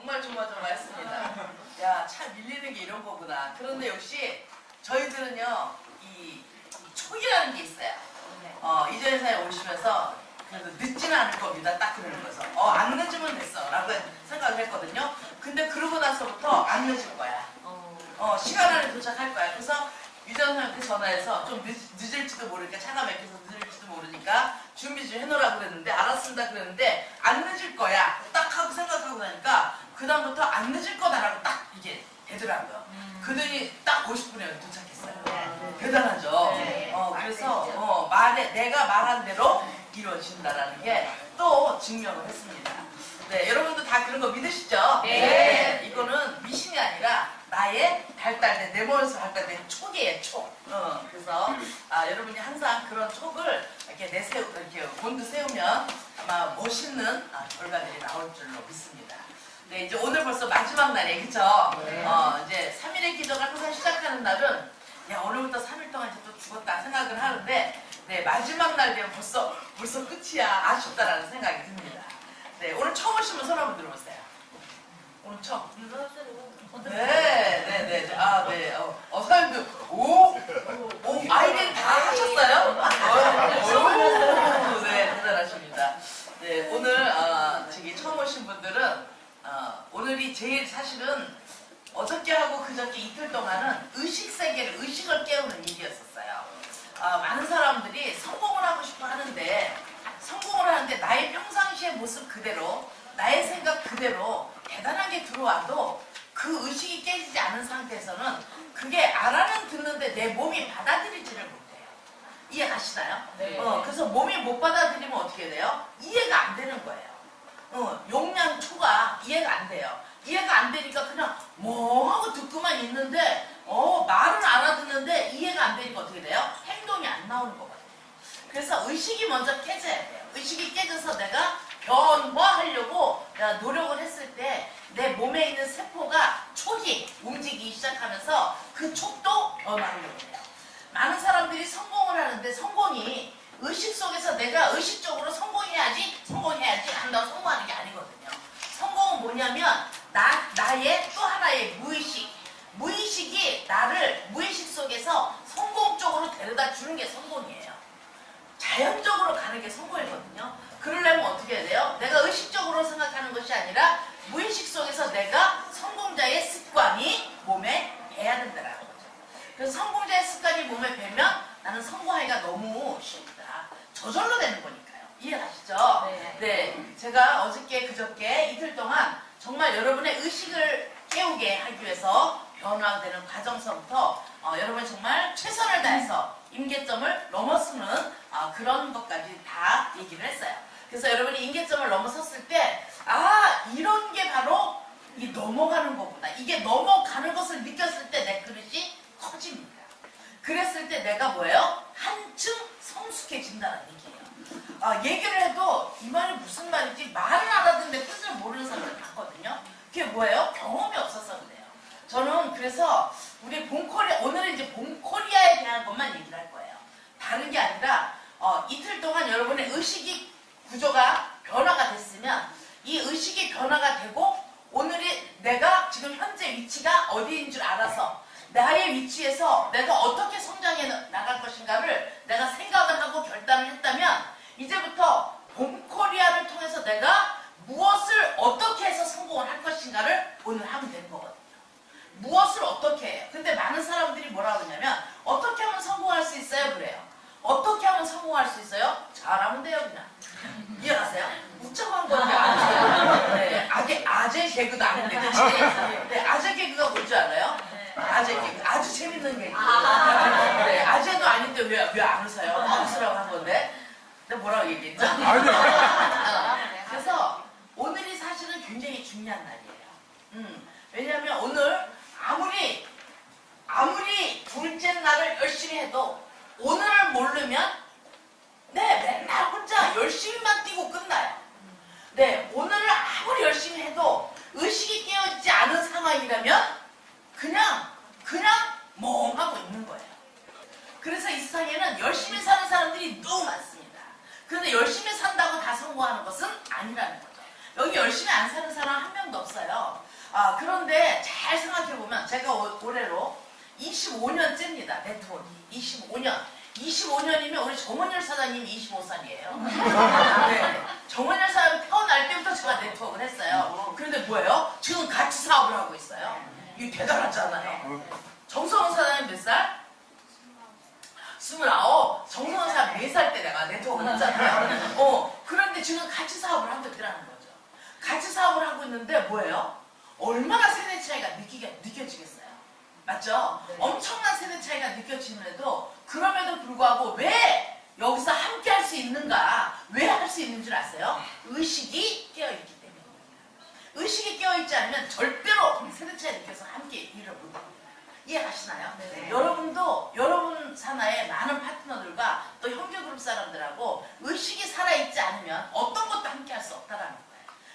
정말 조마조마했습니다. 야, 참 밀리는 게 이런 거구나. 그런데 역시 저희들은요, 이 촉이라는 게 있어요. 이전 회사에 오시면서 그래도 늦지는 않을 겁니다. 딱 그러는 거죠. 안 늦으면 됐어 라고 생각을 했거든요. 근데 그러고 나서부터 안 늦을 거야. 시간 안에 도착할 거야. 그래서 유전 선생님한테 전화해서 좀 늦을지도 모르니까 차가 막혀서 늦을지도 모르니까 준비 좀 해놓으라고 그랬는데 알았습니다 그랬는데 안 늦을 거야 딱 하고 생각하고 나니까 그 다음부터 안 늦을 거다라고 딱 이게 되더라고요. 그러더니 딱 50분에 도착했어요. 대단하죠. 그래서 내가 말한 대로 이루어진다라는 게 또 증명을 했습니다. 네, 여러분도 다 그런 거 믿으시죠? 네. 이거는 미신이 아니라 나의 발달된, 내 몸에서 발달된 촉이에요, 촉. 그래서 여러분이 항상 그런 촉을 이렇게 이렇게 곤두세우면 아마 멋있는 결과들이 나올 줄로 믿습니다. 네, 이제 오늘 벌써 마지막 날이에요, 그쵸? 네. 이제 3일의 기도가 항상 시작하는 날은 야, 오늘부터 3일 동안 이제 또 죽었다 생각을 하는데 네, 마지막 날 되면 벌써 끝이야. 아쉽다라는 생각이 듭니다. 네, 오늘 처음 오시면 손 한번 들어보세요. 오늘 처음. 네. 사장님들, 아이디어 다 하셨어요? 네, 대단하십니다. 네, 오늘, 처음 오신 분들은, 오늘이 제일 사실은 어저께 하고 그저께 이틀 동안은 의식을 깨우는 일이었었어요. 많은 사람들이 성공을 하고 싶어 하는데, 나의 평상시의 모습 그대로, 나의 생각 그대로 대단하게 들어와도 그 의식이 깨지지 않은 상태에서는 그게 알아는 듣는데 내 몸이 받아들이지를 못해요. 이해가시나요? 네. 그래서 몸이 못 받아들이면 어떻게 돼요? 이해가 안 되는 거예요. 용량초가 이해가 안 돼요. 이해가 안 되니까 그냥 하고 듣고만 있는데 말은 알아듣는데 이해가 안 되니까 어떻게 돼요? 행동이 안 나오는 거거든요. 그래서 의식이 먼저 깨져야 돼요. 의식이 깨져서 내가 변화하려고 노력을 했을 때 내 몸에 있는 세포가 촉이 움직이기 시작하면서 그 촉도 변화하려고 해요. 많은 사람들이 성공을 하는데 성공이 의식 속에서 내가 의식적으로 성공해야지 한다고 성공하는 게 아니거든요. 성공은 뭐냐면 나의 또 하나의 무의식이 나를 무의식 속에서 성공 쪽으로 데려다 주는 게 성공이에요. 자연적으로 가는 게 성공이거든요. 그러려면 어떻게 해야 돼요? 내가 의식적으로 생각하는 것이 아니라 무의식 속에서 내가 성공자의 습관이 몸에 배야 된다는 거죠. 그래서 성공자의 습관이 몸에 배면 나는 성공하기가 너무 쉽다. 저절로 되는 거니까요. 이해가시죠? 네. 제가 어저께 그저께 이틀 동안 정말 여러분의 의식을 깨우게 하기 위해서 변화되는 과정서부터 여러분이 정말 최선을 다해서 임계점을 넘어서는 그런 것까지 다 얘기를 했어요. 그래서 여러분이 임계점을 넘어섰을 때 이런 게 바로 이 넘어가는 거구나. 이게 넘어가는 것을 느꼈을 때 내 그릇이 커집니다. 그랬을 때 내가 뭐예요? 한층 성숙해진다는 얘기예요. 얘기를 해도 이 말이 무슨 말인지 말은 알아듣는데 뜻을 모르는 사람들 많거든요. 그게 뭐예요? 경험이 없어서 그래요. 저는 그래서 우리 오늘은 이제 봄코리아에 대한 것만 얘기를 할 거예요. 다른 게 아니라 이틀 동안 여러분의 의식이 구조가 변화가 됐으면 이 의식이 변화가 되고 오늘이 내가 지금 현재 위치가 어디인 줄 알아서 나의 위치에서 내가 어떻게 성장해 나갈 것인가를 내가 생각을 하고 결단을 했다면 이제부터 봄코리아를 통해서 내가 무엇을 어떻게 해서 성공을 할 것인가를 오늘 하면 되는 거거든요. 무엇을 어떻게 해요? 근데 많은 사람들이 뭐라고 하냐면 어떻게 하면 성공할 수 있어요? 그래요. 어떻게 하면 성공할 수 있어요? 잘하면 돼요 그냥. 이해가세요? 웃자고 한 건데 아재 개그도 아닌데 그치? 네, 아재 개그가 뭔지 알아요? 아재 개그 아주 재밌는 개그. 네, 아재도 아닌데 왜 안 웃어요? 웃으라고 한 건데 내가 뭐라고 얘기했죠? 그래서 오늘이 사실은 굉장히 중요한 날이에요. 왜냐하면 오늘 아무리 둘째 날을 열심히 해도 오늘을 모르면 맨날 혼자 열심히만 뛰고 끝나요. 네, 오늘을 아무리 열심히 해도 의식이 깨어지지 않은 상황이라면 그냥 멍하고 있는 거예요. 그래서 이 세상에는 열심히 사는 사람들이 너무 많습니다. 그런데 열심히 산다고 다 성공하는 것은 아니라는 거죠. 여기 열심히 안 사는 사람 한 명도 없어요. 그런데 잘 생각해보면 제가 올해로 25년째입니다. 네트워크 25년. 25년이면 우리 정원열 사장님이 25살이에요. 네. 정원열 사장님 태어날 때부터 제가 네트워크를 했어요. 그런데 뭐예요? 지금 같이 사업을 하고 있어요. 이거 대단하잖아요. 정성원 사장님 몇 살? 29. 정성원 사장님 4살 때 내가 네트워크를 했잖아요. 그런데 지금 같이 사업을 하고 있더라는 거죠. 같이 사업을 하고 있는데 뭐예요? 얼마나 세대 차이가 느껴지겠어요? 맞죠? 네. 엄청난 세대 차이가 느껴지는데도 그럼에도 불구하고 왜 여기서 함께 할 수 있는가? 왜 할 수 있는 줄 아세요? 의식이 깨어있기 때문입니다. 의식이 깨어있지 않으면 절대로 세대 차이 느껴서 함께 일을 못합니다. 이해가시나요? 네. 여러분도 여러분 산하의 많은 파트너들과 또 형제그룹 사람들하고 의식이 살아있지 않으면 어떤 것도 함께 할 수 없다는 거예요.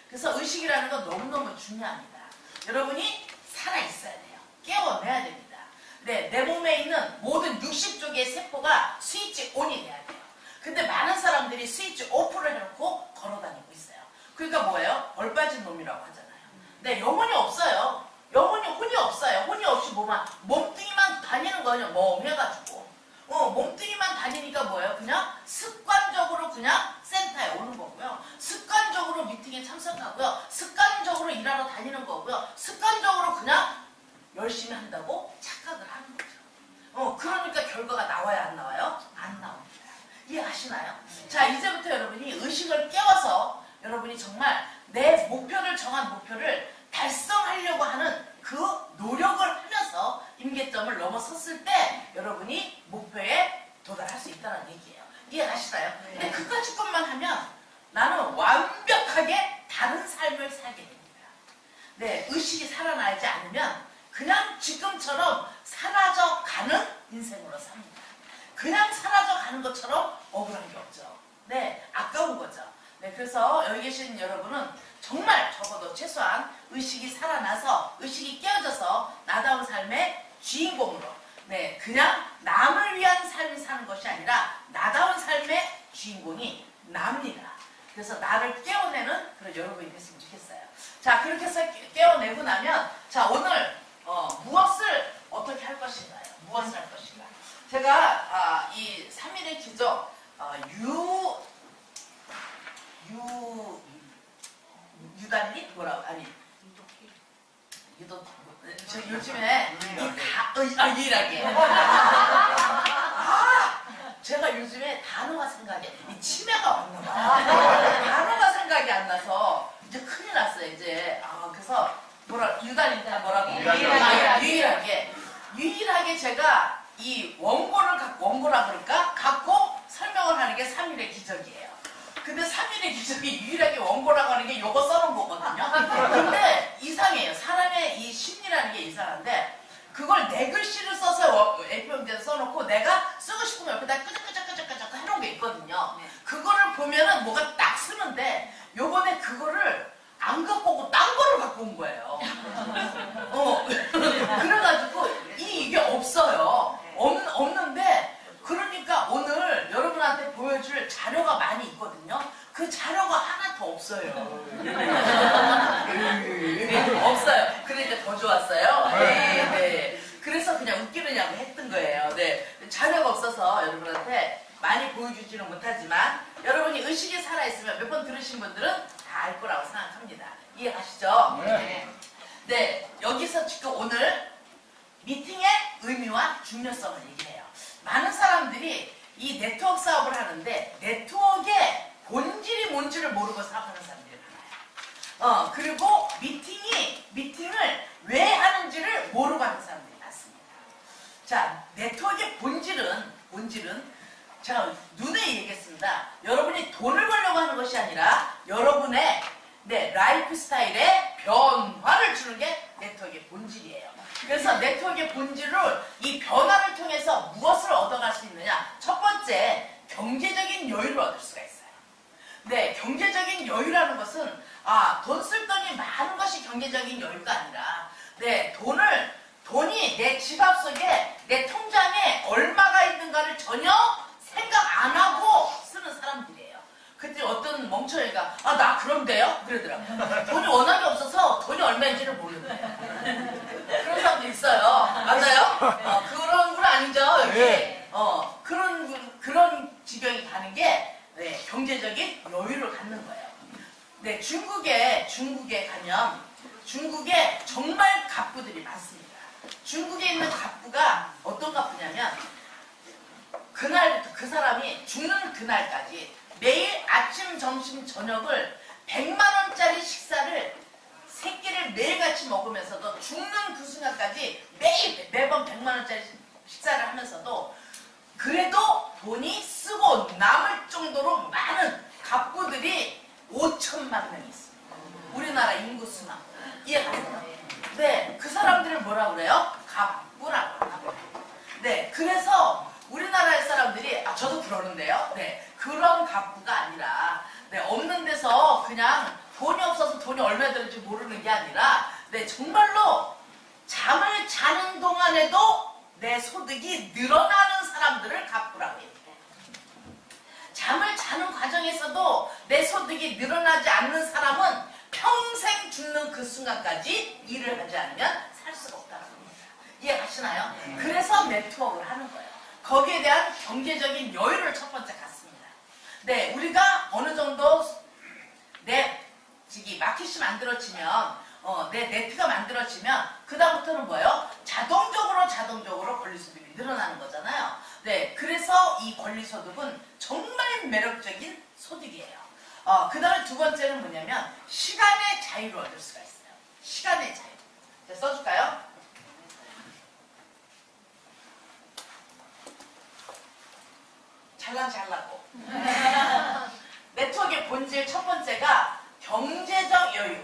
그래서 의식이라는 건 너무너무 중요합니다. 여러분이 살아있어야 돼요. 깨워내야 됩니다. 네, 내 몸에 있는 모든 60쪽의 세포가 스위치 온이 돼야 돼요. 근데 많은 사람들이 스위치 오프를 해놓고 걸어다니고 있어요. 그러니까 뭐예요? 벌 빠진 놈이라고 하잖아요. 네, 영혼이 없어요. 영혼이 혼이 없어요. 혼이 없이 몸뚱이만 다니는 거예요. 멍해가지고. 몸뚱이만 다니니까 뭐예요? 그냥 습관적으로 그냥 센터에 오는 거고요. 습관적으로 미팅에 참석하고요. 습관적으로 일하러 다니는 거고요. 습관적으로 그냥 열심히 한다고 착각을 하는 거죠. 그러니까 결과가 나와야 안 나와요? 안 나옵니다. 이해하시나요? 자, 이제부터 여러분이 의식을 깨워서 여러분이 정말 내 목표를 정한 목표를 달성하려고 하는 그 노력을 하면서 임계점을 넘어섰을 때 여러분이 목표에 도달할 수 있다는 얘기예요. 이해가시나요? 근데 그까짓 것만 하면 나는 완벽하게 다른 삶을 살게 됩니다. 네, 의식이 살아나지 않으면 그냥 지금처럼 사라져가는 인생으로 삽니다. 그냥 사라져가는 것처럼 억울한 게 없죠. 네, 아까운 거죠. 네, 그래서 여기 계신 여러분은 정말 적어도 최소한 의식이 살아나서 의식이 깨어져서 나다운 삶의 주인공으로 네, 그냥 남을 위한 삶을 사는 것이 아니라 나다운 삶의 주인공이 납니다. 그래서 나를 깨워내는 그런 여러분이 됐으면 좋겠어요. 자, 그렇게 해서 깨워내고 나면 자, 오늘 무엇을 어떻게 할 것인가요? 무엇을 할 것인가? 제가 이 3일의 기적 유달리? 뭐라고? 아니 저 요즘에 유일하게 제가 요즘에 단어가 생각이 이 치매가 왔나봐요. 단어가 생각이 안 나서 이제 큰일 났어요. 이제 그래서 유달리다 뭐라고? 유일하게 제가 이 원고라 그럴까? 갖고 설명을 하는 게 3일의 기적이에요. 근데 3일의 기적이 유일하게 원고라고 하는 게 요거 써놓은 거거든요. 근데 이상해요. 사람의 이 심리라는 게 이상한데 그걸 네 글씨를 써서 A4용지에 써놓고 내가 쓰고 싶으면 옆에다 끄적끄적끄적끄적 해놓은 게 있거든요. 그거를 보면은 뭐가 딱 쓰는데 요번에 그거를 안 갖고 오고 딴 거를 갖고 온 거예요. 그래가지고 이게 없어요. 없는데 그러니까 오늘 여러분한테 보여줄 자료가 많이 있거든요. 그 자료가 하나 더 없어요. 없어요. 그러니까 더 좋았어요. 네. 그래서 그냥 웃기느냐고 했던 거예요. 네. 자료가 없어서 여러분한테 많이 보여주지는 못하지만 여러분이 의식이 살아있으면 몇 번 들으신 분들은 다 알 거라고 생각합니다. 이해가시죠? 네. 여기서 지금 오늘 미팅의 의미와 중요성을 얘기해요. 많은 사람들이 이 네트워크 사업을 하는데 네트워크의 본질이 뭔지를 모르고 사업하는 사람들이 많아요. 그리고 미팅을 왜 하는지를 모르고 하는 사람들이 많습니다. 자, 네트워크의 본질은 제가 눈에 얘기했습니다. 여러분이 돈을 벌려고 하는 것이 아니라 여러분의 라이프 스타일에 변화를 주는 게 네트워크의 본질이에요. 그래서 네트워크의 본질을 이 변화를 통해서 무엇을 얻어갈 수 있느냐? 첫 번째, 경제적인 여유를 얻을 수가 있어요. 네, 경제적인 여유라는 것은 돈 쓸 돈이 많은 것이 경제적인 여유가 아니라 돈이 내 지갑 속에 내 통장에 얼마가 있는가를 전혀 생각 안 하고 쓰는 사람들이에요. 그때 어떤 어떤 멍청이가 아 나 그럼 돼요? 그러더라고. 돈이 워낙에 없어서 돈이 얼마인지를 모르는데 그런 사람도 있어요. 맞아요? 그런 건 아니죠. 여기 그런 지경이 가는 게 네, 경제적인 여유를 갖는 거예요. 네, 중국에 가면 중국에 정말 갑부들이 많습니다. 중국에 있는 갑부가 어떤 갑부냐면 그날부터 그 사람이 죽는 그날까지 매일 아침, 점심, 저녁을 100만 원짜리 식사를 세 끼를 매일같이 먹으면서도 죽는 그 순간까지 매번 100만 원짜리 식사를 하면서도 그래도 돈이 쓰고 남을 정도로 많은 갑부들이 5천만 명이 있습니다. 우리나라 인구수만. 이해가세요? 네, 그 사람들을 뭐라 그래요? 갑부라고 합니다. 네, 그래서 우리나라의 사람들이 저도 그러는데요. 네, 그런 갑부가 아니라 네, 없는 데서 그냥 돈이 없어서 돈이 얼마 들는지 모르는 게 아니라 네, 정말로 잠을 자는 동안에도 내 소득이 늘어나는 사람들을 갑부라고 해요. 잠을 자는 과정에서도 내 소득이 늘어나지 않는 사람은 평생 죽는 그 순간까지 일을 하지 않으면 살 수가 없다는 겁니다. 이해가시나요? 그래서 네트워크를 하는 거예요. 거기에 대한 경제적인 여유를 첫 번째 갖습니다. 네, 우리가 어느 정도 내 마켓이 만들어지면 내 네트가 만들어지면 그 다음부터는 뭐예요? 자동적으로 권리소득이 늘어나는 거잖아요. 네, 그래서 이 권리소득은 정말 매력적인 소득이에요. 그 다음에 두 번째는 뭐냐면 시간의 자유를 얻을 수가 있어요. 시간의 자유. 자, 써줄까요? 잘라고. 네트워크의 본질 첫 번째가 경제적 여유.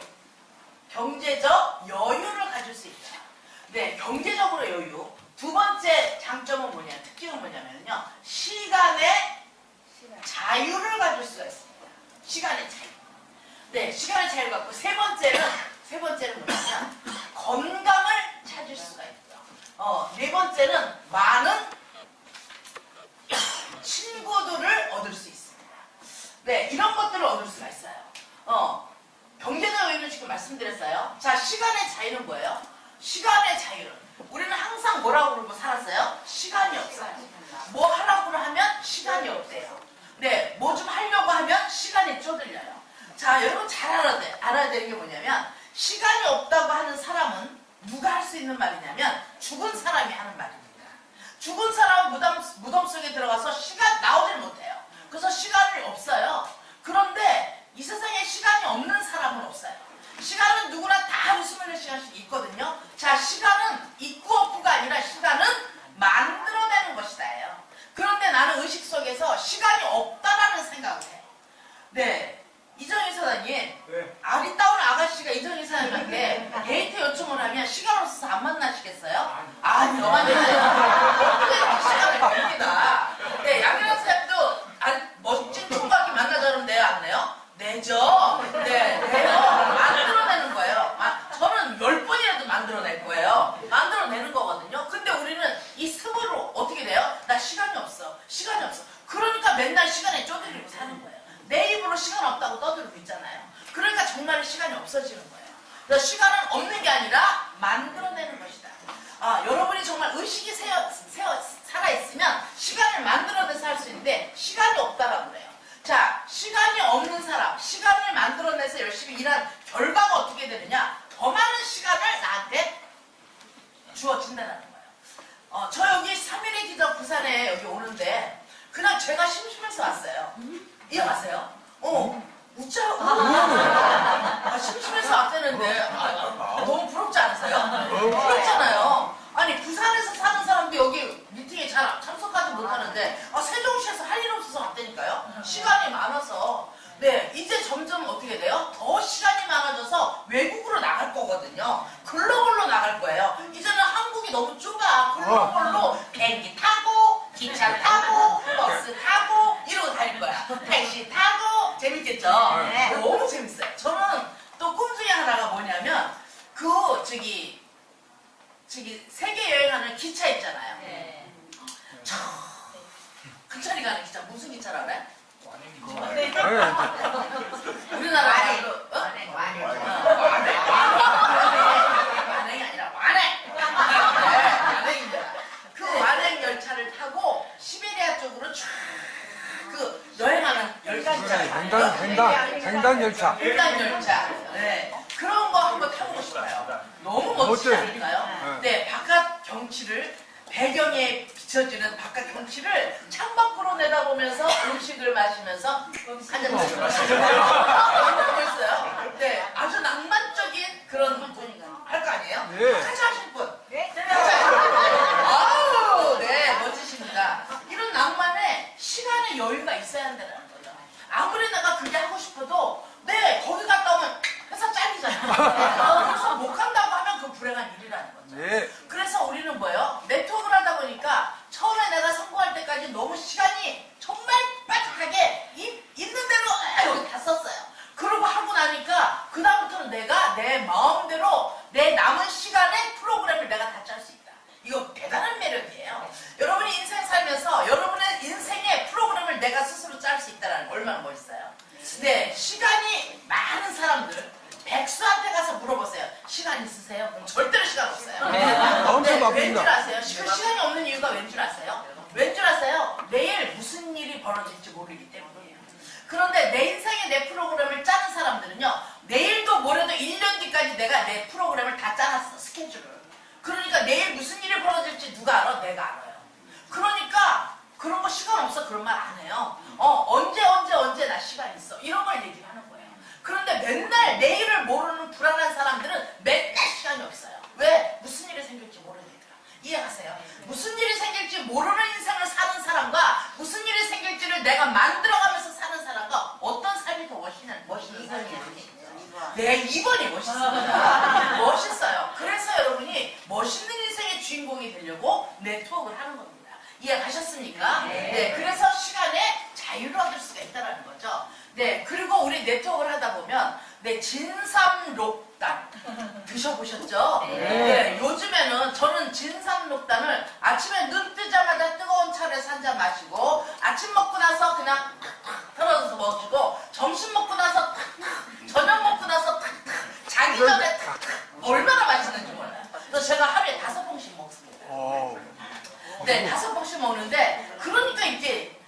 경제적 여유를 가질 수 있다. 네, 경제적으로 여유. 두 번째 장점은 특징은 뭐냐면요. 시간의 자유를 가질 수가 있습니다. 시간의 자유. 네, 시간의 자유를 갖고 세 번째는 뭐냐면 건강을 찾을 수가 있고요. 네 번째는 많은 친구들을 얻을 수 있습니다. 네, 이런 것들을 얻을 수가 있어요. 경제적 여유는 지금 말씀드렸어요. 자, 시간의 자유는 뭐예요? 시간의 자유는 우리는 항상 뭐라고 그러고 살았어요? 시간이 없어요. 뭐 하라고 하면 시간이 없대요. 네, 뭐 좀 하려고 하면 시간이 쪼들려요. 자, 여러분 잘 알아야 되는 게 뭐냐면 시간이 없다고 하는 사람은 누가 할 수 있는 말이냐면 죽은 사람이 하는 말입니다. 죽은 사람은 무덤 속에 들어가서 나오질 못해요. 그래서 시간이 없어요. 그런데 이 세상에 시간이 없는 사람은 없어요. 시간은 누구나 다 하루 24시간씩 있거든요. 자, 시간은 있고 없고가 아니라 시간은 만들어내는 것이다예요. 그런데 나는 의식 속에서 시간이 없다라는 생각을 해요. 네, 이정희 사장님, 네. 아리따운 아가씨가 이정희 사장님한테 데이트 요청을 하면 시간 없어서 안 만나시겠어요? 아니요, 어떻게 시간을 봅니다. 네, 양현아 사장님도 멋진 총각이 만나자 그러면 내요, 안 내요? 내죠. 네, 내요. 만들어내는 거예요. 저는 10번이라도 만들어낼 거예요. 만들어내는 거거든요. 근데 우리는 이 습으로 어떻게 돼요? 나 시간이 없어. 그러니까 맨날 시간에 쪼들리고 사는 거예요. 내 입으로 시간 없다고 떠들고 있잖아요. 그러니까 정말 시간이 없어지는 거예요. 그래서 시간은 없는 게 아니라 만들어내는 것이다. 여러분이 정말 의식이 살아있으면 시간을 만들어내서 할 수 있는데 시간이 없다라고 그래요. 자, 시간이 없는 사람, 시간을 만들어내서 열심히 일한 결과가 어떻게 되느냐? 더 많은 시간을 나한테 주어진다는 거예요. 저 여기 3일의 기적 부산에 여기 오는데 그냥 제가 심심해서 왔어요. 이해가세요? 웃죠? 심심해서 왔다는데 너무 부럽지 않으세요? 부럽잖아요. 아니, 부산에서 사는 사람도 여기 미팅에 잘 참석하지 못하는데 세종시에서 할 일 없어서 왔다니까요. 시간이 많아서. 네, 이제 점점 어떻게 돼요? 더 시간이 많아져서 외국으로 나갈 거거든요. 글로벌로 나갈 거예요. 이제는 한국이 너무 좁아. 글로벌로 비행기 타고 기차 타고 버스 타고 이러고 다닐 거야. 택시 타고. 재밌겠죠? 네. 너무 재밌어요. 저는 또 꿈 중에 하나가 뭐냐면 세계 여행하는 기차 있잖아요. 네. 근처리 가는 기차 무슨 기차라 그래? 네. 횡단 열차. 횡단 열차. 네. 그런 거 한번 타보고 싶어요. 너무 멋지지 않을까요? 네, 바깥 경치를, 배경에 비춰지는 바깥 경치를 창밖으로 내다보면서 음식을 마시면서 한잔 마시고 있어요. 네, 아주 낭만적인 그런 할 거 아니에요? 네. 같이 하실 분? 네. 아우, 네, 멋지십니다. 이런 낭만에 시간의 여유가 있어야 한다는 거죠. 아무리 내가 그게 하고 싶어도 네, 거기 갔다 오면 회사 잘리잖아요. 그래서 못 간다고 하면 그 불행한 일이라는 거죠. 네. 그래서 우리는 뭐예요? 네트워크를 하다 보니까 처음에 내가 성공할 때까지 너무 시간이 정말 빠삭하게 있는 대로 여기 다 썼어요. 그러고 하고 나니까 그 다음부터는 내가 내 마음대로 내 남은 시간에 프로그램을 내가 다 짤 수 있다. 이거 대단한 매력이에요. 여러분이 인생 살면서 여러분의 인생의 프로그램을 내가 스스로 짤 수 있다는 거 얼마나 멋있어요. 네, 시간이 많은 사람들 백수한테 가서 물어보세요. 시간 있으세요? 그럼 절대로 시간 없어요. 네, 왠줄 아세요? 시간이 없는 이유가 왠줄 아세요? 왠줄 아세요? 내일 무슨 일이 벌어질지 모르기 때문이에요. 그런데 내 인생에 내 프로그램을 짜는 사람들은요, 내일도 모레도 1년 뒤까지 내가 내 프로그램을 다 짜놨어, 스케줄을. 그러니까 내일 무슨 일이 벌어질지 누가 알아? 내가 알아요. 그러니까 그런 거 시간 없어 그런 말 안 해요. 언제 나 시간 있어 이런 걸 얘기를 하는 거예요. 그런데 맨날 내일을 모르는 불안한 사람들은 맨날 시간이 없어요. 왜? 무슨 일이 생길지 모르니까. 이해하세요? 무슨 일이 생길지 모르는 인생을 사는 사람과 무슨 일이 생길지를 내가 만들어가면서 사는 사람과 어떤 삶이 더 멋있는 삶이에요? 네, 2번이 멋있습니다. 멋있어요. 그래서 여러분이 멋있는 인생의 주인공이 되려고 네트워크를 하는 겁니다. 이해가셨습니까? 네, 그래서 시간에 자유를 얻을 수가 있다는 거죠. 네, 그리고 우리 네트워크를 하다 보면 네, 진삼록단 드셔보셨죠? 네, 요즘에는 저는 진삼록단을 아침에 눈 뜨자마자 뜨거운 차에서 한 잔 마시고 아침 먹고 나서 그냥 탁탁 털어서 먹고 점심 먹고 나서 탁탁 저녁 먹고 나서 탁탁 자기 전에 탁탁 얼마나 맛있는지 몰라요. 그래서 제가 하루에 5봉씩 먹습니다. 네, 5봉씩 먹는데 그러니까 이게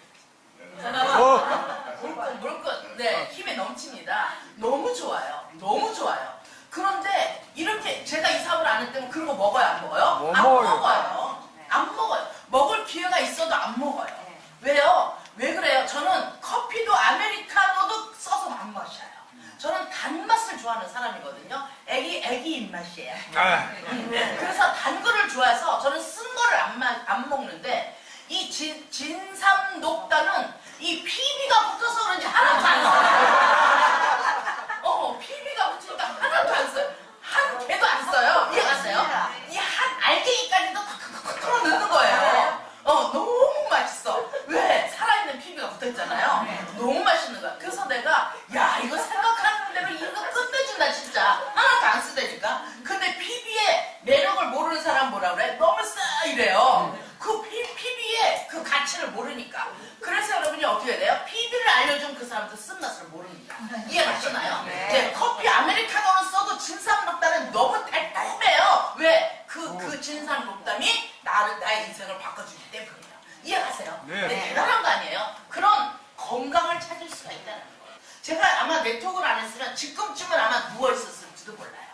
물건 네, 힘이 넘칩니다. 너무 좋아요. 너무 좋아요. 그런데 이렇게 제가 이 사업을 안 했다면 그런 거 먹어요, 안 먹어요? 안 먹어요. 안 먹어요. 먹을 기회가 있어도 안 먹어요. 왜요? 왜 그래요? 저는 커피도 아메리카노도 써서 안 마셔요. 저는 단맛을 좋아하는 사람이거든요. 애기 입맛이에요. 그래서 단 거를 좋아해서 저는 쓴 거를 안 먹는데 이 진삼녹단은 이 PB가 붙어서 그런지 하나도 안 써요. PB가 붙으니까 하나도 안 써요. 한 개도 안 써요. 이해가세요? 이 한 알갱이까지도 탁탁탁 털어 넣는 거예요. 너무 맛있어. 왜? 살아있는 PB가 붙어있잖아요. 너무 맛있는 거야. 그래서 내가 야 이거 생각하는 대로 이거 끝내준다 진짜. 하나도 안 쓰다니까. 근데 PB의 매력을 모르는 사람 뭐라 그래? 너무 싸 이래요. 그 PB의 그 가치를 모르니까. 그래서 여러분이 어떻게 해야 돼요? PB를 알려준 그 사람도 쓴맛을 모릅니다. 이해가시나요? 네. 커피 아메리카노는 써도 진삼록단은 너무 달콤해요. 왜? 그 진삼록단이 나의 인생을 바꿔주기 때문이에요. 이해가세요? 네. 대단한 거 아니에요? 그런 건강을 찾을 수가 있다는 거예요. 제가 아마 네트워크를 안 했으면 지금쯤은 아마 누워있었을지도 몰라요.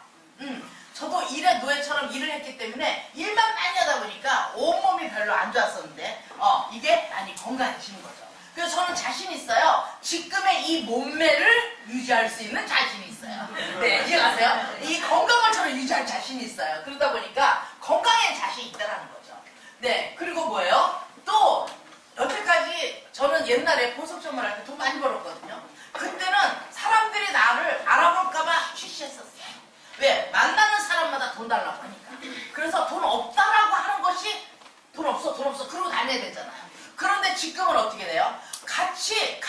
저도 일의 노예처럼 일을 했기 때문에 일만 많이 하다 보니까 온몸이 별로 안 좋았었는데 이게 많이 건강해지는 거죠. 그래서 저는 자신 있어요. 지금의 이 몸매를 유지할 수 있는 자신이 있어요. 네, 이해가세요? 이 건강을 저는 유지할 자신이 있어요. 그러다 보니까 건강에 자신이 있다는 거죠. 네, 그리고 뭐예요? 또 여태까지 저는 옛날에 보석 전문할 때 돈 많이 벌었거든요. 그때는 사람들이 나를 알아볼까봐 취시했었어요. 왜? 만나는 사람마다 돈 달라고 하니까. 그래서 돈 없다라고 하는 것이 돈 없어 그러고 다녀야 되잖아요. 그런데 지금은 어떻게 돼요? 같이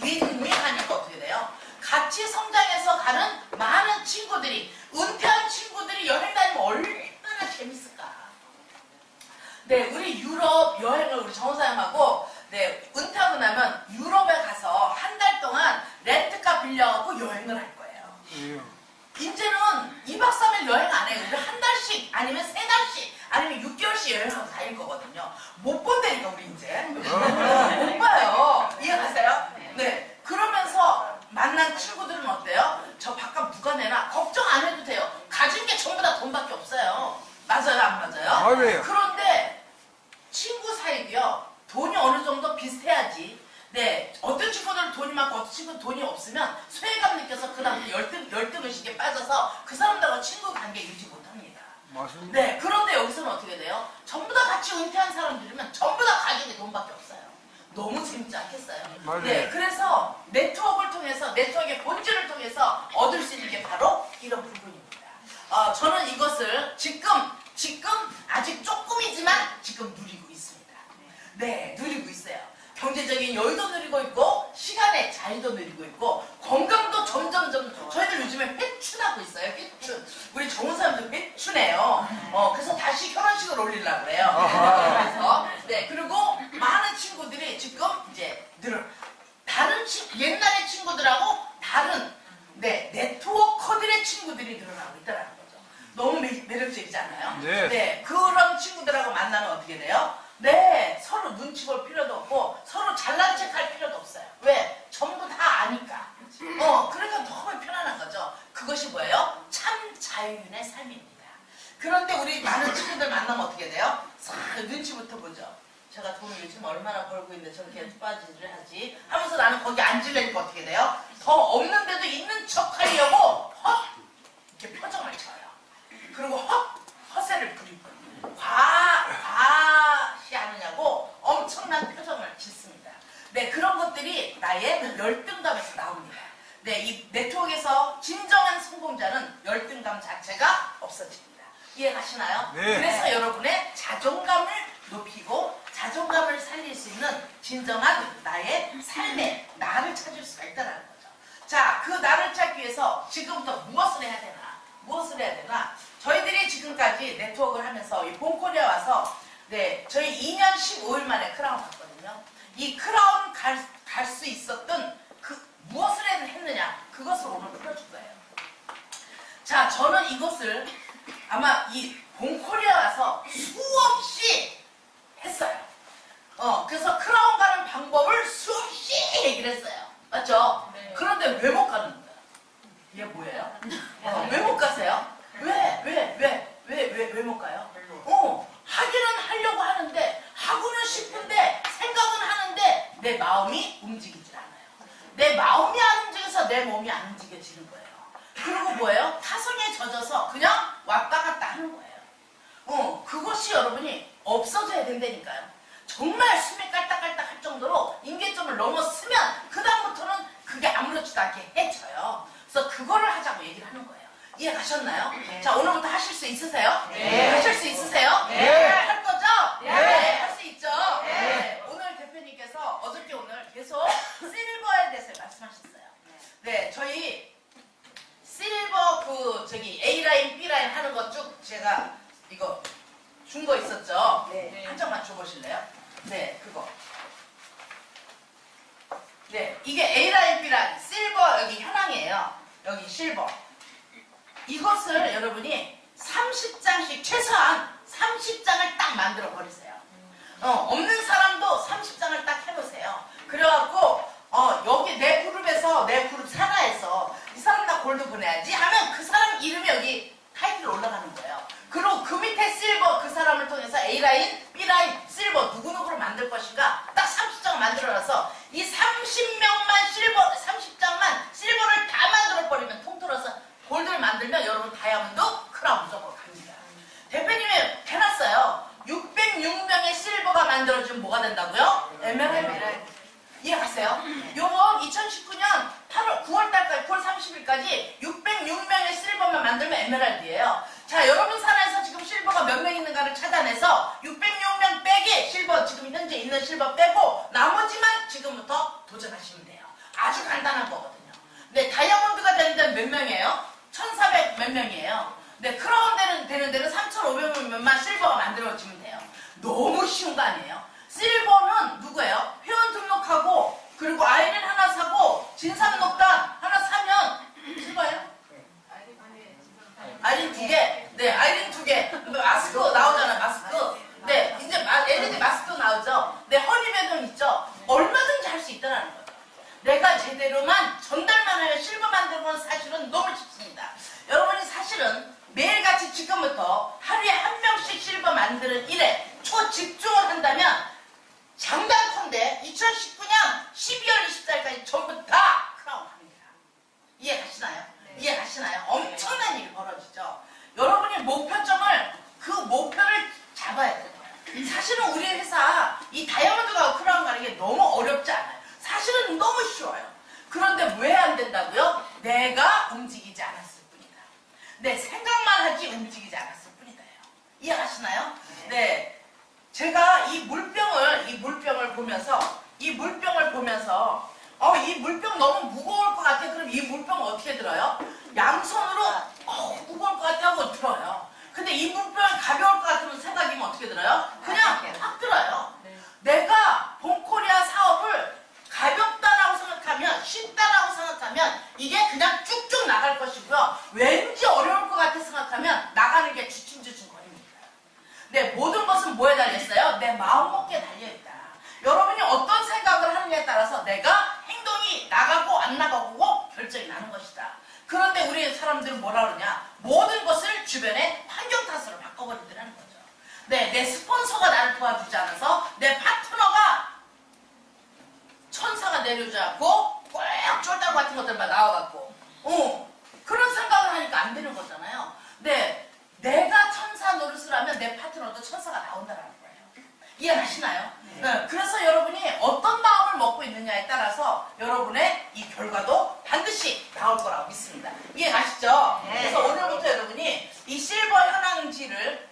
윈윈하니까 어떻게 돼요? 같이 성장해서 가는 많은 친구들이 은퇴한 친구들이 여행 다니면 얼마나 재밌을까. 네, 우리 유럽 여행을 우리 정사님하고 네, 은퇴하고 나면 유럽에 가서 한 달 동안 렌트카 빌려갖고 여행을 할 거예요. 이제는 2박 3일 여행 안 해요. 우리 한 달씩 아니면 3달씩 아니면 6개월씩 여행하고 다닐 거거든요. 못 본다니까 우리 이제. 못 봐요. 이해가세요? 네. 그러면서 많고 어떤 친구는 돈이 없으면 소외감 느껴서 그다음부터 열등의식에 빠져서 그 사람들하고 친구 관계 유지 못합니다. 맞습니다. 네, 그런데 여기서는 어떻게 돼요? 전부 다 같이 은퇴한 사람들이면 전부 다 가족이 돈밖에 없어요. 너무 재밌지 않겠어요? 맞아요. 네, 그래서 네트워크를 통해서, 네트워크의 본질을 통해서 얻을 수 있는 게 바로 이런 부분입니다. 저는 이것을 지금 아직 조금이지만 지금 누리고 있습니다. 네, 누리고 있어요. 경제적인 여유도 누리고 있고 시간의 자유도 누리고 있고 건강도 점점 저희들 요즘에 회춘하고 있어요. 회춘. 우리 좋은 사람들 회춘해요. 그래서 다시 결혼식을 올리려고 그래요. 그래서 네, 그리고 많은 친구들이 지금 이제 다른 옛날의 친구들하고 다른 네트워커들의 친구들이 늘어나고 있다는 거죠. 너무 매력적이지 않아요? 네. 네, 그런 친구들하고 만나면 어떻게 돼요? 네, 서로 눈치 볼 필요도 없고 서로 잘난 척할 필요도 없어요. 왜? 전부 다 아니까. 그러니까 너무 편안한 거죠. 그것이 뭐예요? 참 자유인의 삶입니다. 그런데 우리 많은 친구들 만나면 어떻게 돼요? 싹 눈치부터 보죠. 제가 돈을 요즘 얼마나 벌고 있는데 저렇게 빠지를 하지 하면서 나는 거기 앉으려니까 어떻게 돼요? 더 없는데도 있는 척 하려고 이렇게 표정을 쳐요. 그리고 허세를 부리고 과시하느냐고 엄청난 표정을 짓습니다. 네, 그런 것들이 나의 열등감에서 나옵니다. 네, 이 네트워크에서 진정한 성공자는 열등감 자체가 없어집니다. 이해가시나요? 네. 그래서 여러분의 자존감을 높이고 자존감을 살릴 수 있는 진정한 나의 삶의 나를 찾을 수가 있다는 거죠. 자, 그 나를 찾기 위해서 지금부터 무엇을 해야 되나? 저희들이 지금까지 네트워크를 하면서 이 본코리아 와서 네, 저희 2년 15일 만에 크라운 갔거든요. 이 크라운 갈 수 있었던 무엇을 했느냐, 그것을 오늘 풀어줄 거예요. 자, 저는 이것을 아마 이 본코리아 와서 수없이 했어요. 그래서 크라운 가는 방법을 수없이 얘기를 했어요. 맞죠? 네. 그런데 왜 못 가는 거예요? 이게 뭐예요? 왜 못 가세요? 왜 못 가요? 하기는 하려고 하는데, 하고는 싶은데, 생각은 하는데, 내 마음이 움직이질 않아요. 내 마음이 안 움직여서 내 몸이 안 움직여지는 거예요. 그리고 뭐예요? 타성에 젖어서 그냥 왔다 갔다 하는 거예요. 그것이 여러분이 없어져야 된다니까요. 정말 숨이 깔딱깔딱 할 정도로 임계점을 넘었으면 그다음부터는 그게 아무렇지도 않게 해져요. 그래서 그거를 하자고 얘기를 하는 거예요. 이해 가셨나요? 네. 자, 오늘부터 하실 수 있으세요? 네. 하실 수 있으세요? 네. 할 거죠? 네. 할 수 있죠? 네. 오늘 대표님께서 어저께 오늘 계속 실버에 대해서 말씀하셨어요. 네, 저희 실버 A라인, B라인 하는 거 쭉 제가 이거 준 거 있었죠? 네. 한 장만 줘보실래요? 네, 그거. 네, 이게 A라인, B라인, 실버 여기 현황이에요. 여기 실버. 이것을 여러분이 30장씩 최소한 30장을 딱 만들어 버리세요. 없는 사람도 30장을 딱 해보세요. 그래갖고 여기 내 그룹에서 내 그룹 산하에서 이 사람 나 골드 보내야지 하면 그 사람 이름이 여기 타이틀 올라가는 거예요. 그리고 그 밑에 실버 그 사람을 통해서 A라인, B라인, 실버 누구누구를 만들 것인가 딱 30장을 만들어놔서 이 30명만 30장만 실버를 다 만들어버리면 통틀어서 골드를 만들면 여러분 다이아몬드 크라운 무조건 갑니다. 대표님이 해놨어요. 606명의 실버가 만들어지면 뭐가 된다고요? 에메랄드. 이해가세요? 요번 2019년 9월달까지 9월 30일까지 606명의 실버만 만들면 에메랄드예요. 자, 여러분 산하에서 지금 실버가 몇 명 있는가를 찾아내서 606명 빼기 실버 지금 현재 있는 실버 빼고 나머지만 지금부터 도전하시면 돼요. 아주 간단한 거거든요. 네, 다이아몬드가 되는 데는 몇 명이에요? 1400 몇 명이에요. 네, 크라운 되는 데는 3500명만 실버가 만들어지면 돼요. 너무 쉬운 거 아니에요? 실버는 누구예요? 회원 등록하고 그리고 아이린 하나 사고 진삼녹단 하나 사면 실버예요? 아이린 2개. 네, 아이린 2개. 마스크 나오잖아요, 마스크. 네, 이제 LED 마스크 나오죠. 네, 허니베돈 있죠. 얼마든지 할 수 있다는 거죠. 내가 제대로만 전달만 하면 실버 만드는 건 사실은 너무 쉽습니다. 여러분이 사실은 매일같이 지금부터 하루에 한 명씩 실버 만드는 일에 초집중을 한다면 장단컨대 2019년 12월 24일 이하까지 전부 다 크라운 합니다. 이해가시나요? 네. 이해가시나요? 엄청난 일이 벌어지죠. 여러분이 그 목표를 잡아야 돼요. 사실은 우리 회사 이 다이아몬드가 크라운 가는 게 너무 어렵지 않아요. 사실은 너무 쉬워요. 그런데 왜 안 된다고요? 내가 움직이지 않았을 뿐이다. 내 생각만 하지 움직이지 않았을 뿐이다요. 이해가시나요? 네. 제가 이 물병을 보면서 이 물병 너무 무거울 것 같아. 그럼 이 물병 어떻게 들어요? 양손으로 무거울 것 같아 하고 들어요. 근데 이 물병이 가벼울 것 같으면 생각이면 어떻게 들어요? 그냥 확 들어요. 내가 본코리아 사업을 가볍다라고 생각하면, 쉽다라고 생각하면 이게 그냥 쭉쭉 나갈 것이고요. 왠지 어려울 것 같아 생각하면 나가는 게 주춤주춤거립니다. 네, 모든 것은 뭐에 달려있어요? 내 마음먹기에 달려있다. 여러분이 어떤 생각을 하느냐에 따라서 내가 행동이 나가고 안 나가고 결정이 나는 것이다. 그런데 우리 사람들은 뭐라 그러냐? 모든 것을 주변의 환경 탓으로 바꿔버린다는 거죠. 네, 내 스폰서가 나를 도와주지 않아서, 내 파트너가 천사가 내려오지 않고 꼭 쫄딱 같은 것들만 나와갖고 그런 생각을 하니까 안 되는 거잖아요. 네, 내가 천사 노릇을 하면 내 파트너도 천사가 나온다는 거예요. 이해하시나요? 네. 그래서 여러분이 어떤 마음을 먹고 있느냐에 따라서 여러분의 이 결과도 반드시 나올 거라고 믿습니다. 이해가시죠? 네. 그래서 오늘부터 여러분이 이 실버 현황지를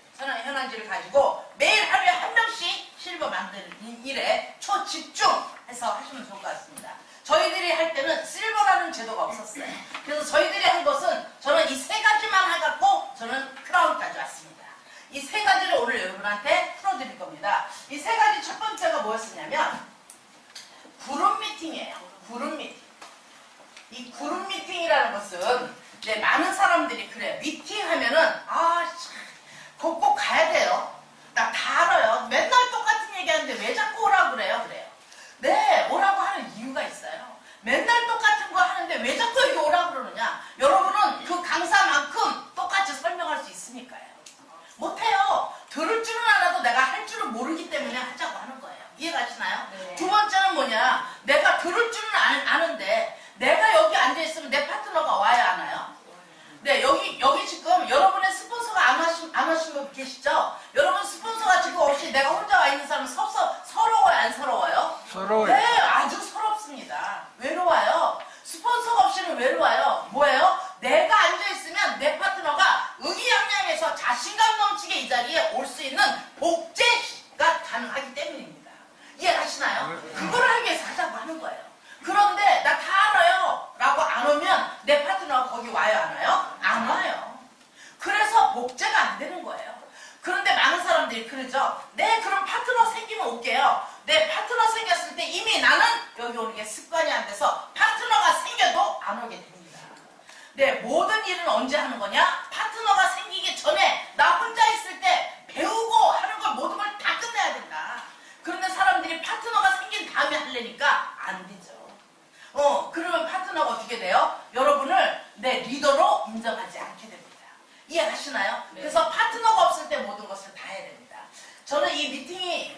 가지고 매일 하루에 한 명씩 실버 만드는 일에 초집중해서 하시면 좋을 것 같습니다. 저희들이 할 때는 실버라는 제도가 없었어요. 그래서 저희들이 한 것은, 저는 이 세 가지만 해갖고 저는 크라운까지 왔습니다. 이 세 가지를 오늘 여러분한테 풀어드릴 겁니다. 이 세 가지 첫 번째가 뭐였었냐면 그룹 미팅이에요. 그룹 미팅. 이 그룹 미팅이라는 것은 많은 사람들이 그래요. 미팅하면은 꼭 가야 돼요. 나 다 알아요. 맨날 똑같은 얘기하는데 왜 자꾸 오라고 그래요? 네, 오라고 하는 이유가 있어요. 맨날 똑같은 거 하는데 왜 자꾸 여기 오라고 그러느냐? 여러분은 그 강사만큼 똑같이 설명할 수 있으니까요. 못해요. 들을 줄은 알아도 내가 할 줄은 모르기 때문에 하자고 하는 거예요. 이해가시나요? 네. 두 번째는 뭐냐? 내가 들을 줄은 아는데 내가 여기 앉아있으면 내 파트너가 와야 하나요? 네, 여기 지금 여러분의 스폰서가 안 하신 분 계시죠? 여러분 스폰서가 지금 없이 내가 혼자 와 있는 사람은 서러워요, 안 서러워요? 서러워요. 네, 아주 서럽습니다. 외로워요. 스폰서가 없이는 외로워요. 뭐예요? 내가 앉아있으면 내 파트너가 의기양양해서 자신감 넘치게 이 자리에 올 수 있는 복제가 가능하기 때문입니다. 이해가시나요? 그걸 하기 위해서 하자고 하는 거예요. 그런데 나 다 알아요 라고 안 오면 내 파트너가 거기 와요, 안 와요? 안 와요. 그래서 복제가 안 되는 거예요. 그런데 많은 사람들이 그러죠. 네, 그럼 파트너 생기면 올게요. 네, 파트너 생겼을 때 이미 나는 여기 오는 게 습관이 안 돼서 파트너가 생겨도 안 오게 됩니다. 네, 모든 일은 언제 하는 거냐? 파트너가 생기기 전에 나 혼자 있을 때 배우고 하는 걸 모든 걸 다 끝내야 된다. 그런데 사람들이 파트너가 생긴 다음에 하려니까 안 되죠. 그러면 파트너가 어떻게 돼요? 여러분을 내 리더로 인정하지 않게 됩니다. 이해하시나요? 네. 그래서 파트너가 없을 때 모든 것을 다 해야 됩니다. 저는 이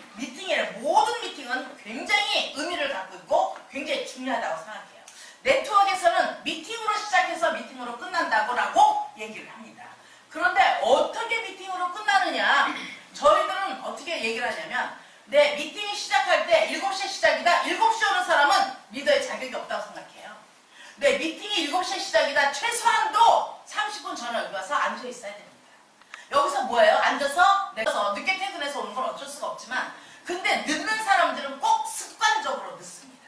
모든 미팅은 굉장히 의미를 갖고 있고 굉장히 중요하다고 생각해요. 네트워크에서는 미팅으로 시작해서 미팅으로 끝난다고 얘기를 합니다. 그런데 어떻게 미팅으로 끝나느냐? 저희들은 어떻게 얘기를 하냐면, 네, 미팅이 시작할 때 7시에 시작이다. 7시에 오는 사람은 리더의 자격이 없다고 생각해요. 네, 미팅이 7시에 시작이다. 최소한도 30분 전에 여기 와서 앉아 있어야 됩니다. 여기서 뭐예요? 앉아서 늦게 퇴근해서 오는 건 어쩔 수가 없지만, 근데 늦는 사람들은 꼭 습관적으로 늦습니다.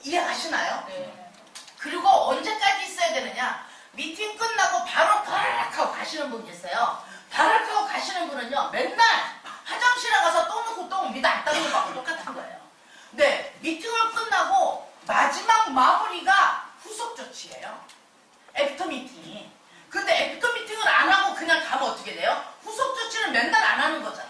이해하시나요? 네. 그리고 언제까지 있어야 되느냐? 미팅 끝나고 바로 다락 하고 가시는 분 계세요. 다락 하고 가시는 분은요, 맨날 화장실에 가서 똥 넣고 똥 위도 안 닦는 거하고 똑같은 거예요. 네, 미팅을 끝나고 마지막 마무리가 후속 조치예요. 애프터 미팅이. 근데 애프터 미팅을 안 하고 그냥 가면 어떻게 돼요? 후속 조치는 맨날 안 하는 거잖아요.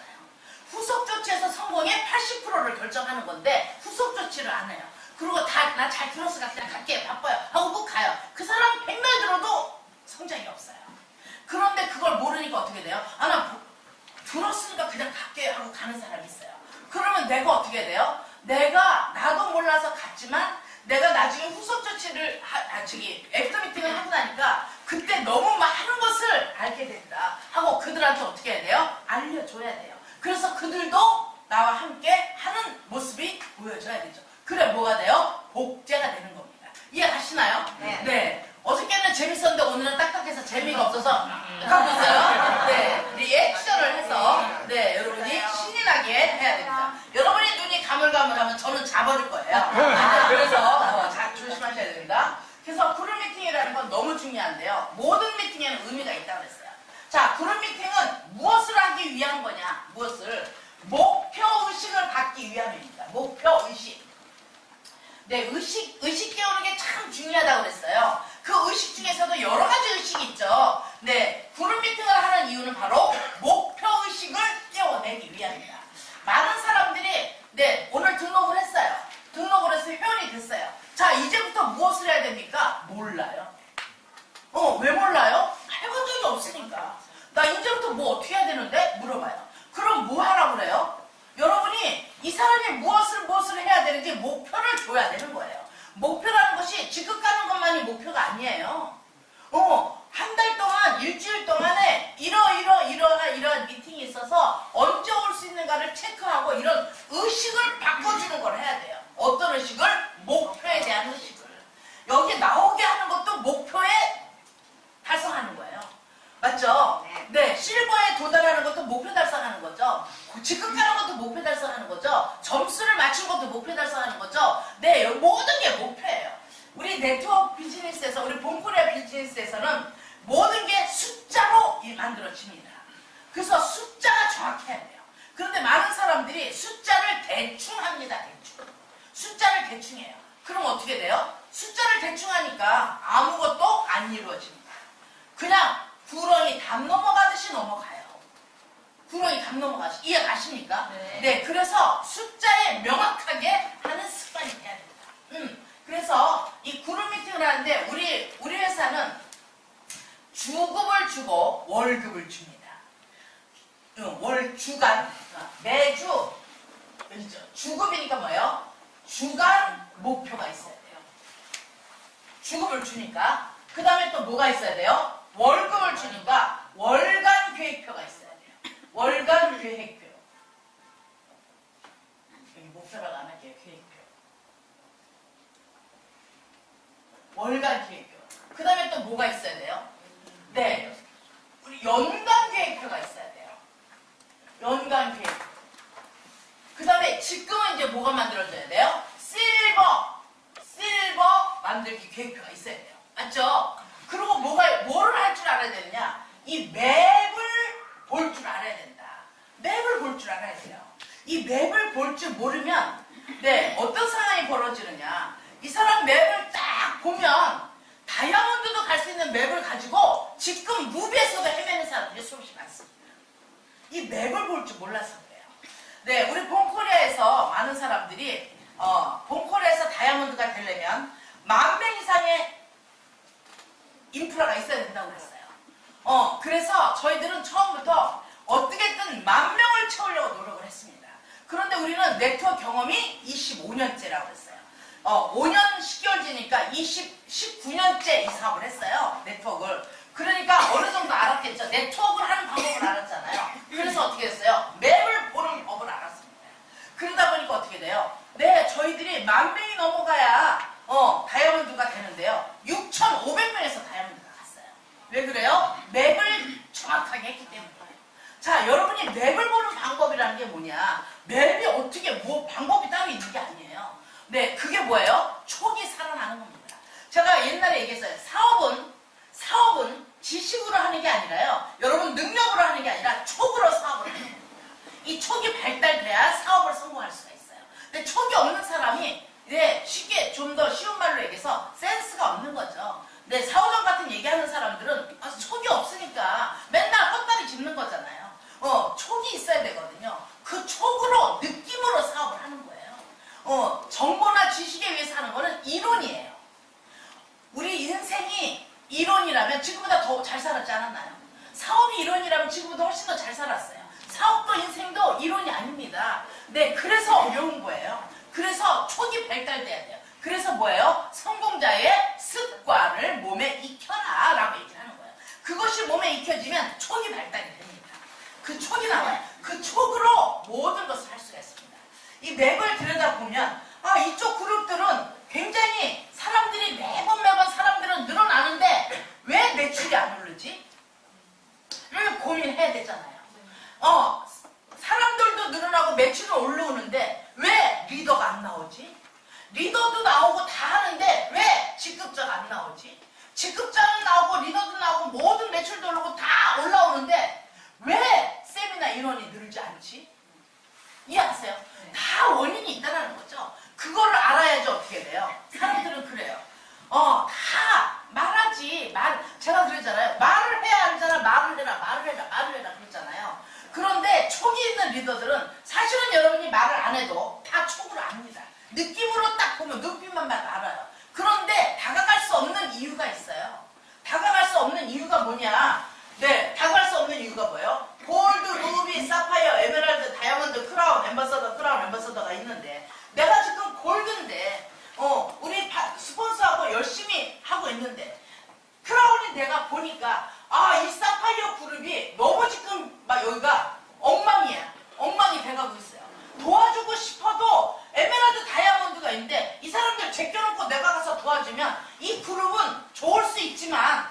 후속 조치에서 성공의 80%를 결정하는 건데 후속 조치를 안 해요. 그리고 나 잘 들었으니까 그냥 갈게, 바빠요 하고 꼭 가요. 그 사람 100명 들어도 성장이 없어요. 그런데 그걸 모르니까 어떻게 돼요? 나 들었으니까 그냥 갈게 하고 가는 사람이 있어요. 그러면 내가 어떻게 돼요? 나도 몰라서 갔지만 내가 애프터 미팅을 하고 나니까 그때 너무 많은 것을 알게 된다 하고 그들한테 어떻게 해야 돼요? 알려줘야 돼요. 그래서 그들도 나와 함께 하는 모습이 보여져야 되죠. 그래 뭐가 돼요? 복제가 되는 겁니다. 이해가시나요? 네. 네. 어저께는 재밌었는데 오늘은 딱딱해서 재미가 없어서 하고 있어요. 네. 리액션을 해서 네 여러분이 신이 나게 해야 됩니다. 여러분이 눈이 가물가물하면 저는 자버릴 거예요. 그래서 잘 조심하셔야 됩니다. 그래서 그룹 미팅이라는 건 너무 중요한데요. 모든 미팅에는 의미가 있다고 했어요. 자, 그룹 미팅은 무엇을 하기 위한 거냐? 무엇을? 목표의식을 갖기 위함입니다. 목표의식. 네, 의식 깨우는 게 참 중요하다고 그랬어요. 그 의식 중에서도 여러 가지 의식이 있죠. 네, 그룹 미팅을 하는 이유는 바로 목표의식을 깨워내기 위함입니다. 많은 사람들이 네, 오늘 등록을 했어요. 등록을 해서 회원이 됐어요. 자, 이제부터 무엇을 해야 됩니까? 몰라요. 왜 몰라요? 해본 적이 없으니까. 나 이제부터 뭐 어떻게 해야 되는데? 물어봐요. 그럼 뭐 하라고 그래요? 여러분이 이 사람이 무엇을 해야 되는지 목표를 줘야 되는 거예요. 목표라는 것이 지금 가는 것만이 목표가 아니에요. 한 달 동안, 일주일 동안에 이러한 미팅이 있어서 언제 올 수 있는가를 체크하고 이런 의식을 바꿔주는 걸 해야 돼요. 어떤 의식을? 목표에 대한 의식을. 여기 나오게 하는 것도 목표에 달성하는 거예요. 맞죠? 네, 실버에 도달하는 것도 목표 달성하는 거죠. 지금 가는 것도 목표 달성하는 거죠. 점수를 맞춘 것도 목표 달성하는 거죠. 네, 모든 게 목표예요. 우리 네트워크 비즈니스에서, 우리 본코리아 비즈니스에서는 모든 게 숫자로 만들어집니다. 그래서 숫자가 정확해야 돼요. 그런데 많은 사람들이 숫자를 대충 합니다. 대충. 숫자를 대충 해요. 그럼 어떻게 돼요? 숫자를 대충 하니까 아무것도 안 이루어집니다. 그냥 구렁이 담 넘어가듯이 넘어가요. 구렁이 담 넘어가듯이. 이해 가십니까? 네. 그래서 숫자에 명확하게 하는 습관이 돼야 됩니다. 그래서 이 그룹 미팅을 하는데 우리 회사는 주급을 주고 월급을 줍니다. 주간, 매주, 주급이니까 뭐예요? 주간 목표가 있어야 돼요. 주급을 주니까. 그 다음에 또 뭐가 있어야 돼요? 월급을 주니까 월간 계획표가 있어야 돼요. 월간 계획표. 여기 목표라고 안 할게요. 계획표. 월간 계획표. 그 다음에 또 뭐가 있어야 돼요? 네. 우리 연간 계획표가 있어야 돼요. 연간 계획표. 그 다음에 지금은 이제 뭐가 만들어져야 돼요? 실버 만들기 계획표가 있어야 돼요. 맞죠? 그리고 뭐를 할 줄 알아야 되느냐? 이 맵을 볼 줄 알아야 된다. 맵을 볼 줄 알아야 돼요. 이 맵을 볼 줄 모르면, 네, 어떤 상황이 벌어지느냐? 이 사람 맵을 딱 보면, 다이아몬드도 갈 수 있는 맵을 가지고 지금 무비에서도 헤매는 사람들이 수없이 많습니다. 이 맵을 볼 줄 몰라서 그래요. 네, 우리 본코리아에서 많은 사람들이, 본코리아에서 다이아몬드가 되려면 10,000명 이상의 인프라가 있어야 된다고 그랬어요. 그래서 저희들은 처음부터 어떻게든 10,000명을 채우려고 노력을 했습니다. 그런데 우리는 네트워크 경험이 25년째라고 했어요. 5년 10개월째니까 19년째 이 사업을 했어요. 네트워크를. 그러니까 어느 정도 알았겠죠. 네트워크를 하는 방법을 알았잖아요. 그래서 어떻게 했어요? 맵을 보는 법을 알았습니다. 그러다 보니까 어떻게 돼요? 네, 저희들이 10,000명이 넘어가야 다이아몬드가 되는데요. 6,500명에서 다이아몬드가 갔어요. 왜 그래요? 맵을 정확하게 했기 때문이에요. 자, 여러분이 맵을 보는 방법이라는 게 뭐냐? 맵이 어떻게 방법이 따로 있는 게 아니에요. 네, 그게 뭐예요? 촉이 살아나는 겁니다. 제가 옛날에 얘기했어요. 사업은 지식으로 하는 게 아니라요. 여러분 능력으로 하는 게 아니라 촉으로 사업을 하는 겁니다. 이 촉이 발달돼야 사업을 성공할 수가 있어요. 근데 촉이 없는 사람이 쉽게 좀 더 쉬운 말로 얘기해서 센스가 없는 거죠. 사오정 같은 얘기하는 사람들은 촉이 없으니까 맨날 헛다리 짚는 거잖아요. 촉이 있어야 되거든요. 그 촉으로 느낌으로 사업을 하는 거예요. 정보나 지식에 의해서 하는 거는 이론이에요. 우리 인생이 이론이라면 지금보다 더 잘 살았지 않았나요? 사업이 이론이라면 지금보다 훨씬 더 잘 살았어요. 사업도 인생도 이론이 아닙니다. 네, 그래서 어려운 거예요. 그래서 촉이 발달돼야 돼요. 그래서 뭐예요? 성공자의 습관. 직급자는 나오고 리더도 나오고 모든 매출도 오르고 다 올라오는데 왜 세미나 인원이 늘지 않지? 이해하세요? 다 원인이 있다는 거죠. 그거를 알아야지 어떻게 돼요. 사람들은 그래요. 다 말하지. 제가 그랬잖아요. 말을 해야 알잖아. 말을 해라 그랬잖아요. 그런데 촉이 있는 리더들은 사실은 여러분이 말을 안 해도 다 촉으로 압니다. 느낌으로 딱 보면 눈빛만 알아요. 그런데 다가갈 수 없는 이유가 있어요. 다가갈 수 없는 이유가 뭐냐? 네, 다가갈 수 없는 이유가 뭐예요? 골드, 루비, 사파이어, 에메랄드, 다이아몬드, 크라운, 엠버서더가 있는데 내가 지금 골드인데 우리 스폰서하고 열심히 하고 있는데 크라운이 내가 보니까 이 사파이어 그룹이 너무 지금 막 여기가 엉망이 돼가고 있어요. 도와주고 싶어도 에메랄드 다이아몬드가 있는데 이 사람들 제껴놓고 내가 가서 도와주면 이 그룹은 좋을 수 있지만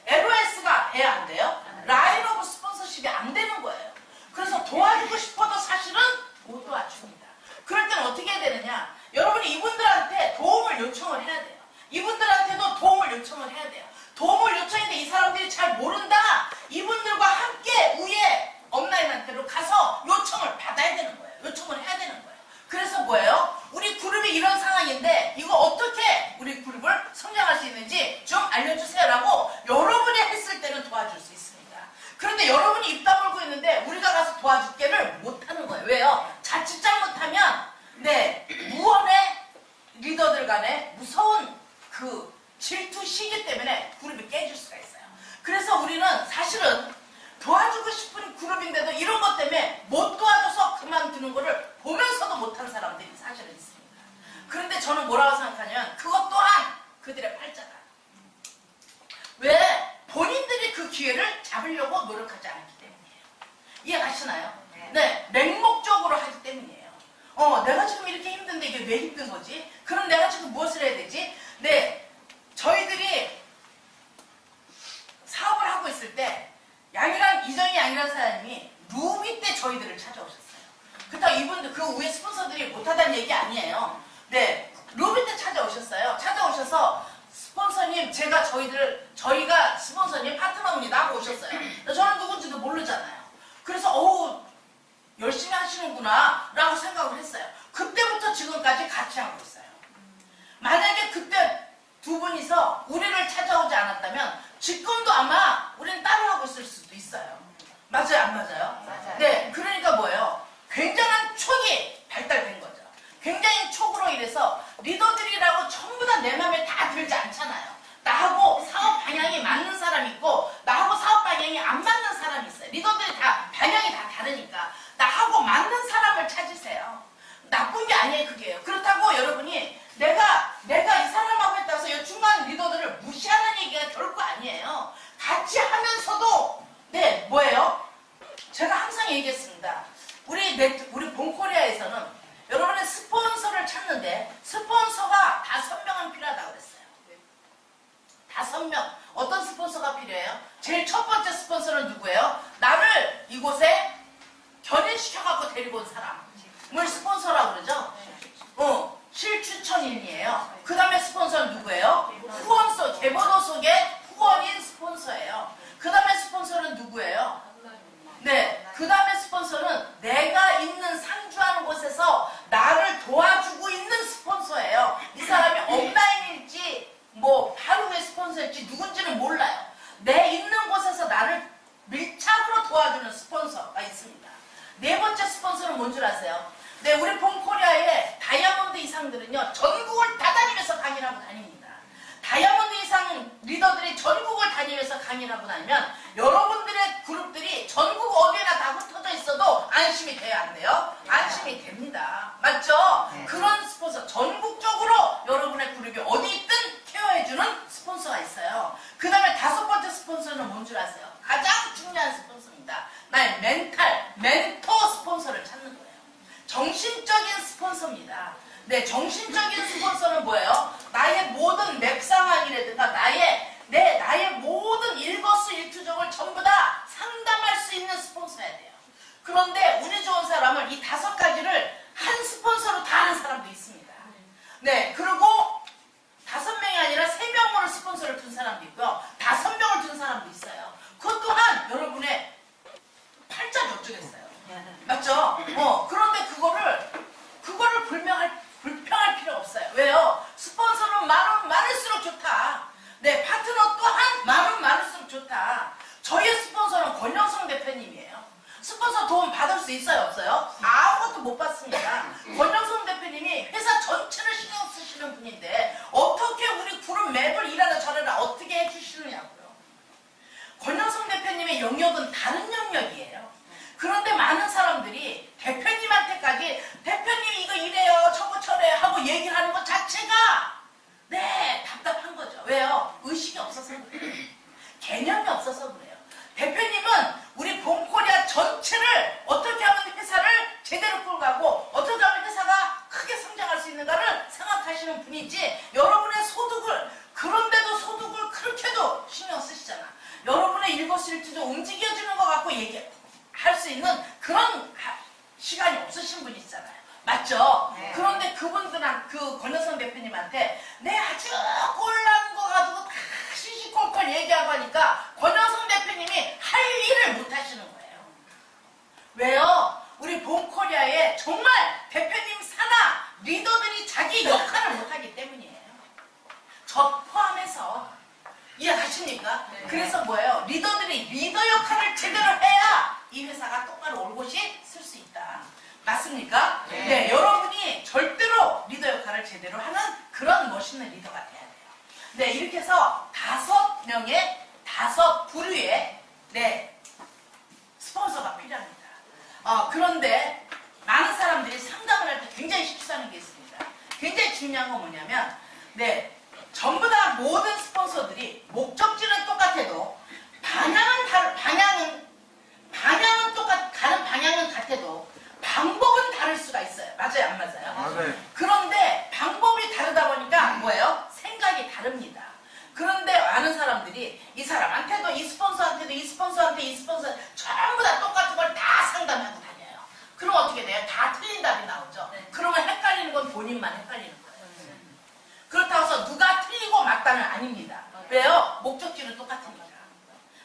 LOS가 돼야 안 돼요? 라인 오브 스폰서십이 안 되는 거예요. 그래서 도와주고 싶어도 사실은 못 도와줍니다. 그럴 때는 어떻게 해야 되느냐? 여러분이 이분들한테 도움을 요청을 해야 돼요. 이분들한테도 도움을 요청을 해야 돼요. 도움을 요청했는데 이 사람들이 잘 모른다. 이분들과 함께 위에 업라인한테로 가서 요청을 받아야 되는 거예요. 요청을 해야 되는 거예요. 그래서 뭐예요? 우리 그룹이 이런 상황인데 이거 어떻게 우리 그룹을 성장할 수 있는지 좀 알려주세요 라고 여러분이 했을 때는 도와줄 수 있습니다. 그런데 여러분이 입 다물고 있는데 우리가 가서 도와줄게를 못하는 거예요. 왜요? 자칫 잘못하면 무언의 리더들 간에 무서운 그 질투 시기 때문에 그룹이 깨질 수가 있어요. 그래서 우리는 사실은 도와주고 싶은 그룹인데도 이런 것 때문에 못 도와줘서 그만두는 거를 보면서도 못한 사람들이 사실은 있습니다. 그런데 저는 뭐라고 생각하냐면 그것 또한 그들의 팔자다. 왜? 본인들이 그 기회를 잡으려고 노력하지 않기 때문이에요. 이해가시나요? 네, 맹목적으로 하기 때문이에요. 내가 지금 이렇게 힘든데 이게 왜 힘든 거지? 그럼 내가 지금 무엇을 해야 되지? 저희들이 사업을 하고 있을 때 이정희 양이라는 사람이 루비 때 저희들을 찾아오셨어요. 그렇다고 이분들 그 위에 스폰서들이 못하다는 얘기 아니에요. 루비 때 찾아오셔서 스폰서님 저희가 스폰서님 파트너입니다 하고 오셨어요. 저는 누군지도 모르잖아요. 그래서 열심히 하시는구나 라고 생각을 했어요. 그때부터 지금까지 같이 하고 있어요. 만약에 그때 두 분이서 우리를 찾아오지 않았다면 지금도 아마 우리는 따로 하고 있을 수도 있어요. 맞아요? 안 맞아요? 맞아요. 네, 그러니까 뭐예요? 굉장한 촉이 발달된 거죠. 굉장히 촉으로 인해서 리더들이라고 전부 다 내 맘에 다 들지 않잖아요. 나하고 사업 방향이 맞는 사람이 있고 나하고 사업 방향이 안 맞는 사람이 있어요. 리더들이 다 방향이 다 다르니까 나하고 맞는 사람을 찾으세요. 나쁜 게 아니에요. 그게요. 그렇다고 여러분이 내가 이 사람하고 했다고 해서 중간 리더들을 무시하는 얘기가 결코 아니에요. 같이 하면서도 뭐예요? 제가 항상 얘기했습니다. 우리 본코리아에서는 여러분의 스폰서를 찾는데 스폰서가 5명은 필요하다고 그랬어요. 5명. 어떤 스폰서가 필요해요? 제일 첫 번째 스폰서는 누구예요? 나를 이곳에 견인시켜갖고 데리고 온 사람을 스폰서라고 그러죠? 실추천인이에요. 그 다음에 스폰서는 누구예요? 후원서, 개번호 속에 후원인 스폰서예요. 그 다음에 스폰서는 누구예요? 그 다음에 스폰서는 내가 있는 상주하는 곳에서 나를 도와주고 있는 스폰서예요. 이 사람이 온라인일지 하루의 스폰서일지 누군지는 몰라요. 내 있는 곳에서 나를 밀착으로 도와주는 스폰서가 있습니다. 네 번째 스폰서는 뭔 줄 아세요? 우리 봄코리아의 다이아몬드 이상들은요, 전국을 다 다니면서 강의를 하고 다닙니다. 다이아몬드 이상 리더들이 전국을 다니면서 강의를 하고 다니면 여러분들의 그룹들이 전국 어디나 다 흩어져 있어도 안심이 돼요, 안 돼요? 안심이 됩니다. 맞죠? 그런 스폰서, 전국적으로 여러분의 그룹이 어디 있든 케어해주는 스폰서가 있어요. 그 다음에 5번째 스폰서는 뭔 줄 아세요? 가장 중요한 스폰서입니다. 나의 멘토 스폰서를 찾는 거예요. 정신적인 스폰서입니다. 정신적인 스폰서는 뭐예요? 나의 모든 맵상황이라든가 나의 모든 일거수일투족을 전부 다 상담할 수 있는 스폰서여야 돼요. 그런데 운이 좋은 사람은 이 5가지를 한 스폰서로 다 하는 사람도 있습니다. 그리고 내 파트너 또한 많으면 많을수록 좋다. 저희의 스폰서는 권영성 대표님이에요. 스폰서 도움 받을 수 있어요, 없어요? 아무것도 못 받습니다. 권영성 대표님이 회사 전체를 신경 쓰시는 분인데 어떻게 우리 그룹 맵을 일하는 저를 어떻게 해주시느냐고요. 권영성 대표님의 영역은 다른 영역이에요. 그런데 많은 사람들이 대표님한테까지 대표님이 이거 이래요, 저거 저래요 하고 얘기를 하는 것 자체가 네, 답답한 거죠. 왜요? 의식이 없어서 그래요. 개념이 없어서 그래요. 대표님은 우리 봄코리아 전체를 어떻게 하면 회사를 제대로 끌고 가고 어떻게 하면 회사가 크게 성장할 수 있는가를 생각하시는 분이지 여러분의 소득을 그런데도 소득을 그렇게도 신경 쓰시잖아. 여러분의 일거수일투족 움직여주는 것 갖고 얘기할 수 있는 그런 시간이 없으신 분이 있잖아요. 맞죠? 네. 그런데 그분들한 그 권여선 대표님한테 내 아주 꼴난 거 가지고 다 시시콜콜 얘기하고 하니까 권여선 대표님이 할 일을 못 하시는 거예요. 왜요? 우리 봄코리아에 정말 대표님 산하 리더들이 자기 역할을 못하기 때문이에요. 저 포함해서 이해하십니까? 네. 그래서 뭐예요? 리더들이 리더 역할을 제대로 해야 이 회사가 똑바로 올 곳이 쓸 수 있다. 맞습니까? 네. 네, 여러분이 절대로 리더 역할을 제대로 하는 그런 멋있는 리더가 돼야 돼요. 네, 이렇게 해서 5명의 5부류의 네, 스폰서가 필요합니다. 그런데 많은 사람들이 상담을 할 때 굉장히 실수하는 게 있습니다. 굉장히 중요한 건 뭐냐면 네, 전부 다 모든 스폰서들이 목적지는 똑같아도 가는 방향은 같아도 방법은 다를 수가 있어요. 맞아요, 안 맞아요? 맞아요. 그런데 방법이 다르다 보니까 뭐예요? 생각이 다릅니다. 그런데 많은 사람들이 이 사람한테도 이 스폰서한테도 이 스폰서한테 이 스폰서 전부 다 똑같은 걸 다 상담하고 다녀요. 그럼 어떻게 돼요? 다 틀린 답이 나오죠. 네. 그러면 헷갈리는 건 본인만 헷갈리는 거예요. 그렇다고 해서 누가 틀리고 맞다는 아닙니다. 왜요? 목적지는 똑같으니까.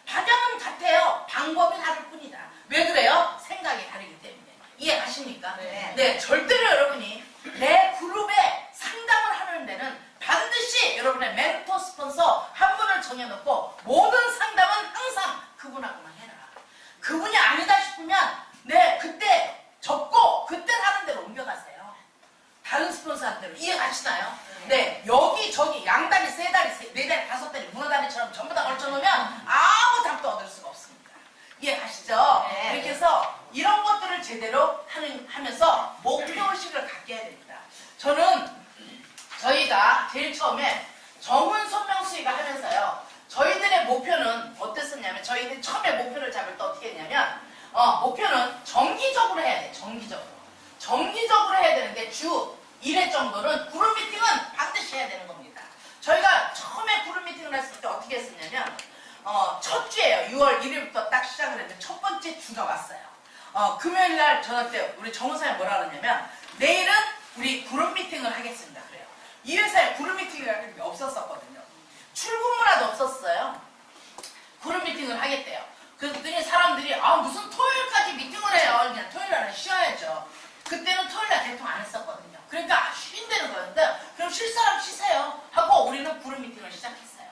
방향은 같아요. 방법이 다를 뿐이다. 왜 그래요? 생각이 다르기 때문에. 이해가십니까? 네. 네, 절대로 여러분이 내 그룹에 상담을 하는 데는 반드시 여러분의 멘토 스폰서 한 분을 정해놓고 모든 상담은 항상 그분하고만 해라. 그분이 아니다 싶으면 네, 그때 접고 그때 하는 대로 옮겨가세요. 다른 스폰서한테로. 이해가시나요? 네, 여기 저기 양다리, 세다리, 네다리, 다섯다리, 문어다리처럼 전부 다 걸쳐놓으면 아무 답도 얻을 수가 없습니다. 이해가시죠? 네. 이렇게 해서 이런 것들을 제대로 하면서 목표의식을 갖게 해야 됩니다. 저희가 제일 처음에 정훈 손명수이가 하면서요. 저희들의 목표는 어땠었냐면 저희들이 처음에 목표를 잡을 때 어떻게 했냐면 목표는 정기적으로 해야 돼. 정기적으로 해야 되는데 주 1회 정도는 그룹 미팅은 반드시 해야 되는 겁니다. 저희가 처음에 그룹 미팅을 했을 때 어떻게 했었냐면 첫 주에요. 6월 1일부터 딱 시작을 했는데 첫 번째 주가 왔어요. 금요일날 저녁 때 우리 정우사님 뭐라 그러냐면 내일은 우리 그룹 미팅을 하겠습니다. 그래요. 이 회사에 그룹 미팅이라는 게 없었거든요. 출근 문화도 없었어요. 그룹 미팅을 하겠대요. 그랬더니 사람들이 무슨 토요일까지 미팅을 해요. 그냥 토요일날은 쉬어야죠. 그때는 토요일날 개통 안 했었거든요. 그러니까 쉰다는 거였는데 그럼 쉴 사람 쉬세요 하고 우리는 그룹 미팅을 시작했어요.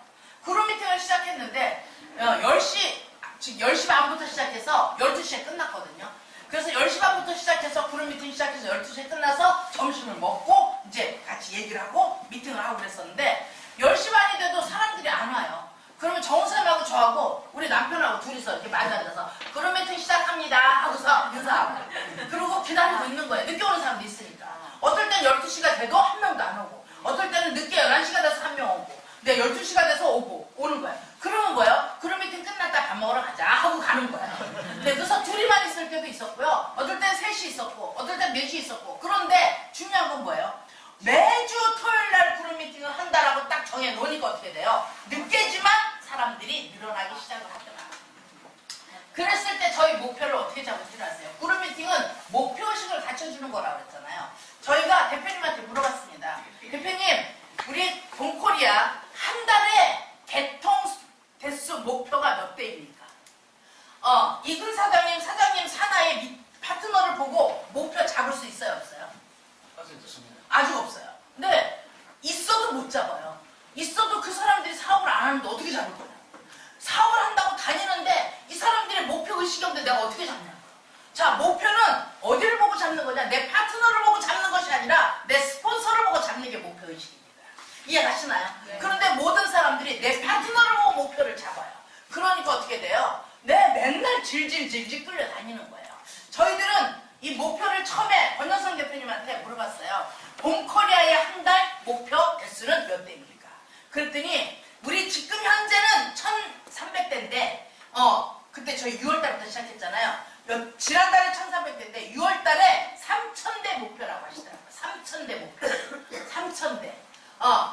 그룹 미팅을 시작했는데 10시 반부터 시작해서 12시에 끝났거든요. 그래서 10시 반부터 시작해서 그룹 미팅 시작해서 12시에 끝나서 점심을 먹고 이제 같이 얘기를 하고 미팅을 하고 그랬었는데 10시 반이 돼도 사람들이 안 와요. 그러면 정우쌤하고 저하고 우리 남편하고 둘이서 이렇게 많이 앉아서 그룹 미팅 시작합니다 하고서 인사하고 그리고 기다리고 있는 거예요. 늦게 오는 사람도 있으니까. 어떨 땐 12시가 돼도 한 명도 안 오고 어떨 때는 늦게 11시가 돼서 한 명 오고 12시가 돼서 오는 거예요. 그러면 뭐예요? 그룹 미팅 끝났다 밥 먹으러 가자 하고 가는 거예요. 그래서 둘이만 있을 때도 있었고요. 어떨 땐 셋이 있었고 어떨 땐 넷이 있었고. 그런데 중요한 건 뭐예요? 매주 토요일날 그룹 미팅을 한다라고 딱 정해놓으니까 어떻게 돼요? 늦게지만 사람들이 늘어나기 시작을 하더라. 그랬을 때 저희 목표를 어떻게 잡을 줄 아세요? 그룹 미팅은 목표의식을 갖춰주는 거라고 그랬잖아요. 저희가 대표님한테 물어봤습니다. 대표님, 우리 봄코리아 한 달에 개통 대수 목표가 몇 대입니까? 이근 사장님 산하의 파트너를 보고 목표 잡을 수 있어요, 없어요? 아직 없어요. 근데 있어도 못 잡아요. 있어도 그 사람들이 사업을 안 하는데 어떻게 잡을 거냐. 사업을 한다고 다니는데 이 사람들의 목표 의식이 없는데 내가 어떻게 잡냐. 자, 목표는 어디를 보고 잡는 거냐. 내 파트너를 보고 잡는 것이 아니라 내 스폰서를 보고 잡는 게 목표 의식입니다. 이해가시나요? 네. 그런데 모든 사람들이 내 파트너를 보고 목표를 잡아요. 그러니까 어떻게 돼요? 맨날 질질 끌려다니는 거예요. 저희들은 이 목표를 처음에 권영성 대표님한테 물어봤어요. 봄코리아의 한 달 목표 개수는 몇 대입니까? 그랬더니 우리 지금 현재는 1300대인데 그때 저희 6월달부터 시작했잖아요. 지난달에 1300대인데 6월달에 3000대 목표라고 하시더라고요. 3000대 목표. 3000대.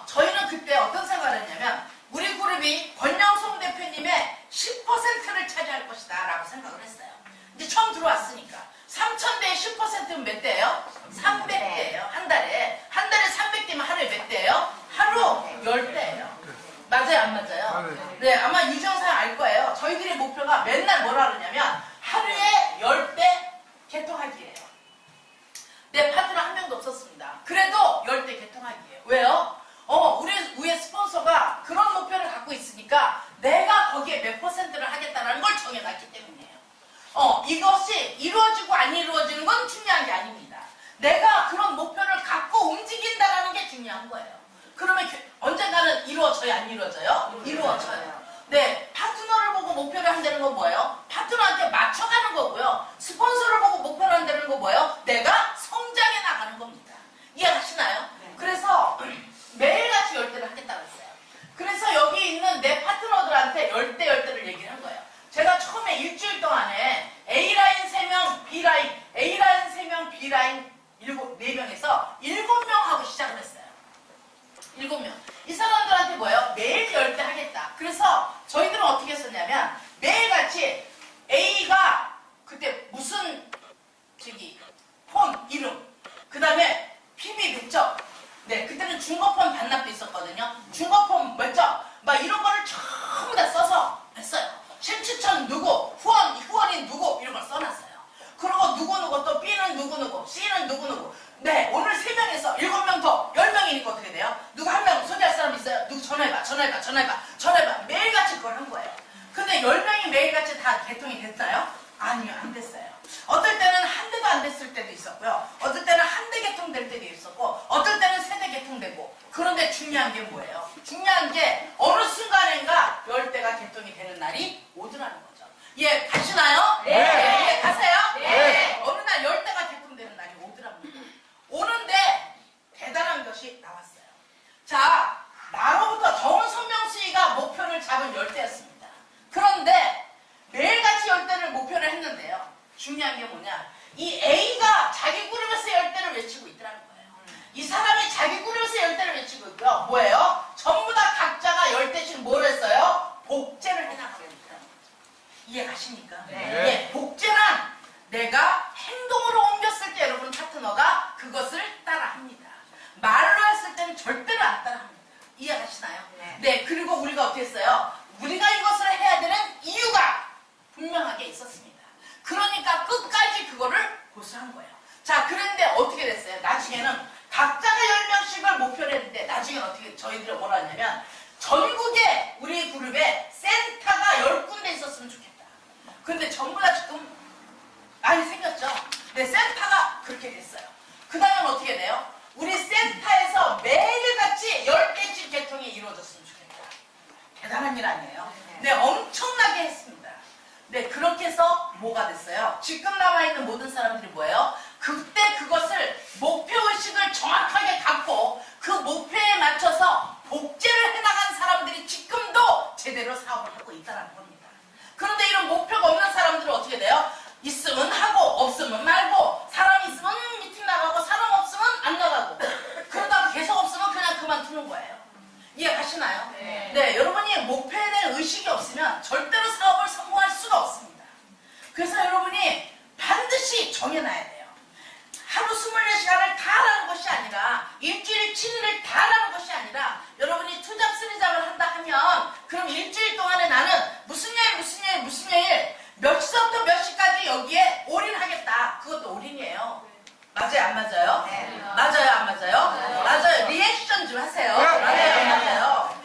저희는 그때 어떤 생각을 했냐면 우리 그룹이 권영성 대표님의 10%를 차지할 것이다 라고 생각을 했어요. 이제 처음 들어왔으니까 3000대의 10%는 몇 대예요? 300대예요. 한 달에 300대면 하루에 몇 대예요? 하루 10대예요. 맞아요 안 맞아요? 네, 아마 유정상 알 거예요. 저희들의 목표가 맨날 뭐라 그러냐면 하루에 10대 개통하기예요. 내 파트너 한 명도 없었습니다. 그래도 10대 개통하기예요. 왜요? 우리 위에 스폰서가 그런 목표를 갖고 있으니까 내가 거기에 몇 퍼센트를 하겠다는 걸 정해놨기 때문이에요. 이것이 이루어지고 안 이루어지는 건 중요한 게 아닙니다. 내가 그런 목표를 갖고 움직인다는 게 중요한 거예요. 그러면 언젠가는 이루어져요, 안 이루어져요? 이루어져요. 네, 파트너를 보고 목표를 한다는 건 뭐예요? 파트너한테 맞춰가는 거고요. 스폰서를 보고 목표를 한다는 건 뭐예요? 내가 성장해 나가는 겁니다. 이해하시나요? 네. 그래서 매일같이 10대를 하겠다고 했어요. 그래서 여기 있는 내 파트너들한테 10대를 얘기를 한 거예요. 제가 처음에 일주일 동안에 A라인 3명, B라인, A라인 3명, B라인 4명에서 7명 하고 시작을 했어요. 7명. 이 사람들한테 뭐예요? 매일 10대 하겠다. 그래서 저희들은 어떻게 했었냐면 매일같이 A가 그때 무슨 폰 이름, 그 다음에 PB 몇 점, 네, 그때는 중고폰 반납도 있었거든요. 중고폰 몇 점, 막 이런 거를 전부 다 써서 했어요. 실추천 누구, 후원인 누구 이런 걸 써놨어요. 그리고 누구누구 또 B는 누구누구, C는 누구누구. 네, 오늘 3명에서 7명 더 10명이니까 어떻게 돼요? 누구 한 명 소개할 사람 있어요? 누구 전화해봐. 매일같이 그걸 한 거예요. 근데 10명이 매일같이 다 개통이 됐나요? 아니요, 안 됐어요. 어떨 때는 한 대도 안 됐을 때도 있었고요. 어떨 때는 한 대 개통될 때도 있었고, 어떨 때는 3대 개통되고. 그런데 중요한 게 뭐예요? 중요한 게 어느 순간인가 10대가 개통이 되는 날이 오더라는 거죠. 예, 가시나요? 네. 예, 가세요? 네. 어느 날 10대가 개통되는 날이 오더랍니다. 오는데 대단한 것이 나왔어요. 자, 나로부터 정선명수이가 목표를 잡은 10대였습니다. 그런데 매일같이 10대를 목표를 했는데요. 중요한 게 뭐냐? 이 A가 자기 그룹에서 10대를 외치고 있더라는 거예요. 이 사람이 자기 그룹에서 10대를 외치고 있고요. 뭐예요? 전부 다 각자가 10대씩 뭘 했어요? 복제를 해나가게 됐다는 거죠. 이해가십니까? 네. 예, 복제란 내가 행동으로 옮겼을 때 여러분 파트너가 그것을 따라합니다. 말로 했을 때는 절대로 안 따라합니다. 이해가시나요? 네. 그리고 우리가 어떻게 했어요? 우리가 이것을 해야 되는 이유가 분명하게 있었습니다. 그러니까 끝까지 그거를 고수한 거예요. 자, 그런데 어떻게 됐어요? 나중에는 각자가 10명씩을 목표를 했는데 나중에는 어떻게 저희들이 뭐라 했냐면 전국에 우리 그룹에 센터가 10군데 있었으면 좋겠다. 근데 전부 다 지금 많이 생겼죠? 네, 센터가 그렇게 됐어요. 그 다음엔 어떻게 돼요? 우리 센터에서 매일같이 10개씩 개통이 이루어졌으면 좋겠다. 대단한 일 아니에요? 네, 엄청나게 했습니다. 네, 그렇게 해서 뭐가 됐어요? 지금 남아있는 모든 사람들이 뭐예요? 그때 그것을 목표의식을 정확하게 갖고 그 목표에 맞춰서 복제를 해나간 사람들이 지금도 제대로 사업을 하고 있다는 겁니다. 그런데 이런 목표가 없는 사람들은 어떻게 돼요? 있으면 하고 없으면 말고, 사람 있으면 미팅 나가고 사람 없으면 안 나가고, 그러다가 계속 없으면 그냥 그만두는 거예요. 이해가시나요? 네, 여러분이 목표에 대한 의식이 없으면 절대로 사업을 성공할 수가 없습니다. 그래서 여러분이 반드시 정해놔야 돼요. 하루 24시간을 다 하라는 것이 아니라, 일주일 7일을 다 하라는 것이 아니라, 여러분이 투잡 쓰리잡을 한다 하면 그럼 일주일 동안에 나는 무슨 요일 몇 시부터 몇 시까지 여기에 올인하겠다. 그것도 올인이에요. 맞아요, 안 맞아요? 네. 맞아요, 안 맞아요? 네. 맞아요. 리액션 좀 하세요. 네. 맞아요, 안 맞아요?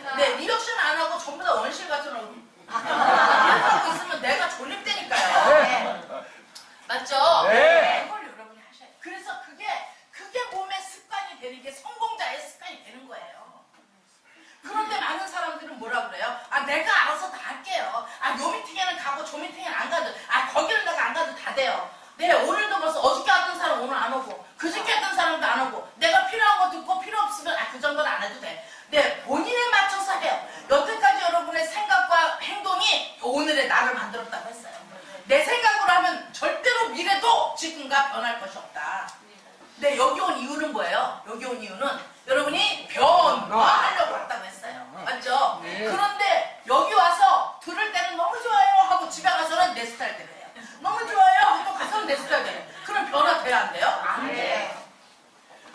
내가 알아서 다 할게요. 요 미팅에는 가고 저 미팅에는 안 가도, 거기는 내가 안 가도 다 돼요. 네, 오늘도 벌써 어저께 왔던 사람 오늘 안 오고, 그저께 왔던 사람도 안 오고, 내가 필요한 거 듣고 필요 없으면 그 정도는 안 해도 돼. 네, 본인에 맞춰서 해요. 여태까지 여러분의 생각과 행동이 오늘의 나를 만들었다고 했어요. 내 생각으로 하면 절대로 미래도 지금과 변할 것이 없다. 네, 여기 온 이유는 뭐예요? 여기 온 이유는 여러분이 변화하려고 왔다고 했어요. 맞죠? 네. 그런데 여기 와서 들을 때는 너무 좋아요 하고 집에 가서는 내 스타일대로 해요. 너무 좋아요 하고 또 가서는 내 스타일대로 해요. 그럼 변화 돼야 안 돼요? 안 돼요.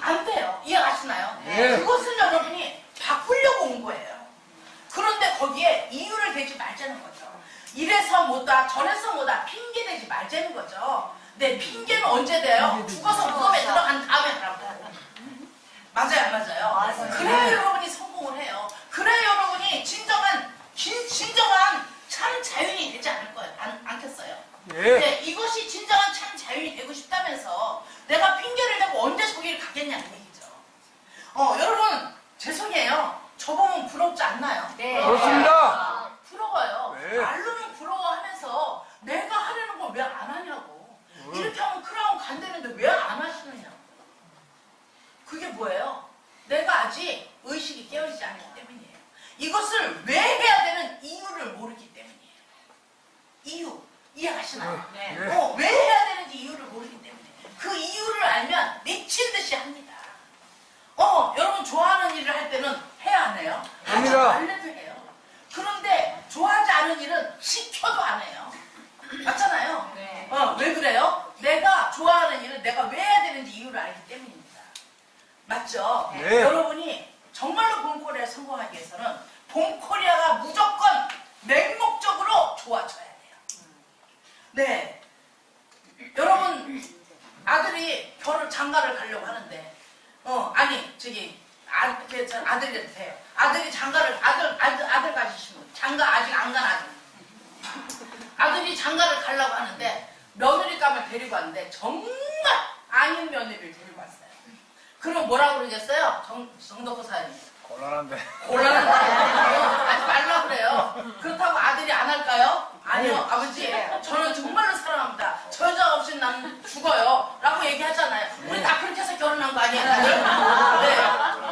안 돼요. 이해가시나요? 네. 그것은 여러분이 바꾸려고 온 거예요. 그런데 거기에 이유를 대지 말자는 거죠. 이래서 뭐다 저래서 뭐다 핑계 대지 말자는 거죠. 네, 핑계는 언제 돼요? 죽어서 무덤에 들어간 다음에 하라고. 맞아요, 안 맞아요? 맞아요. 그래야 여러분이 성공을 해요. 그래야 여러분이 진정한 참 자유인이 되지 않을 거예요. 않겠어요? 예. 네, 이것이 진정한 참 자유인이 되고 싶다면서 내가 핑계를 대고 언제 저기를 가겠냐는 얘기죠. 여러분 죄송해요. 저보면 부럽지 않나요? 네. 그렇습니다. 부러워요. 네. 말로는 부러워하면서 내가 하려는 걸 왜 안 하냐고. 이렇게 하면 크라운 간다는데 왜 안 하시느냐고. 그게 뭐예요? 내가 아직 의식이 깨어지지 않기 때문이에요. 이것을 왜 해야 되는 이유를 모르기 때문이에요. 이유. 이해하시나요? 네. 왜 해야 되는지 이유를 모르기 때문에. 그 이유를 알면 미친 듯이 합니다. 여러분 좋아하는 일을 할 때는 해야 안 해요? 하지 합니다. 말래도 해요. 그런데 좋아하지 않은 일은 시켜도 안 해요. 맞잖아요? 네. 왜 그래요? 내가 좋아하는 일은 내가 왜 해야 되는지 이유를 알기 때문입니다. 맞죠? 네. 여러분이 정말로 봄코리아에 성공하기 위해서는 봄코리아가 무조건 맹목적으로 좋아져야 돼요. 네. 여러분 아들이 장가를 가려고 하는데 아들이 돼요. 아들이 아들 가지시면 장가 아직 안 간 아들. 아들이 장가를 가려고 하는데 며느리감을 데리고 왔는데 정말 아닌 며느리를 데리고 왔어요. 그럼 뭐라고 그러겠어요? 정덕호 사장님. 곤란한데. 곤란한데 하지 말라 그래요. 그렇다고 아들이 안 할까요? 아니요. 아버지 저는 정말로 사랑합니다. 저 여자가 없이는 나는 죽어요 라고 얘기하잖아요. 우리 다 그렇게 해서 결혼한 거 아니에요? 네.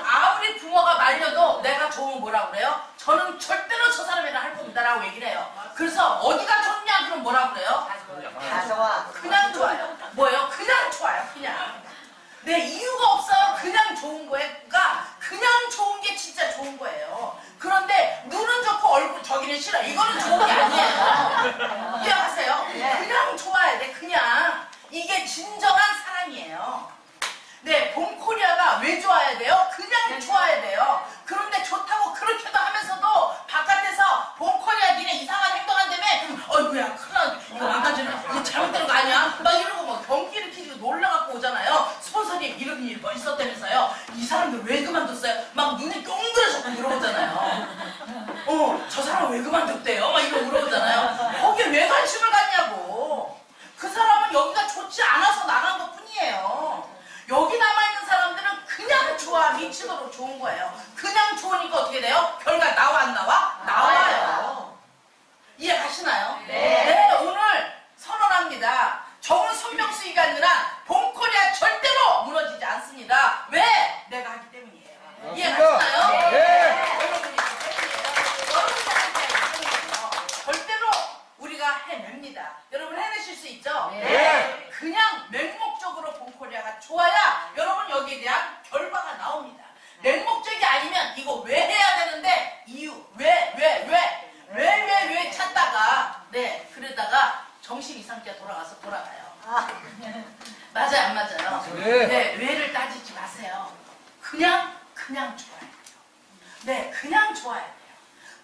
아무리 부모가 말려도 내가 좋으면 뭐라고 그래요? 저는 절대로 저 사람이랑 할 겁니다 라고 얘기를 해요. 그래서 어디가 좋냐 그럼 뭐라고 그래요? 다 좋아. 그냥 좋아요. 뭐예요? 그냥 좋아요. 그냥. 네, 이유가 없어요. 그냥 좋은 거가 그냥 좋은 게 진짜 좋은 거예요. 그런데 눈은 좋고 얼굴 저기는 싫어. 이거는 좋은 게 아니에요. 이해하세요? 그냥 좋아야 돼. 그냥. 이게 진정한 사랑이에요. 네, 봄코리아가 왜 좋아야 돼요? 그냥 좋아야 돼요. 그런데 좋다고 그렇게도 하면서도 바깥에서 봄코리아 니네 이상한 행동한다며 그럼 어이구야 큰일 나 이거 망가지네 이거 잘못된 거 아니야? 막 이러고 막 경기를 키지고 놀라갖고 오잖아요. 스폰서님 이런 일 뭐 있었다면서요. 이 사람들 왜 그만뒀어요? 막 눈이 동그래졌고 물어보잖아요. 저 사람 왜 그만뒀대요? 막 이러고 물어보잖아요. 거기에 왜 관심을 갖냐고. 그 사람은 여기가 좋지 않아서 나간 것 뿐이에요. 여기 남아있는 사람들은 그냥 좋아 미치도록 좋은 거예요. 그냥 좋으니까 어떻게 돼요? 결과 나와 안 나와? 나와요. 이해 가시나요? 네, 오늘 선언합니다. 좋은 손명수이가 아니라 봄코리아 절대로 무너지지 않습니다. 왜? 내가 하기 때문이에요. 이해 가시나요? 네. 여러분이 하기 때문이에요. 여러분이 하기 때문이에요. 절대로 우리가 해냅니다. 여러분 해내실 수 있죠? 네. 그냥 맹목적으로 봄코리아가 좋아야 여러분 여기에 대한 결과가 나옵니다. 맹목적이 아니면 이거 왜 해야 되는데 이유 왜 찾다가 네 그러다가 정신 이상자 돌아가요. 맞아요 안 맞아요? 네. 네 왜를 따지지 마세요. 그냥 좋아야 돼요. 네 그냥 좋아야 돼요.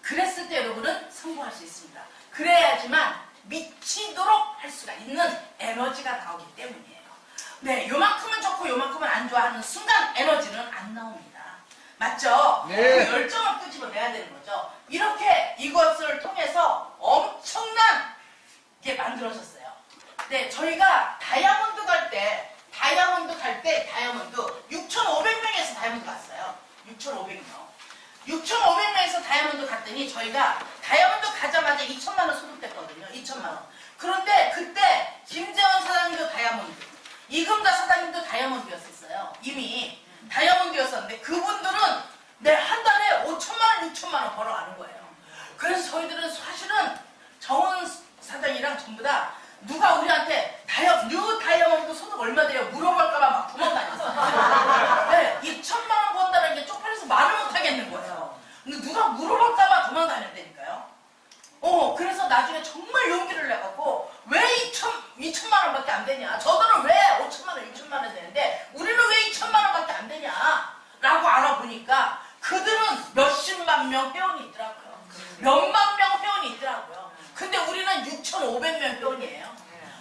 그랬을 때 여러분은 성공할 수 있습니다. 그래야지만 미치도록 할 수가 있는 에너지가 나오기 때문이에요. 네, 요만큼은 좋고 요만큼은 안 좋아하는 순간 에너지는 안 나옵니다. 맞죠? 네. 그 열정을 끄집어내야 되는 거죠. 이렇게 이것을 통해서 엄청난 게 만들어졌어요. 네, 저희가 다이아몬드 갈 때 다이아몬드 6,500명에서 다이아몬드 갔어요. 6,500명. 6,500명에서 다이아몬드 다이아몬드 갔더니 저희가 다이아몬드 가자마자 2천만 원 소득됐거든요. 2천만 원. 그런데 그때 김재원 사장님도 다이아몬드, 이금자 사장님도 다이아몬드였었어요. 이미 다이아몬드였었는데 그분들은 네, 한 달에 5천만 원, 6천만 원 벌어가는 거예요. 그래서 저희들은 사실은 정원 사장이랑 전부 다 누가 우리한테 뉴 다이아몬드 소득 얼마 돼요? 물어볼까봐 막 도망다녔어요. 네, 2천만 원 번다는 게 쪽팔려서 말을 못 하겠는 거예요. 근데 누가 물어볼까봐 도망다녔다니까요. 그래서 나중에 정말 용기를 내갖고 왜 2천만 원밖에 안 되냐? 저들은 왜 5천만 원, 6천만 원 되는데 우리는 왜 2천만 원밖에 안 되냐? 라고 알아보니까 그들은 몇십만 명 회원이 있더라고요. 몇만 명 회원이 있더라고요. 근데 우리는 6,500명 회원이에요.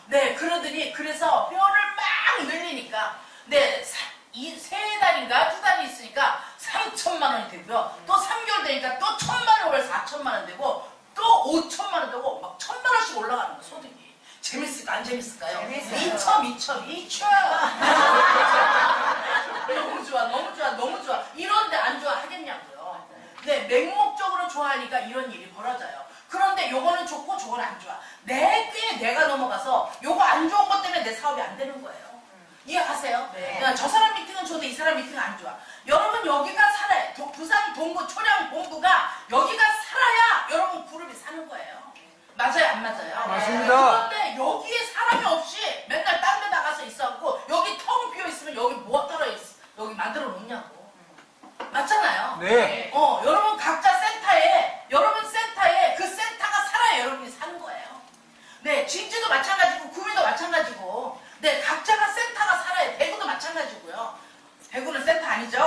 네, 그러더니 그래서 회원을 막 늘리니까 네, 세 달인가 두 달이 있으니까 3천만 원이 되고요. 또 3개월 되니까 또 1,000만 원 월 4천만 원 되고 또 5천만 원 되고 막 1,000만 원씩 올라가는 거 소득이. 재밌을까 안 재밌을까요? 미쳐. 너무 좋아, 너무 좋아, 너무 좋아. 이런데 안 좋아 하겠냐고요. 네, 맹목적으로 좋아하니까 이런 일이 벌어져요. 그런데 요거는 좋고 저건 안 좋아. 내 꾀에 내가 넘어가서 요거 안 좋은 것 때문에 내 사업이 안 되는 거예요. 이해가세요? 네. 저 사람 미팅은 좋은데 이 사람 미팅은 안 좋아. 여러분 여기가 살아야 부산 동구 초량 본부가 여기가 살아야 여러분 그룹이 사는 거예요. 맞아요 안 맞아요? 맞습니다. 그런데 여기에 사람이 없이 맨날 딴 데 나가서 있어갖고 여기 텅 비어 있으면 여기 뭐 따라 여기 만들어 놓냐고. 맞잖아요. 네. 여러분 각자 센터에 그 센터가 살아야 여러분이 사는 거예요. 네, 진주도 마찬가지고 구미도 마찬가지고 네, 각자가 센터가 살아야 대구도 마찬가지고요. 대구는 센터 아니죠?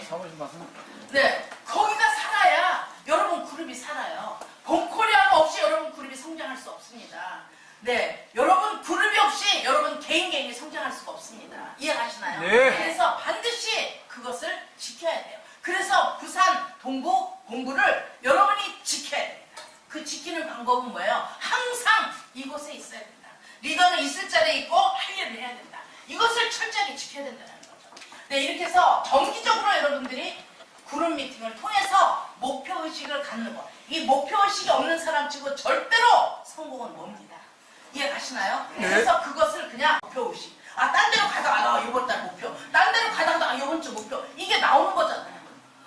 사무실 맞습니다. 네, 거기가 살아야 여러분 그룹이 살아요. 본코리아가 없이 여러분 그룹이 성장할 수 없습니다. 네, 여러분 그룹이 없이 여러분 개인이 성장할 수가 없습니다. 이해가시나요? 네. 그래서 반드시 그것을 지켜야 돼요. 그래서 부산 동구 본부를 여러분이 지켜야 됩니다. 그 지키는 방법은 뭐예요? 항상 이곳에 있어야 된다. 리더는 있을 자리에 있고 할 일을 해야 된다. 이것을 철저하게 지켜야 된다는 거죠. 네, 이렇게 해서 정기적으로 여러분들이 그룹 미팅을 통해서 목표의식을 갖는 것. 이 목표의식이 없는 사람 치고 절대로 성공은 뭡니다. 이해 가시나요? 네. 그래서 그것을 그냥 목표의식. 딴 데로 가다가 이번 달 목표. 딴 데로 가다가 이번 주 목표. 이게 나오는 거잖아요.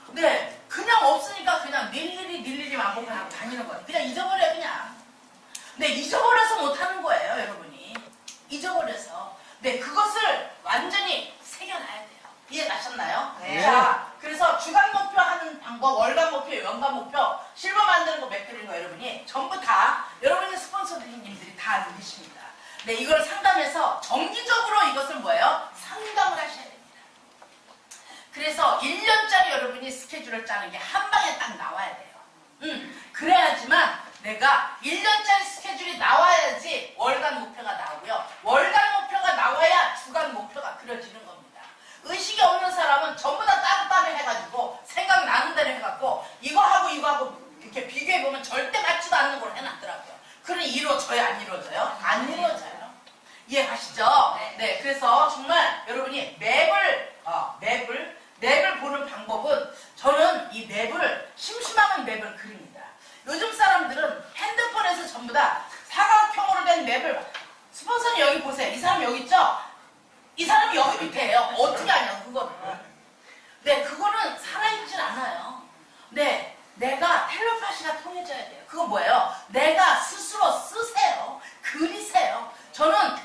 네. 그냥 없으니까 그냥 일일이 반복하고 다니는 거예요. 그냥 잊어버려요, 그냥. 네, 잊어버려서 못하는 거예요, 여러분이. 잊어버려서. 네, 그것을 완전히 새겨놔야 돼요. 이해 가셨나요? 네. 자, 그래서 주간 목표 하는 방법, 월간 목표, 연간 목표, 실버 만드는 거, 메꾸는 거 여러분이 전부 다 여러분의 스폰서님들이 다 누리십니다. 네, 이걸 상담해서 정기적으로 이것을 뭐예요? 상담을 하셔야 됩니다. 그래서 1년짜리 여러분이 스케줄을 짜는 게 한 방에 딱 나와야 돼요. 그래야지만 내가 1년짜리 스케줄이 나와야지 월간 목표가 나오고요. 월간 목표가 나와야 주간 목표가 그려지는 겁니다. 의식이 없는 사람은 전부 다 따로따로 해가지고 생각나는 대로 해갖고 이거하고 이렇게 비교해보면 절대 맞지도 않는 걸 해놨더라고요. 그러니 이루어져요? 안 이루어져요? 안 이루어져요. 이해가시죠? 네, 그래서 정말 여러분이 맵을 보는 방법은 저는 이 맵을 심심하면 맵을 그립니다. 요즘 사람들은 핸드폰에서 전부 다 사각형으로 된 맵을 스폰서는 여기 보세요. 이 사람 여기 있죠? 이 사람이 여기 밑에예요. 어떻게 하냐고 그거를. 네, 그거는 살아있진 않아요. 네, 내가 텔레파시가 통해져야 돼요. 그건 뭐예요? 내가 스스로 쓰세요. 그리세요. 저는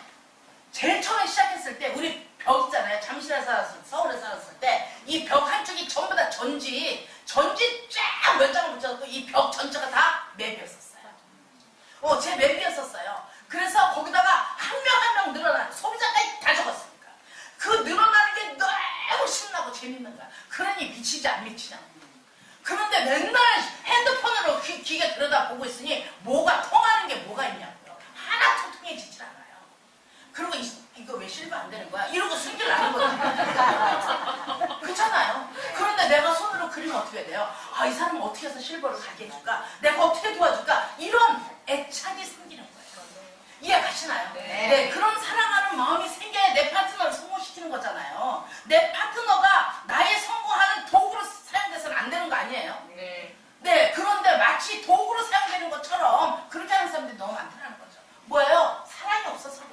제일 처음에 시작했을 때 우리 벽 있잖아요. 잠실에 살았을 때, 서울에 살았을 때 이 벽 한쪽이 전부 다 전지 쫙 몇 장을 붙여갖고 이 벽 전체가 다 맵이었었어요. 제 맵이었었어요. 그래서 거기다가 한 명 늘어나는 소비자까지 다 적었으니까 그 늘어나는 게 너무 신나고 재밌는 거야. 그러니 미치지 안 미치냐. 그런데 맨날 핸드폰으로 기계 들여다보고 있으니 뭐가 통하는 게 뭐가 있냐고요. 하나 통해지질 않아요. 그리고 이거 왜 실버 안 되는 거야? 이러고 승질 나는 거지. 그렇잖아요. 그런데 내가 손으로 그리면 어떻게 해야 돼요? 이 사람은 어떻게 해서 실버를 가게 해줄까? 내가 어떻게 도와줄까? 이런 애착이 생기는 거예요. 이해 가시나요? 네. 그런 사랑하는 마음이 생겨야 내 파트너를 성공시키는 거잖아요. 내 파트너가 나의 성공하는 도구로 사용돼서는 안 되는 거 아니에요? 네, 그런데 마치 도구로 사용되는 것처럼 그렇게 하는 사람들이 너무 많다는 거죠. 뭐예요? 사랑이 없어서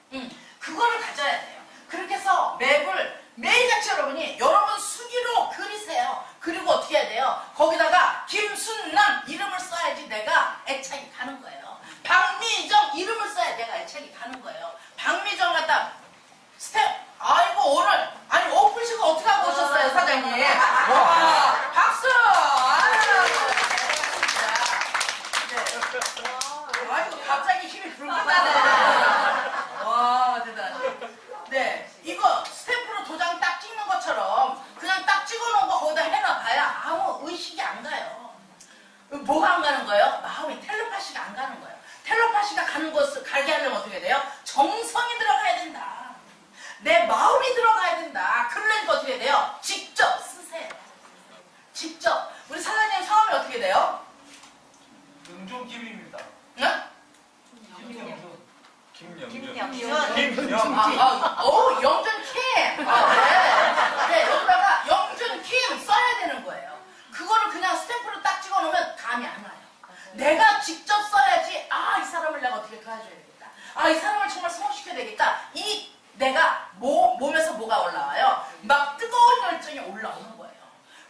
그래요. 그거를 가져야 돼요. 그렇게 해서 맵을 매일같이 여러분 수기로 그리세요. 그리고 어떻게 해야 돼요? 거기다가 김순남 이름을 써야지 내가 애착이 가는 거예요. 박미정 이름을 써야 내가 애착이 가는 거예요. 박미정 갖다 스텝 아이고 오늘 아니 오픈식 어떻게 하고 오셨어요 사장님? 와, 박수! 아이고 갑자기 힘이 불끈하네. 와 대단해. 네 이거 스탬프로 도장 딱 찍는 것처럼 그냥 딱 찍어놓은 거 거기다 해놔봐야 아무 의식이 안 가요. 뭐가 안 가는 거예요? 마음이 텔레파시가 안 가는 거예요. 텔레파시가 가는 것을 가게 하려면 어떻게 돼요? 정성이 들어가야 된다. 내 마음이 들어가야 된다. 그러려니까 어떻게 돼요? 직접 쓰세요. 직접. 우리 사장님 성함이 어떻게 돼요? 영종김입니다. 응? 김영준. 영준킴. 네, 여기다가 영준킴 써야 되는 거예요. 그거를 그냥 스탬프로 딱 찍어놓으면 감이 안 와요. 내가 직접 써야지. 아, 이 사람을 내가 어떻게 도와줘야 되겠다. 아, 이 사람을 정말 성공시켜야 되겠다. 이 내가 몸에서 뭐가 올라와요? 막 뜨거운 열정이 올라오는 거예요.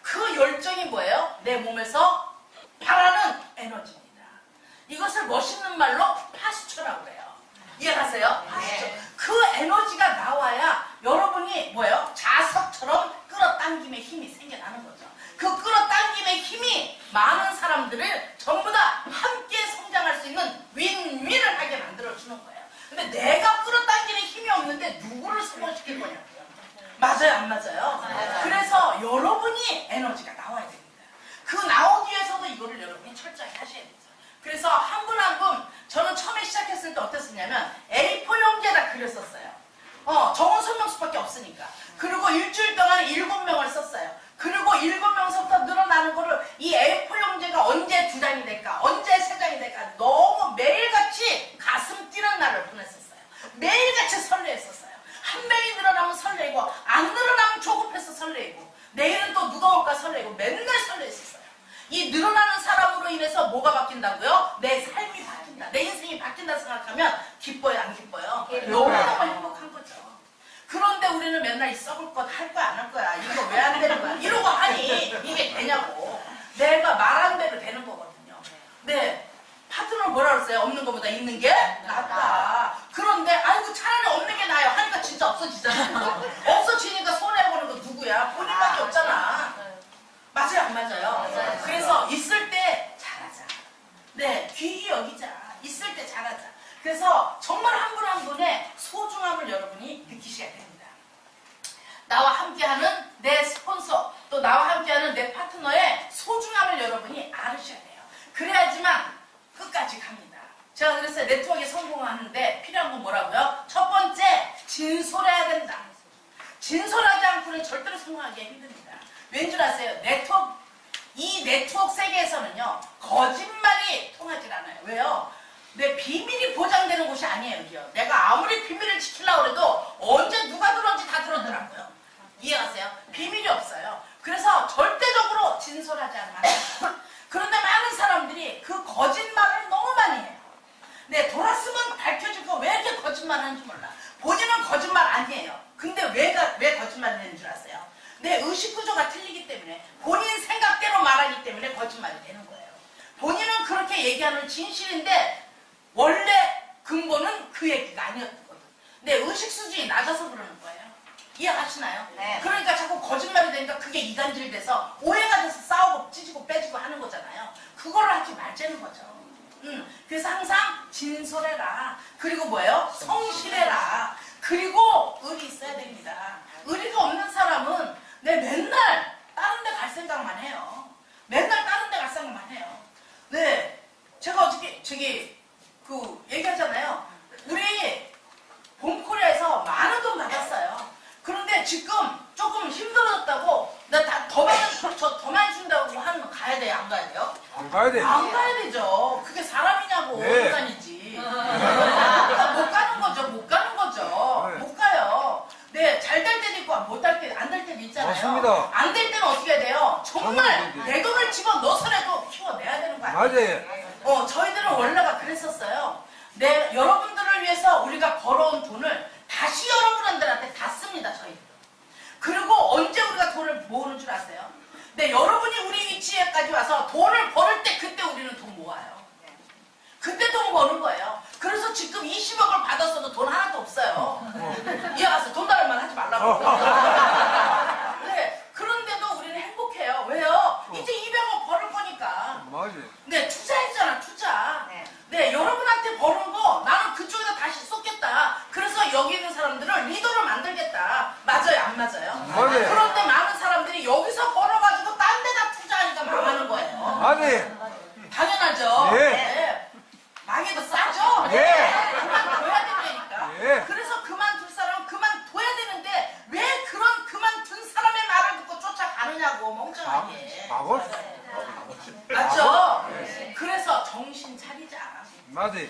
그 열정이 뭐예요? 내 몸에서 바라는 에너지입니다. 이것을 멋있는 말로 파스처라고 해요. 이해하세요? 파스처. 그 에너지가 나와야 여러분이 뭐예요? 자석처럼 끌어당김의 힘이 생겨나는 거죠. 그 끌어당김의 힘이 많은 사람들을 전부 다 함께 성장할 수 있는 윈윈을 하게 만들어주는 거예요. 근데 내가 끌어당기는 힘이 없는데 누구를 성공시킬 거냐고요. 맞아요? 안 맞아요? 그래서 여러분이 에너지가 나와야 됩니다. 그 나오기 위해서도 이거를 여러분이 철저히 하셔야 돼요. 그래서 한 분 한 분 저는 처음에 시작했을 때 어땠었냐면 A4 용지에다 그렸었어요. 정원 설명서밖에 없으니까. 그리고 일주일 동안 7명을 썼어요. 그리고 7명서부터 늘어나는 거를 이 A4 용지가 언제 2장이 될까? 언제 3장이 될까? 너무 매일같이 가슴 뛰는 날을 보냈었어요. 매일같이 설레했었어요. 한 명이 늘어나면 설레고 안 늘어나면 조급해서 설레고 내일은 또 누가 올까 설레고 맨날 설레했었어요. 이 늘어나는 사람으로 인해서 뭐가 바뀐다고요? 내 삶이 바뀐다. 내 인생이 바뀐다 생각하면 기뻐요? 안 기뻐요? 너무너무 행복한 거죠. 그런데 우리는 맨날 이 썩을 것 할 거야 안 할 거야 이거 왜 안 되는 거야 이러고 하니 이게 되냐고. 내가 말한 대로 되는 거거든요. 네, 파트너 뭐라 그랬어요? 없는 것보다 있는 게 낫다. 그런데 아이고 차라리 없는 게 나아요 하니까 진짜 없어지잖아요. 없어지니까 손해보는 거 누구야? 본인밖에 없잖아. 맞아요 안 맞아요? 그래서 있을 때 잘하자. 네, 귀히 여기자. 있을 때 잘하자. 그래서 정말 한 분 한 분의 소중함을 여러분이 느끼셔야 됩니다. 나와 함께하는 내 스폰서 또 나와 함께하는 내 파트너의 소중함을 여러분이 알으셔야 돼요. 그래야지만 끝까지 갑니다. 제가 그랬어요. 네트워크에 성공하는데 필요한 건 뭐라고요? 첫 번째 진솔해야 된다. 진솔하지 않고는 절대로 성공하기 힘듭니다. 왠 줄 아세요? 이 네트워크 세계에서는요 거짓말이 통하지 않아요. 왜요? 내 비밀이 보장되는 곳이 아니에요. 여기요. 내가 아무리 비밀을 지키려고 해도 언제 누가 들어온지 다 들어오더라고요. 이해하세요? 비밀이 없어요. 그래서 절대적으로 진솔하지 않으면 안 돼요. 그런데 많은 사람들이 그 거짓말을 너무 많이 해요. 네, 돌았으면 밝혀질 거 왜 이렇게 거짓말 하는지 몰라. 본인은 거짓말 아니에요. 근데 왜 거짓말을 하는 줄 아세요? 내 의식구조가 틀리기 때문에 본인 생각대로 말하기 때문에 거짓말이 되는 거예요. 본인은 그렇게 얘기하는 진실인데 원래 근본은 그 얘기가 아니었거든. 내 의식 수준이 낮아서 그러는 거예요. 이해하시나요? 네. 그러니까 자꾸 거짓말이 되니까 그게 이간질 돼서 오해가 돼서 싸우고 찢고 빼지고 하는 거잖아요. 그거를 하지 말자는 거죠. 그래서 항상 진솔해라. 그리고 뭐예요? 성실해라. 그리고 의리 있어야 됩니다. 의리가 없는 사람은 맨날 다른 데 갈 생각만 해요. 맨날 다른 데 갈 생각만 해요. 네. 제가 어저께 얘기하잖아요. 우리 봄코리아에서 많은 돈 받았어요. 그런데 지금 조금 힘들어졌다고 나 더 많이 준다고 하는 가야 돼요? 안 가야 돼요? 안 가야 돼. 안 가야 되죠. 그게 사람이냐고. 네. 인간이지. 그러니까 못 가는 거죠. 못 가는 거죠. 네. 못 가요. 네, 잘 될 때도 있고 안 될 때도 있잖아요. 맞습니다. 안 될 때는 어떻게 해야 돼요? 정말 안 돼. 내 돈을 집어 넣어서라도 키워내야 되는 거 아니에요? 맞아요. 저희들은 원래가 그랬었어요. 여러분들을 위해서 우리가 벌어온 돈을 다시 여러분들한테 다 씁니다, 저희들은. 그리고 언제 우리가 돈을 모으는 줄 아세요? 여러분이 우리 위치에까지 와서 돈을 벌을 때 그때 우리는 돈 모아요. 그때 돈 버는 거예요. 그래서 지금 20억을 받았어도 돈 하나도 없어요. 이해가서 돈 다른 말 하지 말라고. 네, 그런데도 우리는 행복해요. 왜요? 이제 200억 벌을 거니까. 맞아요. 투자했잖아, 투자. 여러분한테 버는 거 나는 그쪽에다 다시 쏟겠다. 그래서 여기 있는 사람들을 리더로 만들겠다. 맞아요, 안 맞아요? 맞아요. 그런데 많은 사람들이 여기서 벌어가지고 딴 데다 투자하니까 망하는 거예요. 맞아요. 당연하죠. 네. 망해도 싸죠? 네. 그만둬야 된다니까. 네. 그래서 그만둘 사람은 그만둬야 되는데 왜 그런 그만둔 사람의 말을 듣고 쫓아가느냐고, 멍청하게. 바보. 맞죠? 그래서 정신 차리자. 맞아요.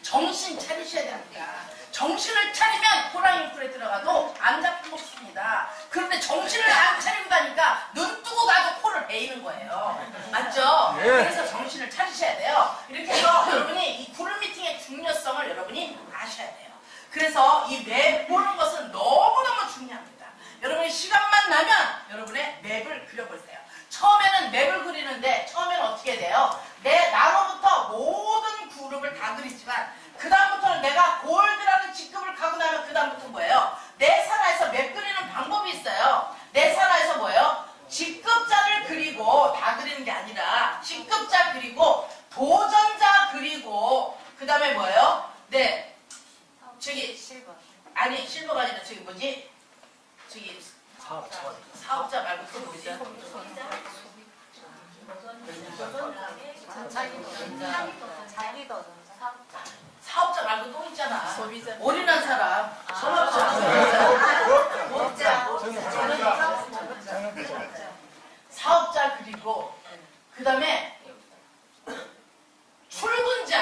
정신 차리셔야 됩니다. 정신을 차리면 호랑이풀에 들어가도 안 잡혀먹습니다. 그런데 정신을 안 차리고 가니까 눈 뜨고 가도 코를 베이는 거예요. 맞죠? 예. 그래서 정신을 차리셔야 돼요. 이렇게 해서 여러분이 이 그룹 미팅의 중요성을 여러분이 아셔야 돼요. 그래서 이 맵 보는 것은 너무너무 중요합니다. 여러분이 시간만 나면 여러분의 맵을 그려보세요. 처음에는 맵을 그리는데 처음에는 어떻게 돼요? 나로부터 모든 그룹을 다 그리지만 그 다음부터는 내가 골드라는 직급을 가고 나면 그 다음부터 뭐예요? 내 산하에서 맵 그리는 방법이 있어요. 내 산하에서 뭐예요? 직급자를 그리고 다 그리는 게 아니라 직급자 그리고 도전자 그리고 그 다음에 뭐예요? 실버. 아니 실버가 아니라 사업자 말고 또 뭐죠? 사업자 말고 또 있잖아. 소비자. 올인한 사람. 사업자 그리고 그 다음에 출근자.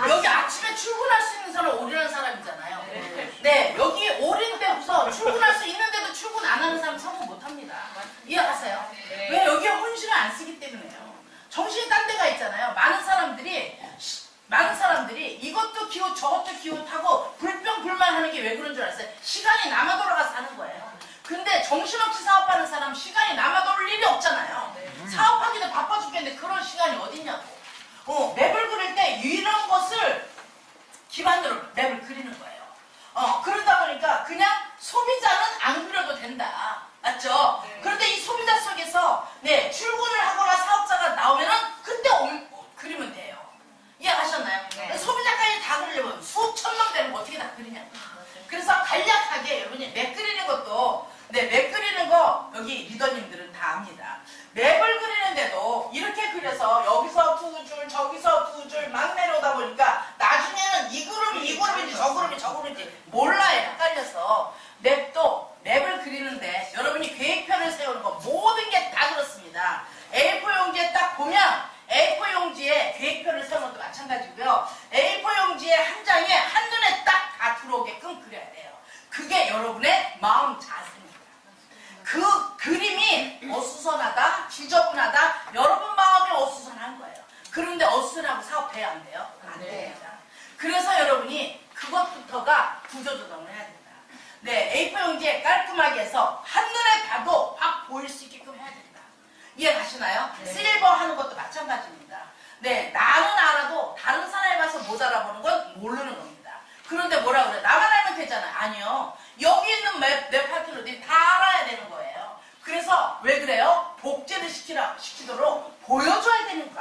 여기 아침에 출근할 수 있는 사람은 올인한 사람이잖아요. 여기 올인되고서 출근할 수 있는데도 출근 안 하는 사람 성공 못합니다. 이해하세요? 왜 여기에 혼신을 안 쓰기 때문에요. 정신이 딴 데가 있잖아요. 많은 사람들이 이것도 기웃 저것도 기웃하고 불평불만하는 게 왜 그런 줄 알았어요? 시간이 남아 돌아가서 하는 거예요. 근데 정신없이 사업하는 사람 시간이 남아 돌 일이 없잖아요. 사업하기도 바빠 죽겠는데 그런 시간이 어딨냐고. 맵을 그릴 때 이런 것을 기반으로 맵을 그리는 거예요. 그러다 보니까 그냥 소비자는 안 그려도 된다. 맞죠? 그런데 이 소비자 속에서 출근을 하거나 사업자가 나오면은 그때 그리면 돼요. 이해하셨나요? 소비자까지 다 그리려면 수천 명 되면 어떻게 다 그리냐고. 그래서 간략하게 여러분이 맵 그리는 것도 맵 그리는 거 여기 리더님들은 다 압니다. 맵을 그리는데도 이렇게 그려서 여기서 두 줄 저기서 두 줄 막 내려오다 보니까 나중에는 이 그룹인지 저 그룹인지 몰라요. 헷갈려서 맵을 그리는데 여러분이 계획표를 세우는 거 모든 게 다 그렇습니다. A4 용지에 딱 보면 A4 용지에 계획표를 세우는 것도 마찬가지고요. A4 용지에 한 장에 한눈에 딱 다 들어오게끔 그려야 돼요. 그게 여러분의 마음 자세입니다. 그 그림이 어수선하다, 지저분하다, 여러분 마음이 어수선한 거예요. 그런데 어수선하고 사업해야 안 돼요? 안 됩니다. 그래서 여러분이 그것부터가 구조조정을 해야 됩니다. A4 용지에 깔끔하게 해서 한눈에 봐도 확 보일 수 있게끔 해야 됩니다. 이해 가시나요? 실버 하는 것도 마찬가지입니다. 나는 알아도 다른 사람에 가서 못 알아보는 건 모르는 겁니다. 그런데 뭐라 그래? 나만 알면 되잖아요. 아니요. 여기 있는 맵 파트너들이 다 알아야 되는 거예요. 그래서 왜 그래요? 복제를 시키도록 보여줘야 되는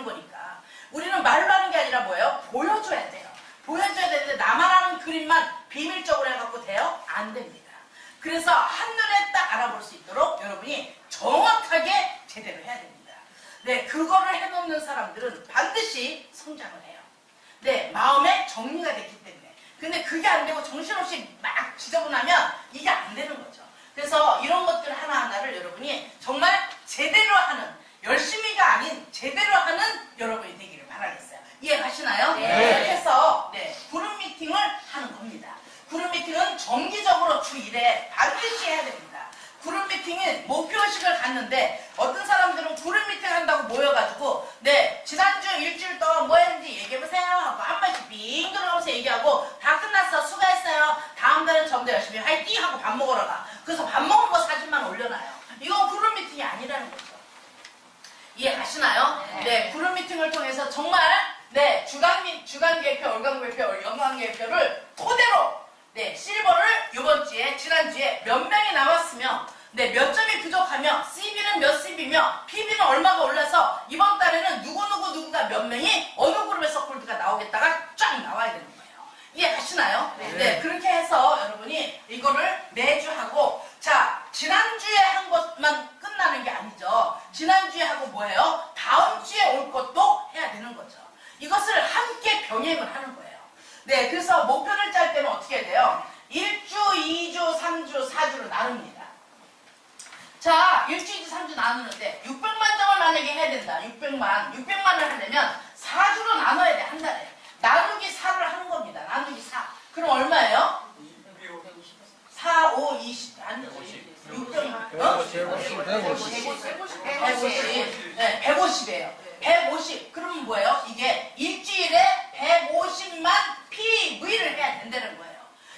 거니까. 우리는 말로 하는 게 아니라 뭐예요? 보여줘야 돼요. 보여줘야 되는데 나만 아는 그림만 비밀적으로 해갖고 돼요? 안 됩니다. 그래서 한눈에 딱 알아볼 수 있도록 여러분이 정확하게 제대로 해야 됩니다. 그거를 해놓는 사람들은 반드시 성장을 해요. 마음에 정리가 됐기 때문에. 근데 그게 안 되고 정신없이 막 지저분하면 이게 안 되는 거죠. 그래서 이런 것들 하나하나를 여러분이 정말 제대로 하는, 열심히가 아닌 제대로 하는 여러분이 되기를 바라겠어요. 이해가시나요? 이렇게 해서 그룹 미팅을 하는 겁니다. 그룹 미팅은 정기적으로 결혼식을 갔는데 어떤 사람들은 그룹 미팅 한다고 모여가지고 네 지난주 일주일 동안 뭐 했는지 얘기해보세요 하고 한 번씩 빙 돌아가면서 얘기하고 다 끝났어 수고했어요 다음 달은 좀 더 열심히 화이팅 하고 밥 먹으러 가. 그래서 밥 먹은 거 사진만 올려놔요. 이건 그룹 미팅이 아니라는 거죠. 이해 가시나요? 네, 그룹 미팅을 통해서 정말 네 주간 계표, 월간 계표, 연간 계표를 토대로 네 실버를 이번 주에 지난주에 몇 명이 나왔으며 네 몇 점이 부족하며 CB는 몇 CB며 PB는 얼마가 올라서 이번 달에는 누구가 몇 명이 어느 그룹에서 골드가 나오겠다가 쫙 나와야 되는 거예요. 이해 가시나요? 네, 그렇게 해서 여러분이 이거를 매주 하고 자 지난주에 한 것만 끝나는 게 아니죠. 지난주에 하고 뭐예요? 다음 주에 올 것도 해야 되는 거죠. 이것을 함께 병행을 하는 거예요. 네, 그래서 목표를 짤 때는 어떻게 해야 돼요? 1주, 2주, 3주, 4주로 나눕니다. 자, 1주, 2주, 3주 나누는데 600만 점을 만약에 해야 된다. 600만을 하려면 4주로 나눠야 돼, 한 달에. 나누기 4를 하는 겁니다. 나누기 4. 그럼 얼마예요? 4, 5, 20. 아니지. 600만. 150. 네, 150이에요. 150. 그러면 뭐예요? 이게 일주일에 150만 PV를 해야 된다는 거예요.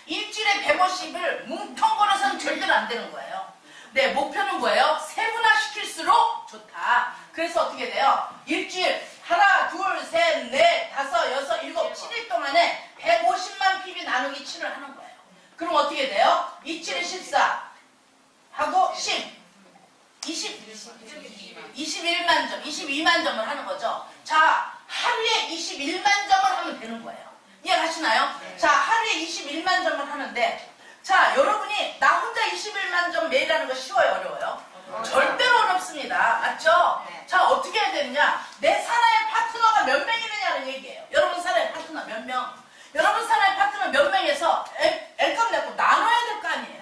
일주일에 150을 뭉텅거려서는 절대로 안 되는 거예요. 네, 목표는 뭐예요? 세분화시킬수록 좋다. 그래서 어떻게 돼요? 일주일 하나, 둘, 셋, 넷, 다섯, 여섯, 일곱, 7일 동안에 150만 PV 나누기 7을 하는 거예요. 그럼 어떻게 돼요? 27에 14 하고 10, 21만 점, 22만 점을 하는 거죠. 자, 하루에 21만 점을 하면 되는 거예요. 이해가시나요? 자, 하루에 21만 점을 하는데 자, 여러분이 나 혼자 21만 점 매일 하는 거 쉬워요? 어려워요? 절대로 어렵습니다. 맞죠? 자, 어떻게 해야 되느냐? 내 사나의 파트너가 몇 명이느냐는 얘기예요. 여러분 사나의 파트너 몇 명? 여러분 사나의 파트너 몇 명에서 L값 내고 나눠야 될 거 아니에요?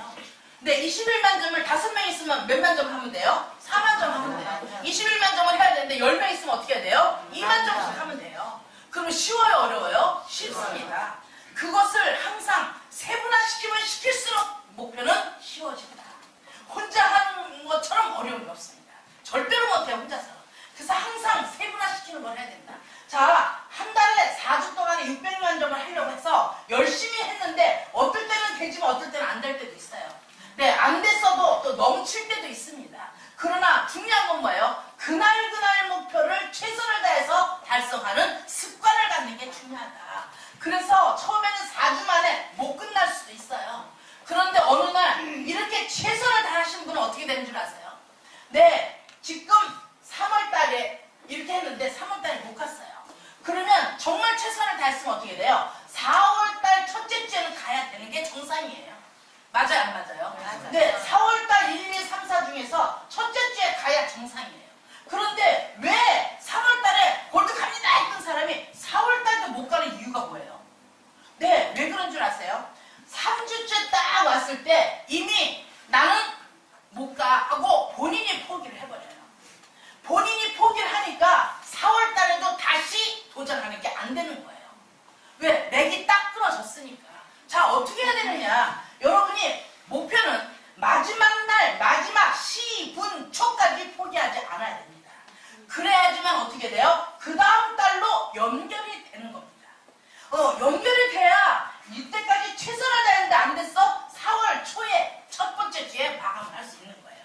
네, 21만 점을 5명 있으면 몇만 점 하면 돼요? 4만 점 하면 돼요. 21만 점을 해야 되는데 10명 있으면 어떻게 해야 돼요? 2만 점씩 하면 돼요. 그러면 쉬워요? 어려워요? 쉽습니다. 그것을 항상 세분화시키면 시킬수록 목표는 쉬워진다. 혼자 하는 것처럼 어려운 게 없습니다. 절대로 못해요, 혼자서. 그래서 항상 세분화시키는 걸 해야 된다. 자, 한 달에 4주 동안에 600만 점을 하려고 해서 열심히 했는데 어떨 때는 되지만 어떨 때는 안 될 때도 있어요. 네, 안 됐어도 또 넘칠 때도 있습니다. 그러나 중요한 건 뭐예요? 그날 목표를 최선을 다해서 달성하는 습관을 갖는 게 중요하다. 그래서 처음에는 4주 만에 못 끝날 수도 있어요. 그런데 어느 날 이렇게 최선을 다하신 분은 어떻게 되는 줄 아세요? 네, 지금 3월 달에 이렇게 했는데 3월 달에 못 갔어요. 그러면 정말 최선을 다했으면 어떻게 돼요? 4월 달 첫째 주에는 가야 되는 게 정상이에요. 맞아요, 안 맞아요? 네, 4월 달 1, 2, 3, 4 중에서 첫째 주에 가야 정상이에요. 그런데 왜 3월 달에 골드 갑니다 했던 사람이 4월 달도 못 가는 이유가 뭐예요? 네, 왜 그런 줄 아세요? 3주째 딱 왔을 때 이미 나는 못 가 하고 본인이 포기를 해버려요. 본인이 포기를 하니까 4월 달에도 다시 도전하는 게 안 되는 거예요. 왜? 맥이 딱 끊어졌으니까. 자, 어떻게 해야 되느냐? 여러분이 목표는 마지막 날, 마지막 시분초까지 포기하지 않아야 됩니다. 그래야지만 어떻게 돼요? 그 다음 달로 연결이 되는 겁니다. 연결이 돼야 이때까지 최선을 다했는데 안 됐어? 4월 초에 첫 번째 주에 마감을 할 수 있는 거예요.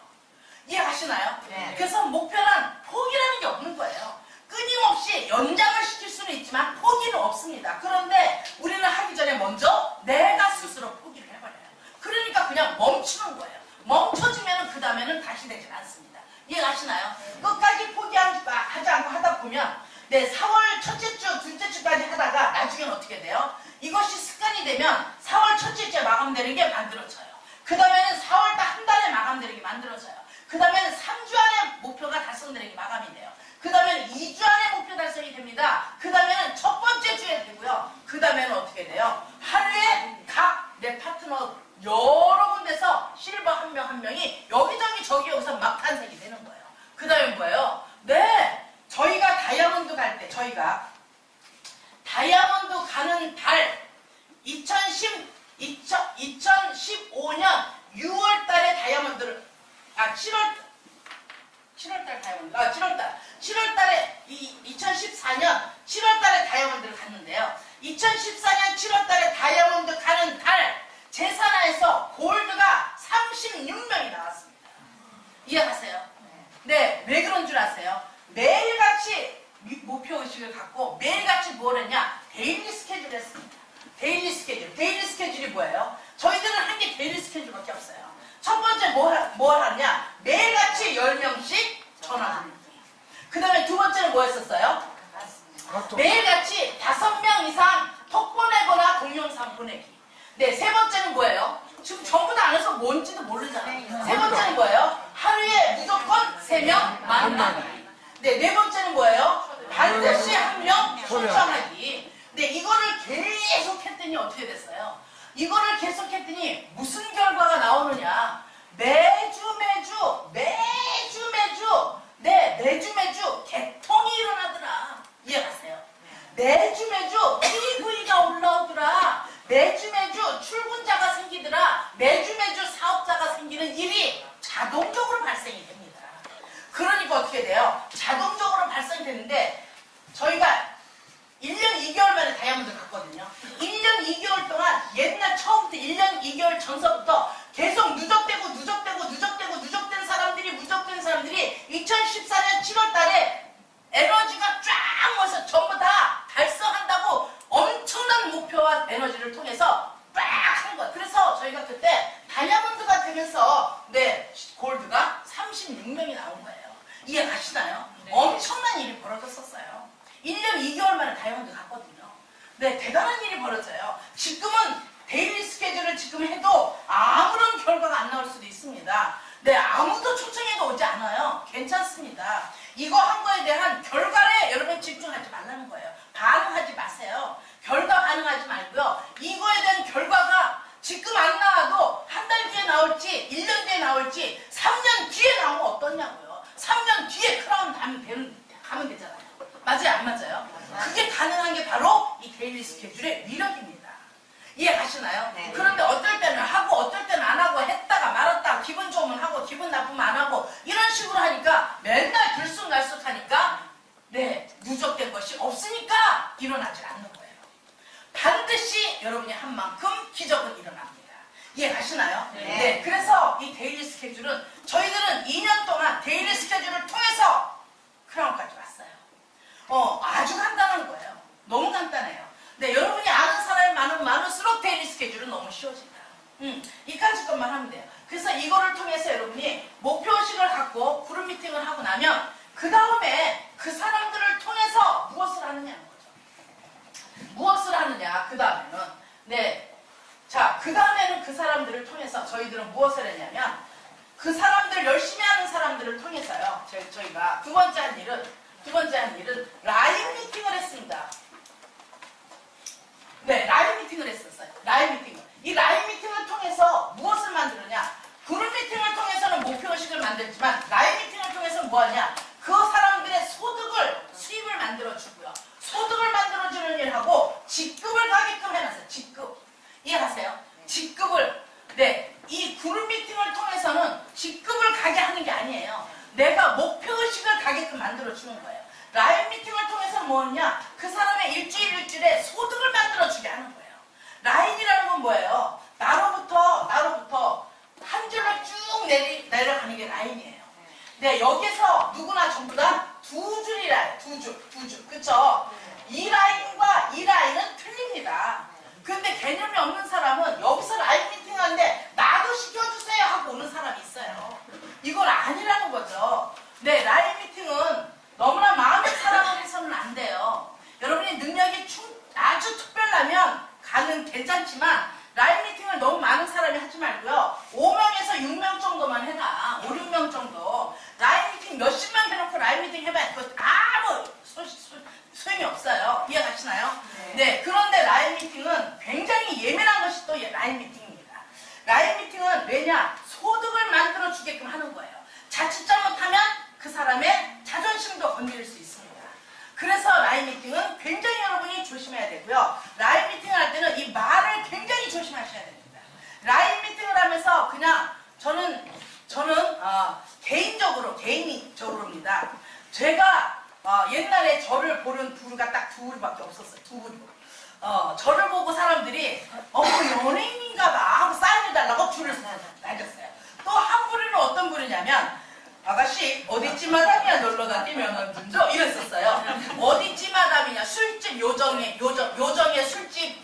이해하시나요? 네. 그래서 목표는 포기라는 게 없는 거예요. 끊임없이 연장을 시킬 수는 있지만 포기는 없습니다. 그런데 우리는 하기 전에 먼저 내가 스스로 포기를 해버려요. 그러니까 그냥 멈추는 거예요. 멈춰지면 그 다음에는 다시 되진 않습니다. 이해가시나요? 끝까지 포기하지 않고 하다 보면 네, 4월 첫째 주, 둘째 주까지 하다가 나중에는 어떻게 돼요? 이것이 습관이 되면 4월 첫째 주에 마감되는 게 만들어져요. 그 다음에는 4월 달 한 달에 마감되는 게 만들어져요. 그 다음에는 3주 안에 목표가 달성되는 게 마감이 돼요. 그 다음에는 2주 안에 목표 달성이 됩니다. 그 다음에는 첫 번째 주에 되고요. 그 다음에는 어떻게 돼요? 하루에 각 내 파트너 여러 군데서 실버 한 명 한 명이 여기저기 저기 여기서 막 탄생이 되는 거예요. 그 다음에 뭐예요? 네, 저희가 다이아몬드 갈 때 저희가 다이아몬드 가는 달 2015년 6월 달에 다이아몬드를 7월 7월달 다이아몬드. 7월달에 2014년 7월달에 다이아몬드를 갔는데요. 2014년 7월달에 다이아몬드 가는 달 제사나에서 골드가 36명이 나왔습니다. 이해하세요? 네, 왜 그런 줄 아세요? 매일같이 목표의식을 갖고 매일같이 뭘 했냐? 데일리 스케줄을 했습니다. 데일리 스케줄. 데일리 스케줄이 뭐예요? 저희들은 한 게 데일리 스케줄밖에 없어요. 첫 번째 뭘 하냐? 매일같이 10명씩 전화 돌리기. 그 다음에 두 번째는 뭐 했었어요? 매일같이 5명 이상 톡 보내거나 동영상 보내기. 네, 세 번째는 뭐예요? 지금 전부 다 안 해서 뭔지도 모르잖아요. 세 번째는 뭐예요? 하루에 무조건 3명 만나기. 네, 네 번째는 뭐예요? 반드시 1명 초청하기. 네, 이거를 계속 했더니 어떻게 됐어요? 이거를 계속 했더니 무슨 결과가 나오느냐? 매주 개통이 일어나더라. 이해가세요? 매주 TV가 올라오더라. 매주 출근자가 생기더라. 매주 사업자가 생기는 일이 자동적으로 발생이 됩니다. 그러니까 어떻게 돼요? 자동적으로 발생이 되는데 저희가 1년 2개월 만에 다이아몬드 갔거든요. 1년 2개월 동안 옛날 처음부터 1년 2개월 전서부터 계속 누적된 사람들이 2014년 7월 달에 에너지가 쫙 모여서 전부 다 달성한다고 엄청난 목표와 에너지를 통해서 빡 하는 거예요. 그래서 저희가 그때 다이아몬드가 되면서 네, 골드가 36명이 나온 거예요. 이해 가시나요? 네. 엄청난 일이 벌어졌었어요. 1년 2개월 만에 다이아몬드 갔거든요. 네, 대단한 일이 벌어져요. 지금은 데일리 스케줄을 지금 해도 아무런 결과가 안 나올 수도 있습니다. 네, 아무도 초청해도 오지 않아요. 괜찮습니다. 이거 한 거에 대한 결과에 여러분 집중하지 말라는 거예요. 반응하지 마세요. 결과 반응하지 말고요. 이거에 대한 결과가 지금 안 나와도 한 달 뒤에 나올지 1년 뒤에 나올지 3년 뒤에 나오면 어떠냐고요. 3년 뒤에 크라운 가면 되잖아요. 맞아요? 안 맞아요? 그게 가능한 게 바로 이 데일리 스케줄의 위력입니다. 이해 가시나요? 네. 그런데 어떨 때는 하고 어떨 때는 안 하고 했다가 말았다가 기분 좋으면 하고 기분 나쁘면 안 하고 이런 식으로 하니까 맨날 들쑥날쑥하니까 네, 누적된 것이 없으니까 일어나지 않는 거예요. 반드시 여러분이 한 만큼 기적은 일어납니다. 이해 가시나요? 네. 그래서 이 데일리 스케줄은 저희들은 2년 동안 데일리 스케줄을 통해서 크라운까지 왔어요. 아주 간단한 거예요. 너무 간단해요. 네, 여러분이 아는 사람이 많을수록 데일리 스케줄은 너무 쉬워진다. 이까지 것만 하면 돼요. 그래서 이거를 통해서 여러분이 목표의식을 갖고 그룹 미팅을 하고 나면 그 다음에 그 사람들을 통해서 무엇을 하느냐는 거죠. 무엇을 하느냐, 그 다음에는. 네. 자, 그 다음에는 그 사람들을 통해서 저희들은 무엇을 했냐면 그 사람들, 열심히 하는 사람들을 통해서요. 저희가 두 번째 한 일은 라이브 미팅을 했습니다. 네, 라이브 미팅을 했었어요. 라이브 미팅을. 이 라이브 미팅을 통해서 무엇을 만드느냐? 그룹 미팅을 통해서는 목표의식을 만들지만 라이브 미팅을 통해서는 뭐하냐? 그 사람들의 수입을 만들어주고요. 소득을 만들어주는 일하고 직급을 가게끔 해놨어요. 직급. 이해하세요? 직급을. 네, 이 그룹 미팅을 통해서는 직급을 가게 하는 게 아니에요. 내가 목표의식을 가게끔 만들어주는 거예요. 라이브 미팅을 통해서 뭐냐? 그 사람의 일주일에 소득을 만들어주게 하는 거예요. 라인이라는 건 뭐예요? 나로부터 한 줄로 쭉 내려가는 게 라인이에요. 네, 여기서 누구나 전부 다 두 줄이라요. 두 줄. 그쵸? 이 라인과 이 라인은 틀립니다. 근데 개념이 없는 사람은 여기서 라이브 미팅 하는데 나도 시켜주세요 하고 오는 사람이 있어요. 이건 아니라는 거죠. 네, 라이브 미팅은 너무나 마음의 사랑을 해서는 안 돼요. 여러분이 능력이 아주 특별하면 괜찮지만 라이브 미팅을 너무 많은 사람이 하지 말고요. 5명에서 6명 정도만 해라. 5, 6명 정도. 라이브 미팅 몇십 명 해놓고 라이브 미팅 해봐야 그거 아무 소용이 없어요. 이해가시나요? 네. 그런데 라이브 미팅은 굉장히 예민한 것이 또 라이브 미팅입니다. 라이브 미팅은 왜냐? 소득을 만들어주게끔 하는 거예요. 자칫 잘못하면 그 사람의 자존심도 건드릴 수 있습니다. 그래서 라이브 미팅은 굉장히 여러분이 조심해야 되고요. 라이브 미팅을 할 때는 이 말을 굉장히 조심하셔야 됩니다. 라이브 미팅을 하면서 그냥 저는 개인적으로입니다. 제가 옛날에 저를 보는 부류가 딱 두 부류밖에 없었어요. 두 부류. 저를 보고 사람들이 연예인인가 봐 하고 사인해달라고 줄을 다녔어요. 또 한 부류는 어떤 부류냐면 아가씨 어디쯤 마담이야 놀러 다니면 좀 이랬었어요. 어디쯤 마담이냐 술집 요정의 술집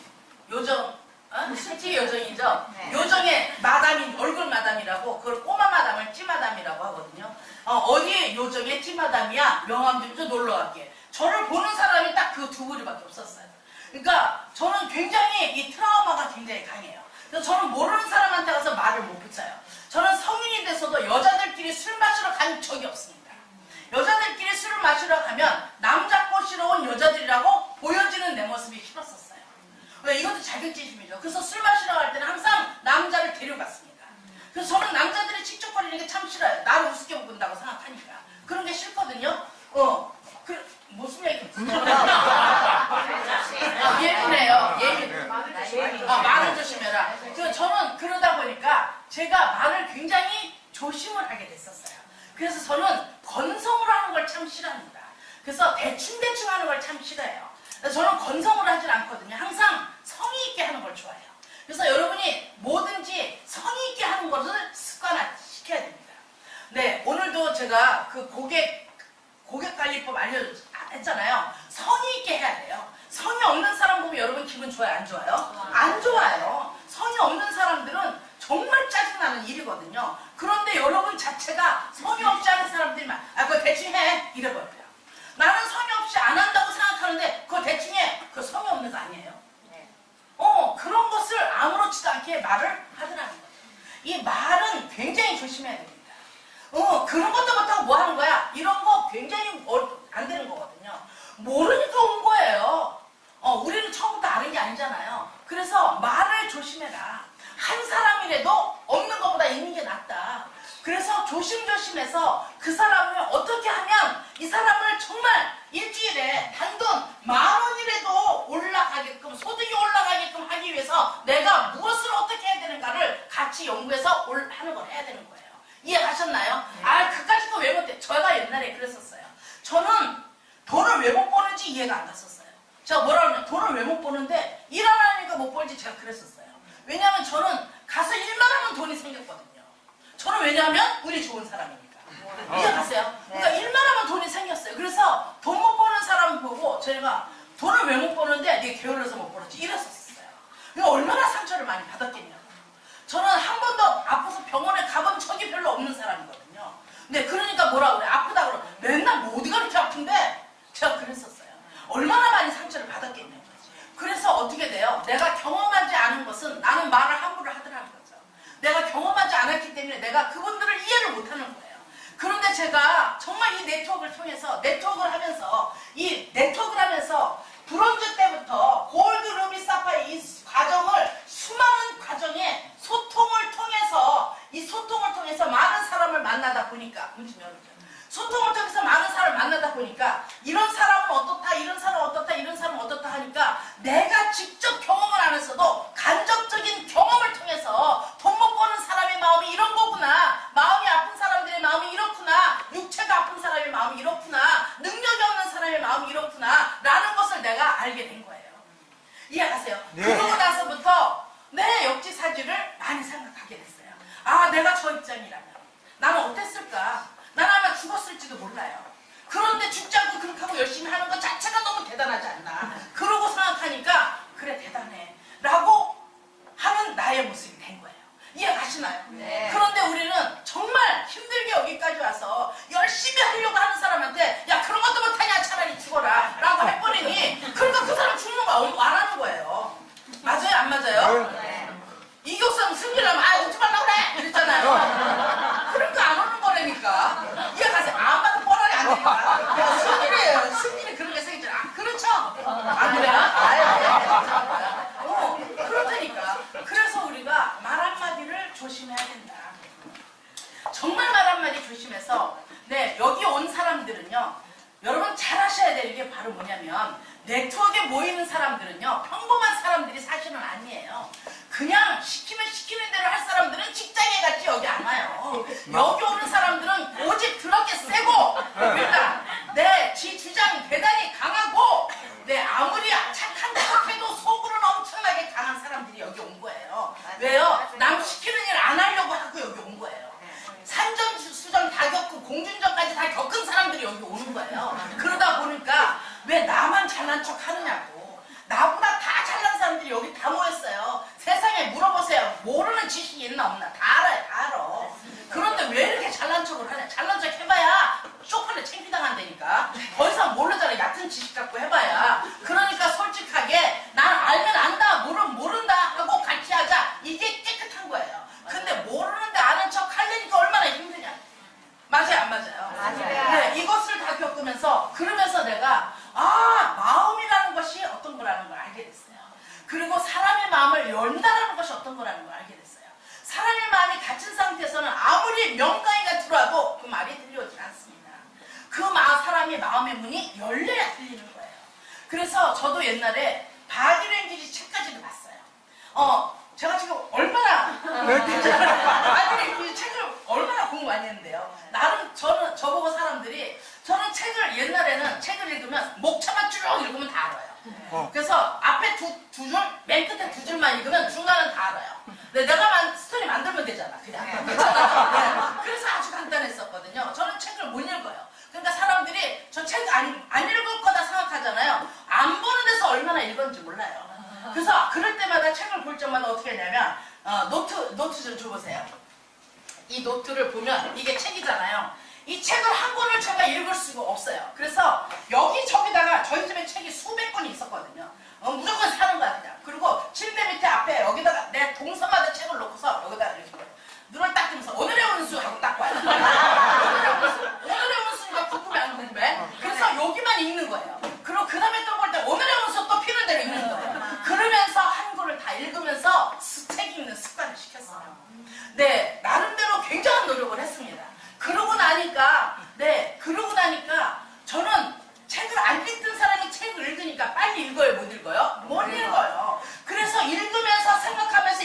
술집 요정이죠. 네. 요정의 마담이 얼굴 마담이라고 그걸 꼬마 마담을 찌마담이라고 하거든요. 어디 요정의 찌마담이야 명함 좀 놀러 갈게. 저를 보는 사람이 딱 그 두 부류밖에 없었어요. 그러니까 저는 굉장히 이 트라우마가 굉장히 강해요. 그래서 저는 모르는 사람한테 가서 말을 못 붙여요. 저는 성인이 돼서도 여자들끼리 술 마시러 간 적이 없습니다. 여자들끼리 술을 마시러 가면 남자 꼬시러 온 여자들이라고 보여지는 내 모습이 싫었었어요. 이것도 자격지심이죠. 그래서 술 마시러 갈 때는 항상 남자를 데려갔습니다. 그래서 저는 남자들이 칙칙거리는 게 참 싫어요. 나를 우습게 본다고 생각하니까. 그런 게 싫거든요. 무슨 얘기였지? 예민해요. 예민. 말을 조심해라. 저는 그러다 보니까 제가 말을 굉장히 조심을 하게 됐었어요. 그래서 저는 건성으로 하는 걸 참 싫어합니다. 그래서 대충대충 하는 걸 참 싫어해요. 저는 건성으로 하진 않거든요. 항상 성의 있게 하는 걸 좋아해요. 그래서 여러분이 뭐든지 성의 있게 하는 것을 습관화시켜야 됩니다. 네, 오늘도 제가 그 고객관리법 했잖아요. 성의 있게 해야 돼요. 성의 없는 사람 보면 여러분 기분 좋아요? 안 좋아요? 안 좋아요. 성의 없는 사람들은 정말 짜증나는 일이거든요. 그런데 여러분 자체가 성의 없이 하는 사람들이 그거 대충 해 이래버려요. 나는 성의 없이 안 한다고 생각하는데 그거 대충 해. 그거 성의 없는 거 아니에요? 네. 그런 것을 아무렇지도 않게 말을 하더라는 거죠. 이 말은 굉장히 조심해야 됩니다. 그런 것도 못하고 뭐 하는 거야? 이런 거 굉장히 안 되는 거거든요. 모르니까 온 거예요. 우리는 처음부터 아는 게 아니잖아요. 그래서 말을 조심해라. 한 사람이라도 없는 것보다 있는 게 낫다. 그래서 조심조심해서 그 사람을 어떻게 하면 이 사람을 정말 일주일에 단돈 10,000원이라도 올라가게끔 소득이 올라가게끔 하기 위해서 내가 무엇을 어떻게 해야 되는가를 같이 연구해서 하는 걸 해야 되는 거예요. 이해가셨나요? 네. 그까짓 거 왜 못해? 제가 옛날에 그랬었어요. 저는 돈을 왜 못 버는지 이해가 안 갔었어요. 제가 뭐라 그러냐, 돈을 왜 못 버는데 일 안 하니까 못 벌지 제가 그랬었어요. 왜냐하면 저는 가서 일만 하면 돈이 생겼거든요. 저는 왜냐하면 운이 좋은 사람이니까. 이해가세요? 그러니까 일만 하면 돈이 생겼어요. 그래서 돈 못 버는 사람 보고 제가 돈을 왜 못 버는데 네가 게을러서 못 벌었지 이랬었어요. 그러니까 얼마나 상처를 많이 받았겠냐고. 저는 한 번도 아파서 병원에 가본 적이 별로 없는 사람이거든요. 근데 그러니까 뭐라 그래? 아프다 그러면 맨날 뭐 어디가 이렇게 아픈데? 제가 그랬었어요. 얼마나 많이 상처를 받았겠냐고. 그래서 어떻게 돼요? 내가 경험하지 않은 것은 나는 말을 함부로 하더라는 거죠. 내가 경험하지 않았기 때문에 내가 그분들을 이해를 못하는 거예요. 그런데 제가 정말 이 네트워크를 통해서 네트워크를 하면서 브론즈 때부터 골드, 루비, 사파이어 이 과정을 수많은 과정의 소통을 통해서 많은 사람을 만나다 보니까 소통을 통해서 많은 사람을 만나다 보니까 이런 사람은 어떻다 이런 사람은 어떻다 이런 사람은 어떻다 하니까 내가 직접 경험을 안 했어도 간접적인 경험을 통해서 돈 못 버는 사람의 마음이 이런 거구나, 마음이 아픈 사람들의 마음이 이렇구나, 육체가 아픈 사람의 마음이 이렇구나, 능력이 없는 사람의 마음이 이렇구나 라는 것을 내가 알게 된 거예요. 이해가세요? 네. 그러고 나서부터 내 역지사지를 많이 생각하게 됐어요. 내가 저 입장이라면 나는 어땠을까? 나는 아마 죽었을지도 몰라요. 그런데 죽지 않고 그렇게 하고 열심히 하는 것 자체가 너무 대단하지 않나. 그러고 생각하니까 그래 대단해 라고 하는 나의 모습이 된 거예요. 이해가시나요? 네. 그런데 우리는 정말 힘들게 여기까지 와서 열심히 하려고 하는 사람한테 야 그런 것도 못하냐 차라리 죽어라 라고 해버리니 그러니까 그 사람 죽는 거 안 하는 거예요. 맞아요? 안 맞아요? 네. 이격성 승리라면 오지 말라 그래 이랬잖아요. 그러니까 안 오는 거라니까. 이해가세요? 안 봐도 뻔하게 안 되니까. 승리는 그런 게 생기잖아. 그렇죠? 안 그래? 그렇다니까. 그래서 우리가 말 한마디를 조심해야 된다. 정말 말 한마디 조심해서 여기 온 사람들은요. 여러분 잘 하셔야 되는 게 바로 뭐냐면 네트워크에 모이는 사람들은요. 평범한 사람들이 사실은 아니에요. 그냥 시키면 시키는 대로 할 사람들은 직장에 갔지 여기 안 와요. 여기 오는 사람들은 오직 드럽게 세고 일단 지 주장이 대단히 강하고 아무리 착한 척해도 속으로는 엄청나게 강한 사람들이 여기 온 거예요. 왜요? 남 시키는 일 안 하려고 하고 여기 온 거예요. 산전수전 다 겪고 공준전까지 다 겪은 사람들이 여기 오는 거예요. 그러다 보니까 왜 나만 잘난 척 하느냐고. 나보다 다 잘난 사람들이 여기 다 모였어요. 세상에 물어보세요. 모르는 지식이 있나 없나 다 알아요. 다 알아. 그런데 왜 이렇게 잘난 척을 하냐. 잘난 척 해봐야 쇼크를 창피당한다니까. 더 이상 모르잖아. 얕은 지식 갖고 해봐야. 그러니까 솔직하게 난 알면 안다 모르면 모른다 하고 같이 하자. 이게 깨끗한 거예요. 근데 모르는데 아는 척 하려니까 얼마나 힘드냐. 맞아요 안 맞아요? 맞아요. 네, 이것을 다 겪으면서 그러면서 내가 마음이라는 것이 어떤 거라는 걸 알게 됐어요. 그리고 사람의 마음을 연다라는 것이 어떤 거라는 걸 알게 됐어요. 사람의 마음이 갇힌 상태에서는 아무리 명강의가 들어와도 그 말이 들려오지 않습니다. 사람의 마음의 문이 열려야 들리는 거예요. 그래서 저도 옛날에 바디랭귀지 책까지도 봤어요. 제가 지금 얼마나 바디랭귀지 책을 얼마나 공부 많이 했는데요. 나름 저보고 사람들이 저는 옛날에는 책을 읽으면 목차만 쭉 읽으면 다 알아요. 그래서 앞에 두 줄, 맨 끝에 두 줄만 읽으면 중간은 다 알아요. 근데 내가 스토리 만들면 되잖아, 그냥. 그렇잖아. 그래서 아주 간단했었거든요. 저는 책을 못 읽어요. 그러니까 사람들이 저 책 안 읽을 거다 생각하잖아요. 안 보는 데서 얼마나 읽었는지 몰라요. 그래서 그럴 때마다 책을 볼 때마다 어떻게 하냐면 노트 좀 줘보세요. 이 노트를 보면 이게 책이잖아요. 이 책을 한 권을 제가 읽을 수가 없어요. 그래서 여기저기다가 저희 집에 책이 수백 권이 있었거든요. 무조건 사는 거야 그냥. 그리고 침대 밑에 앞에 여기다가 내 동서마다 책을 놓고서 여기다가 이렇게 눈을 딱 뜨면서 오늘의 운수 하고 딱 봐요. 오늘의 운수니까 궁금해 안 궁금해? 그래서 여기만 읽는 거예요. 그리고 그 다음에 또 볼 때 오늘의 운수 또 피는 대로 읽는 거예요. 그러면서 한 권을 다 읽으면서 책 읽는 습관을 시켰어요. 네, 나름대로 굉장한 노력을 했습니다. 그러고 나니까 저는 책을 안 읽던 사람이 책을 읽으니까 빨리 읽어요, 못 읽어요? 못 읽어요. 그래서 읽으면서 생각하면서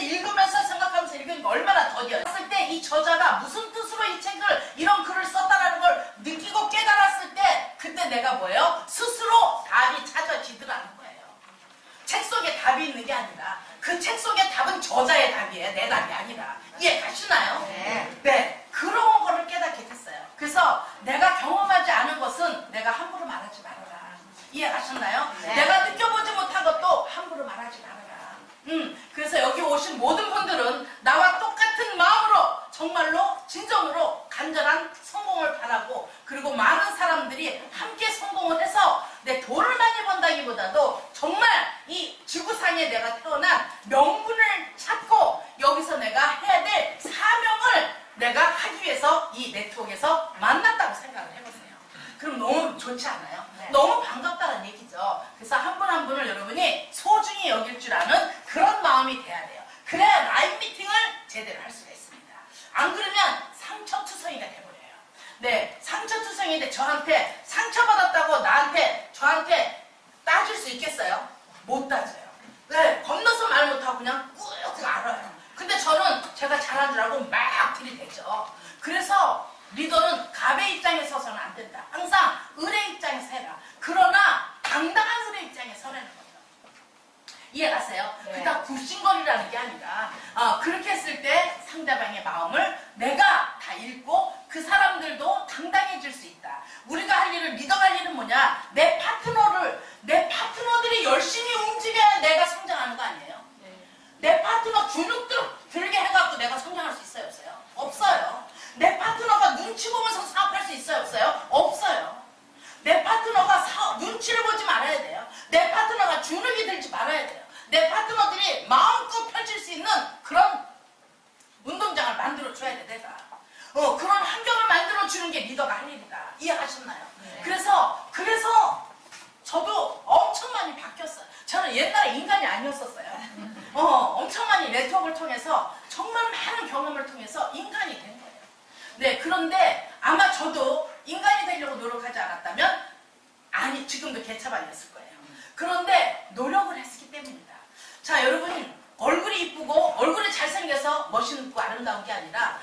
읽으니까 얼마나 더뎌요. 봤을 때 이 저자가 무슨 뜻으로 이 책을 이런 글을 썼다라는 걸 느끼고 깨달았을 때 그때 내가 뭐예요? 스스로 답이 찾아지더라는 거예요. 책 속에 답이 있는 게 아니라 그 책 속에 답은 저자의 답이에요. 내 답이 아니라. 이해 가시나요? 네. 그런 거를 깨닫게 됐어요. 그래서 내가 경험하지 않은 것은 내가 함부로 말하지 말아라. 이해 가셨나요? 네. 내가 느껴보지 못한 것도 함부로 말하지 말아라. 그래서 여기 오신 모든 분들은 나와 똑같은 마음으로 정말로 진정으로 간절한 성공을 바라고 그리고 많은 사람들이 함께 성공을 해서 내 돈을 많이 번다기보다도 정말 이 지구상에 내가 태어난 명분을 찾고 여기서 내가 해야 될 사명을 내가 하기 위해서 이 네트워크에서 만났다고 생각을 해보세요. 그럼 너무 좋지 않아요? 네. 너무 반갑다는 얘기죠. 그래서 한 분 한 분을 여러분이 소중히 여길 줄 아는 그런 마음이 돼야 돼요. 그래야 라이브 미팅을 제대로 할 수가 있습니다. 안 그러면 상처투성이가 돼버려요. 네, 상처투성이인데 저한테 상처받았다고 저한테 따질 수 있겠어요? 못 따져요. 네, 건너서 말 못하고 그냥 꾹 알아요. 근데 저는 제가 잘한 줄 알고 막 들이대죠. 그래서 리더는 갑의 입장에 서서는 안 된다. 항상 을의 입장에서 해라. 그러나 당당한 을의 입장에 서라는 거죠. 이해 가세요? 네. 그다 굽신거리라는 게 아니라 그렇게 했을 때 상대방의 마음을 내가 다 읽고 그 사람들도 당당해질 수 있다. 우리가 할 일을 리더가 할 일은 뭐냐? 내 파트너들이 열심히 움직여야 내가 성장하는 거 아니에요? 내 파트너 주눅 들게 해갖고 내가 성장할 수 있어요? 없어요? 없어요. 내 파트너가 눈치 보면서 사업할 수 있어요? 없어요? 없어요. 내 파트너가 눈치를 보지 말아야 돼요. 내 파트너가 주눅이 들지 말아야 돼요. 내 파트너들이 마음껏 펼칠 수 있는 그런 운동장을 만들어줘야 돼, 내가. 그런 환경을 만들어주는 게 리더가 할 일이다. 이해하셨나요? 네. 그래서 저도 엄청 많이 바뀌었어요. 저는 옛날에 인간이 아니었었어요. 엄청 많이 네트워크를 통해서 정말 많은 경험을 통해서 인간이 된 거예요. 네, 그런데 아마 저도 인간이 되려고 노력하지 않았다면 지금도 개차반이었을 거예요. 그런데 노력을 했기 때문입니다. 자, 여러분 얼굴이 이쁘고 얼굴이 잘생겨서 멋있고 아름다운 게 아니라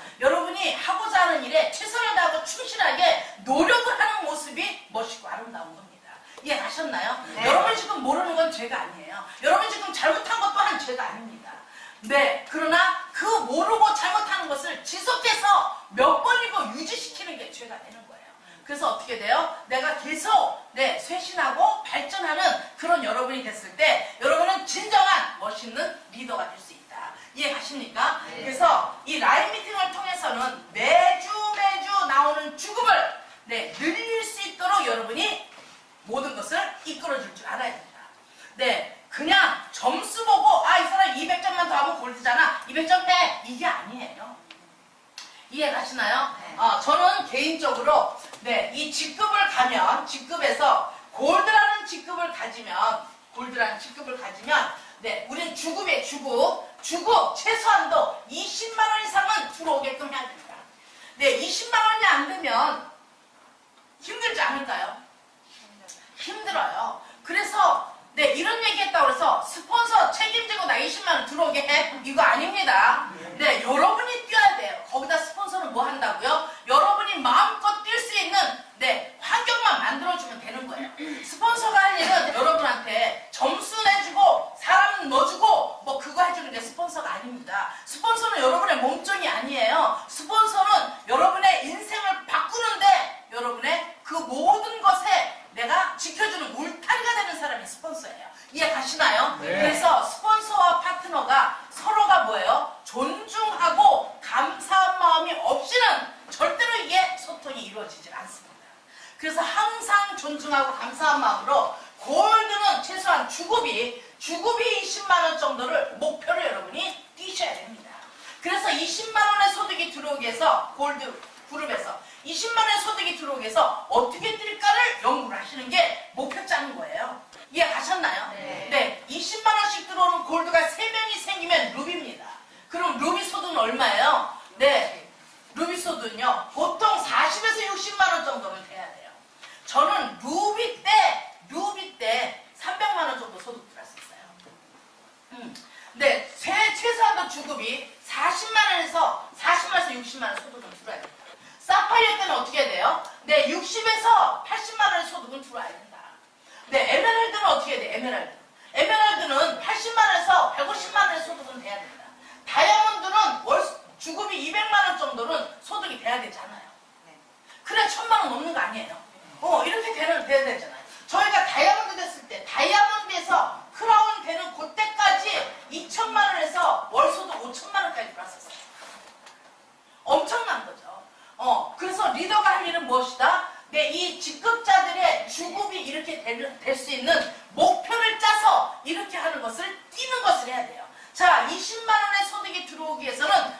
노력을 하는 모습이 멋있고 아름다운 겁니다. 이해가셨나요? 네. 여러분이 지금 모르는 건 죄가 아니에요. 여러분이 지금 잘못한 것 또한 죄가 아닙니다. 네, 그러나 그 모르고 잘못하는 것을 지속해서 몇 번이고 유지시키는 게 죄가 되는 거예요. 그래서 어떻게 돼요? 내가 계속 쇄신하고 발전하는 그런 여러분이 됐을 때 여러분은 진정한 멋있는 리더가 될 수 있다. 이해가십니까? 네. 그래서 이 라인 미팅을 통해서는 매주 나오는 죽음을 늘릴 수 있도록 여러분이 모든 것을 이끌어줄 줄 알아야 된다. 네, 그냥 점수 보고 이 사람 200점만 더 하면 골드잖아. 200점 돼. 이게 아니에요. 이해가시나요? 네. 저는 개인적으로 이 직급을 가면 직급에서 골드라는 직급을 가지면 우리는 주급에 주급 최소한도 20만 원 이상은 들어오게끔 해야 됩니다. 20만 원이 안 되면 힘들지 않을까요? 힘들어요. 그래서 이런 얘기 했다고 해서 스폰서 책임지고 나 20만 원 들어오게 해? 이거 아닙니다. 여러분이 뛰어야 돼요. 거기다 스폰서는 뭐 한다고요? 여러분이 마음껏 뛸 수 있는 환경만 만들어주면 되는 거예요. 스폰서가 할 일은 여러분한테 점수 내주고 사람 넣어주고 뭐 그거 해주는 게 스폰서가 아닙니다. 스폰서는 여러분의 몸종이 아니에요. 스폰서는 여러분의 인생을 바꾸는데 여러분의 그 모든 것에 내가 지켜주는 울타리가 되는 사람이 스폰서예요. 이해가시나요? 네. 그래서 스폰서와 파트너가 서로가 뭐예요? 존중하고 감사한 마음이 없이는 절대로 이게 소통이 이루어지지 않습니다. 그래서 항상 존중하고 감사한 마음으로 골드는 최소한 주급이 20만 원 정도를 목표로 여러분이 뛰셔야 됩니다. 그래서 20만 원의 소득이 들어오기 위해서 골드 그룹에서 20만 원의 소득이 들어오기 위해서 어떻게 뛸까를 연구를 하시는 게 목표 짜는 거예요. 이해가셨나요? 네. 20만 원씩 들어오는 골드가 3명이 생기면 루비입니다. 그럼 루비 소득은 얼마예요? 루비 소득은요 보통 40에서 60만 원 정도는 돼야 돼요. 저는 루비 때 300만 원 정도 소득 들었었어요. 최소한도 주급이 40만 원에서 60만 원 소득은 들어야 됩니다. 사파이어 때는 어떻게 해야 돼요? 60에서 80만 원의 소득은 들어와야 된다. 에메랄드는 어떻게 해야 돼? 에메랄드는 80만 원에서 150만 원의 소득은 돼야 된다. 다이아몬드는 주급이 200만 원 정도는 소득이 돼야 되잖아요. 그래 1000만 원 넘는 거 아니에요. 이렇게 돼야 되잖아요. 저희가 다이아몬드 됐을 때 다이아몬드에서 크라운 되는 그때까지 2천만 원에서 월 소득 5천만 원까지 들어왔었어요. 엄청난 거죠. 그래서 리더가 할 일은 무엇이다? 이 직급자들의 주급이 이렇게 될 수 있는 목표를 짜서 이렇게 하는 것을 뛰는 것을 해야 돼요. 자, 20만 원의 소득이 들어오기 위해서는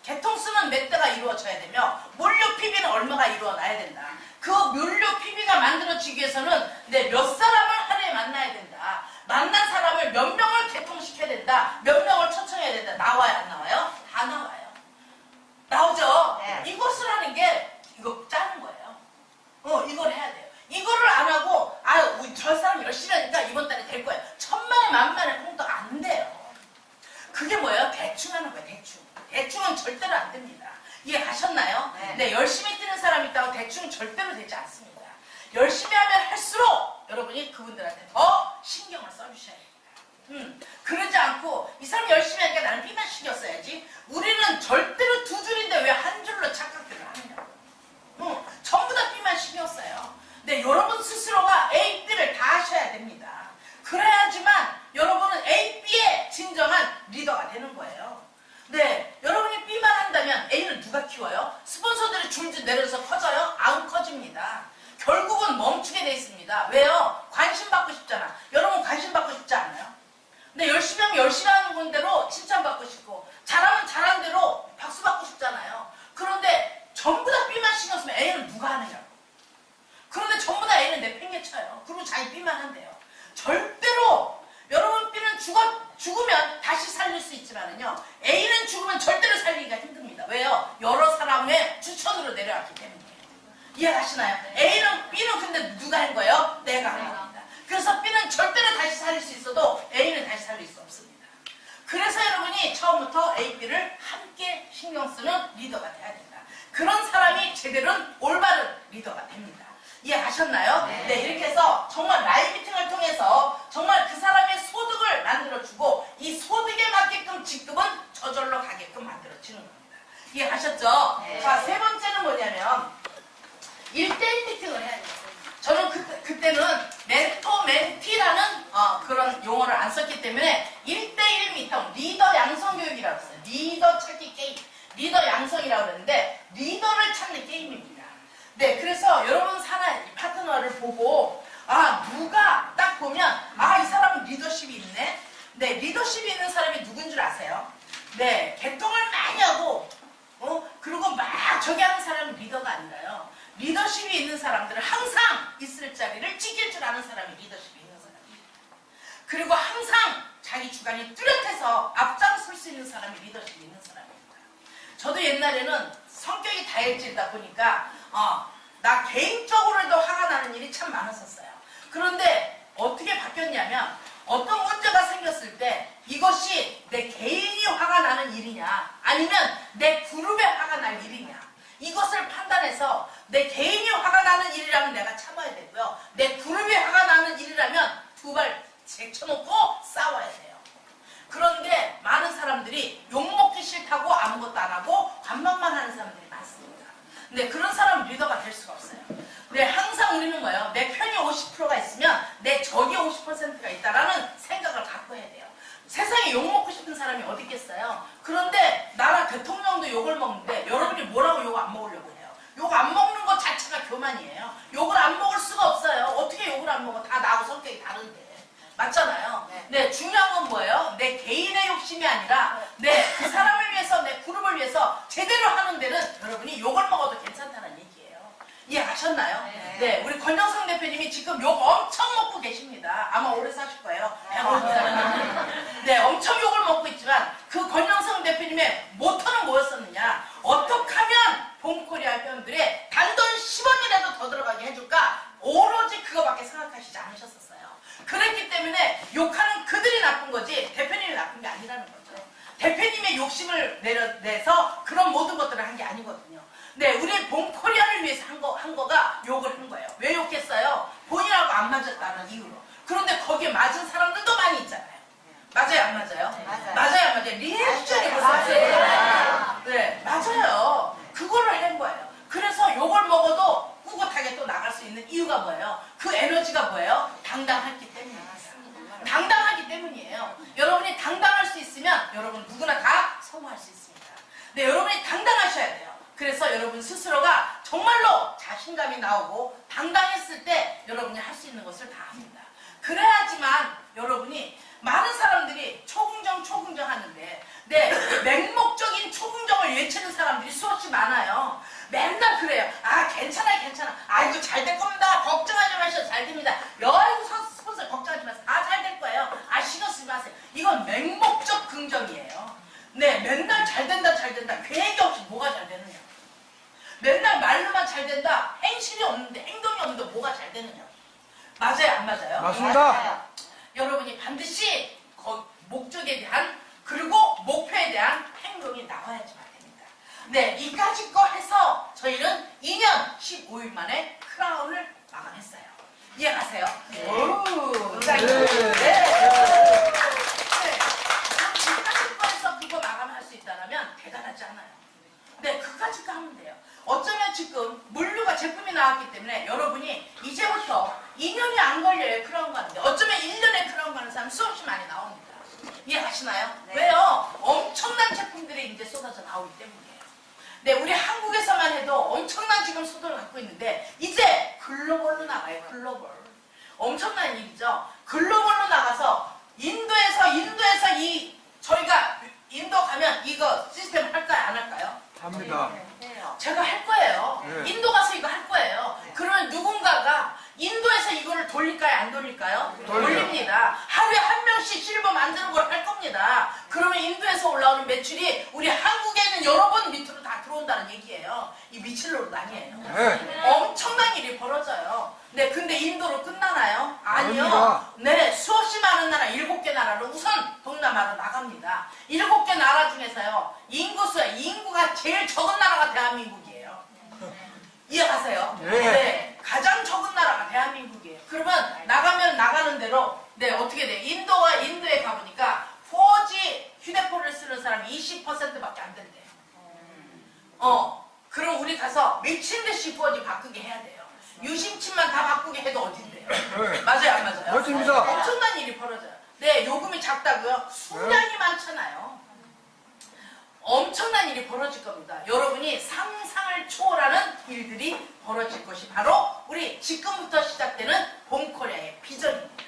개통수는 몇 대가 이루어져야 되며 물류 PB는 얼마가 이루어나야 된다. 그 물류 PB가 만들어지기 위해서는 몇 사람을 하루에 만나야 된다. 만난 사람을 몇 명을 개통시켜야 된다. 몇 명을 초청해야 된다. 나와요 안 나와요? 다 나와요. 나오죠? 네. 이것을 하는 게 이거 짜는 거예요. 이걸 해야 돼요. 이거를 안 하고 저 사람 열심히 하니까 이번 달에 될 거예요. 천만에 만만에 콩떡 안 돼요. 그게 뭐예요? 대충 하는 거예요. 대충은 절대로 안 됩니다. 이해가셨나요? 네. 열심히 뛰는 사람이 있다고 대충 절대로 되지 않습니다. 열심히 하면 할수록 여러분이 그분들한테 더 신경을 써주셔야 됩니다. 그러지 않고 이 사람이 열심히 하니까 나는 B만 신경 써야지. 우리는 절대로 두 줄인데 왜 한 줄로 착각들을 하느냐고. 전부 다 B만 신경 써요. 여러분 스스로가 A, B를 다 하셔야 됩니다. 그래야지만 여러분은 A, B의 진정한 리더가 되는 거예요. 여러분이 B만 한다면 A는 누가 키워요? 스폰서들이 줄줄 내려서 커져요? 안 커집니다. 결국은 멈추게 돼 있습니다. 왜요? 관심 받고 싶잖아. 여러분 관심 받고 싶지 않아요? 열심히 하면 열심히 하는 건대로 칭찬받고 싶고 잘하면 잘한 대로 박수 받고 싶잖아요. 그런데 전부 다 B만 신경 쓰면 A는 누가 하느냐고. 그런데 전부 다 A는 내팽개쳐요. 그리고 자기 B만 한대요. 절대로 여러분 B는 죽으면 다시 살릴 수 있지만은요 A는 죽으면 절대로 살리기가 힘듭니다. 왜요? 여러 사람의 추천으로 내려왔기 때문이에요. 이해하시나요? A는 B는 근데 누가 한 거예요? 내가 한 겁니다. 그래서 B는 절대로 다시 살릴 수 있어도 A는 다시 살릴 수 없습니다. 그래서 여러분이 처음부터 A, B를 함께 신경 쓰는 리더가 돼야 된다. 그런 사람이 제대로 올바른 리더가 됩니다. 이해하셨나요? 네, 이렇게 해서 정말 라이브 미팅을 통해서 정말 그 사람의 소득을 만들어주고 이 소득에 맞게끔 직급은 저절로 가게끔 만들어지는 겁니다. 이해하셨죠? 네. 자, 세 번째는 뭐냐면 1대1 미팅을 해야 돼요. 저는 그때는 멘토, 멘티라는 그런 용어를 안 썼기 때문에 1대1 미팅, 리더 양성 교육이라고 했어요. 리더 찾기 게임, 리더 양성이라고 그랬는데 리더를 찾는 게임입니다. 네, 그래서 여러분 사는 파트너를 보고 누가 딱 보면 이 사람은 리더십이 있네. 네, 리더십이 있는 사람이 누군 줄 아세요? 네, 개통을 많이 하고 그리고 막 저기 하는 사람은 리더가 아니라요. 리더십이 있는 사람들은 항상 있을 자리를 지킬 줄 아는 사람이 리더십이 있는 사람입니다. 그리고 항상 자기 주관이 뚜렷해서 앞장설 수 있는 사람이 리더십이 있는 사람입니다. 저도 옛날에는 성격이 다혈질이다 보니까 나 개인적으로도 화가 나는 일이 참 많았었어요. 그런데 어떻게 바뀌었냐면 어떤 문제가 생겼을 때 이것이 내 개인이 화가 나는 일이냐 아니면 내 그룹에 화가 날 일이냐 이것을 판단해서 내 개인이 화가 나는 일이라면 내가 참아야 되고요. 내 그룹이 화가 나는 일이라면 두 발 제쳐놓고 싸워야 돼요. 그런데 많은 사람들이 욕먹기 싫다고 아무것도 안 하고 관망만 하는 사람들이 많습니다. 근데 그런 사람은 리더가 될 수가 없어요. 네, 항상 우리는 뭐예요? 내 편이 50%가 있으면 내 적이 50%가 있다라는 생각을 갖고 해야 돼요. 세상에 욕먹고 싶은 사람이 어디 있겠어요? 그런데 나라 대통령도 욕을 먹는데 여러분이 뭐라고 욕 안 먹으려고 해요? 욕 안 먹는 것 자체가 교만이에요. 욕을 안 먹을 수가 없어요. 어떻게 욕을 안 먹어? 다 나하고 성격이 다른데. 맞잖아요. 네, 중요한 건 뭐예요? 내 개인의 욕심이 아니라 그 사람을 위해서 내 그룹을 위해서 제대로 하는 데는 여러분이 욕을 먹어도 괜찮다는 얘기예요. 이해하셨나요? 네, 우리 권정성 대표님이 지금 욕 엄청 먹고 계십니다. 아마 오래 사실 거예요. 네, 엄청 욕을 먹고 있지만 그 권정성 대표님의 모토는 뭐였었느냐? 어떻게 하면 봄코리아 회원들의 단돈 10원이라도 더 들어가게 해줄까? 오로지 그거밖에 생각하시지 않으셨었어요. 그랬기 때문에 욕하는 그들이 나쁜 거지 대표님이 나쁜 게 아니라는 거죠. 대표님의 욕심을 내서 그런 모든 것들을 한 게 아니거든요. 네, 우리 봄코리아를 위해서 한 거가 욕을 한 거예요. 왜 욕했어요? 본인하고 안 맞았다는 이유로. 그런데 거기에 맞은 사람들도 많이 있잖아요. 맞아요, 안 맞아요? 맞아요. 맞아요, 안 맞아요? 리액션이 보세요. 네, 맞아요. 그거를 한 거예요. 그래서 욕을 먹어도 꿋꿋하게 또 나갈 수 있는 이유가 뭐예요? 그 에너지가 뭐예요? 당당했기 때문입니다. 당당하기 때문이에요. 여러분이 당당할 수 있으면 여러분 누구나 다 성공할 수 있습니다. 네, 여러분이 당당하셔야 돼요. 그래서 여러분 스스로가 정말로 자신감이 나오고 당당했을 때 여러분이 할 수 있는 것을 다 합니다. 그래야지만 여러분이 많은 사람들이 초긍정 하는데 맹목적인 초긍정을 외치는 사람들이 수없이 많아요. 맨날 그래요. 괜찮아. 이거 잘 될 겁니다. 걱정하지 마세요. 잘 됩니다. 여아이고 스폰서 걱정하지 마세요. 잘 될 거예요. 신경 쓰지 마세요. 이건 맹목적 긍정이에요. 네, 맨날 잘 된다. 계획이 없이 뭐가 잘 되느냐. 맨날 말로만 잘 된다. 행실이 없는데 행동이 없는데 뭐가 잘 되느냐. 맞아요, 안 맞아요? 맞습니다. 여러분이 반드시 목적에 대한 그리고 목표에 대한 행동이 나와야지만 됩니다. 네, 이까짓 거 해서 저희는 2년 15일 만에 크라운을 마감했어요. 이해가세요? 네. 오, 네. 이까짓 거 해서 그거 마감할 수 있다면 대단하지 않아요. 네, 그까짓 거 하면 돼요. 어쩌면 지금 물류가 제품이 나왔기 때문에 여러분이 이제부터 2년이 안 걸려요. 크라운 가는데 어쩌면 1년에 크라운 가는 사람 수없이 많이 나옵니다. 이해하시나요? 네. 왜요? 엄청난 제품들이 이제 쏟아져 나오기 때문이에요. 네, 우리 한국에서만 해도 엄청난 지금 속도를 갖고 있는데 이제 글로벌로 나가요. 글로벌. 엄청난 일이죠. 글로벌로 나가서 인도에서 저희가 인도 가면 이거 시스템 할까요? 안 할까요? 합니다. 제가 할 거예요. 네. 인도 가서 이거 할 거예요. 그러면 누군가가 인도에서 이거를 돌릴까요? 안 돌릴까요? 돌립니다. 하루에 한 명씩 실버 만드는 걸 할 겁니다. 그러면 인도에서 올라오는 매출이 우리 한국에는 여러 번 밑으로 다 들어온다는 얘기예요. 이 미칠 노릇 아니에요. 네. 엄청난 일이 벌어져요. 네, 근데 인도로 끝나나요? 아니요. 아닙니다. 네, 수없이 많은 나라, 7개 나라로 우선 동남아로 나갑니다. 7개 나라 중에서요, 인구가 제일 적은 나라가 대한민국이에요. 다 바꾸게 해도 어딘데요? 네. 맞아요, 안 맞아요? 맞습니다. 엄청난 일이 벌어져요. 네, 요금이 작다고요? 수량이 많잖아요. 엄청난 일이 벌어질 겁니다. 여러분이 상상을 초월하는 일들이 벌어질 것이 바로 우리 지금부터 시작되는 봄코리아의 비전입니다.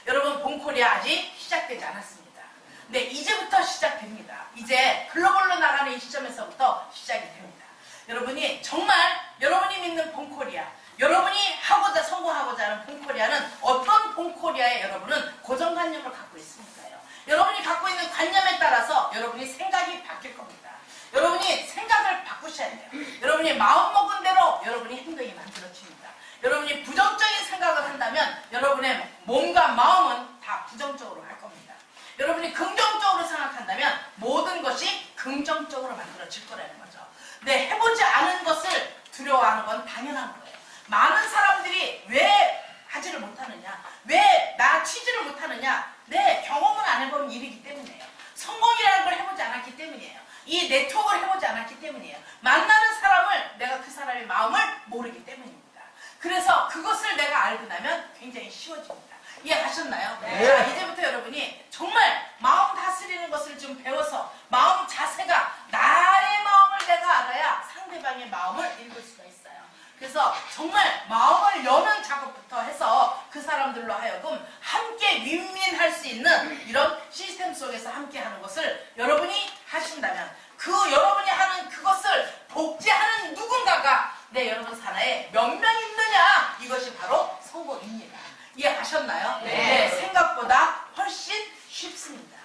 여러분, 봄코리아 아직 시작되지 않았습니다. 네, 이제부터 시작됩니다. 이제 글로벌로 나가는 이 시점에서부터 시작이 됩니다. 여러분이 정말 여러분이 믿는 봄코리아, 여러분이 하고자 성공하고자 하는 봄코리아는 어떤 봄코리아에 여러분은 고정관념을 갖고 있습니까요? 여러분이 갖고 있는 관념에 따라서 여러분이 생각이 바뀔 겁니다. 여러분이 생각을 바꾸셔야 돼요. 여러분이 마음먹은 대로 여러분이 행동이 만들어집니다. 여러분이 부정적인 생각을 한다면 여러분의 몸과 마음은 다 부정적으로 할 겁니다. 여러분이 긍정적으로 생각한다면 모든 것이 긍정적으로 만들어질 거라는 거죠. 네, 해보지 않은 것을 두려워하는 건 당연한 거예요. 많은 사람들이 왜 하지를 못하느냐, 왜 나 취지를 못하느냐, 네, 경험을 안 해본 일이기 때문이에요. 성공이라는 걸 해보지 않았기 때문이에요. 이 네트워크를 해보지 않았기 때문이에요. 만나는 사람을, 내가 그 사람의 마음을 모르기 때문입니다. 그래서 그것을 내가 알고 나면 굉장히 쉬워집니다. 이해하셨나요? 네. 자, 이제부터 여러분이 정말 마음 다스리는 것을 좀 배워서 마음 자세가 나의 마음을 내가 알아야 상대방의 마음을 읽을 수가 있어요. 그래서 정말 마음을 여는 작업부터 해서 그 사람들로 하여금 함께 윈윈할 수 있는 이런 시스템 속에서 함께 하는 것을 여러분이 하신다면 그 여러분이 하는 그것을 복제하는 누군가가 내 여러분 산하에 몇 명 있느냐, 이것이 바로 성공입니다. 이해하셨나요? 네. 생각보다 훨씬 쉽습니다.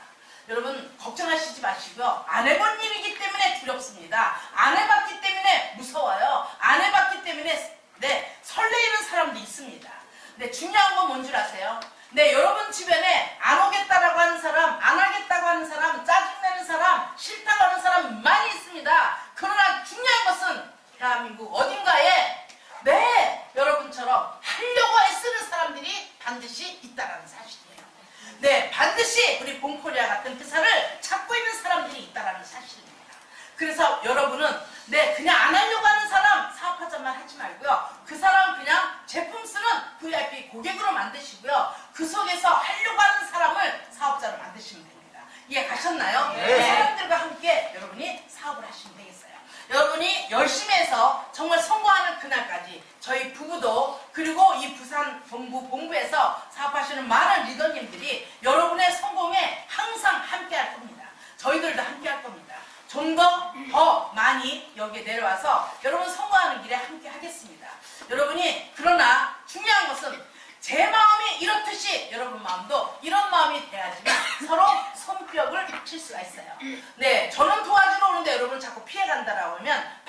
여러분 걱정하시지 마시고요. 안 해본 일이기 때문에 두렵습니다. 안 해봤기 때문에 무서워요. 안 해봤기 때문에 네, 설레이는 사람도 있습니다. 네, 중요한 건 뭔 줄 아세요? 네, 여러분 주변에 안 오겠다라고 하는 사람, 안 하겠다고 하는 사람, 짜증내는 사람, 싫다고 하는 사람 많이 있습니다. 그러나 중요한 것은 대한민국 어딘가에 네, 여러분처럼 하려고 애쓰는 사람들이 반드시 있다는 사실이에요. 네, 반드시 우리 봄코리아 같은 회사를 찾고 있는 사람들이 있다는 사실입니다. 그래서 여러분은 네, 그냥 안 하려고 하는 사람 사업하자만 하지 말고요. 그 사람 그냥 제품 쓰는 VIP 고객으로 만드시고요. 그 속에서 하려고 하는 사람을 사업자로 만드시면 됩니다. 이해 가셨나요? 네. 그 사람들과 함께 여러분이 사업을 하시면 되겠어요. 여러분이 열심히 해서 정말 성공하는 그날까지 저희 부부도 그리고 이 부산 본부에서 사업하시는 많은 리더님들이 여러분의 성공에 항상 함께 할 겁니다. 저희들도 함께 할 겁니다. 좀 더 많이 여기에 내려와서 여러분 성공하는 길에 함께 하겠습니다. 여러분이 그러나 중요한 것은 제 마음이 이렇듯이 여러분 마음도 이런 마음이 돼야지만 서로 손뼉을 칠 수가 있어요. 네, 저는 도와주러 오는데 여러분 자꾸 피해간다라고 하면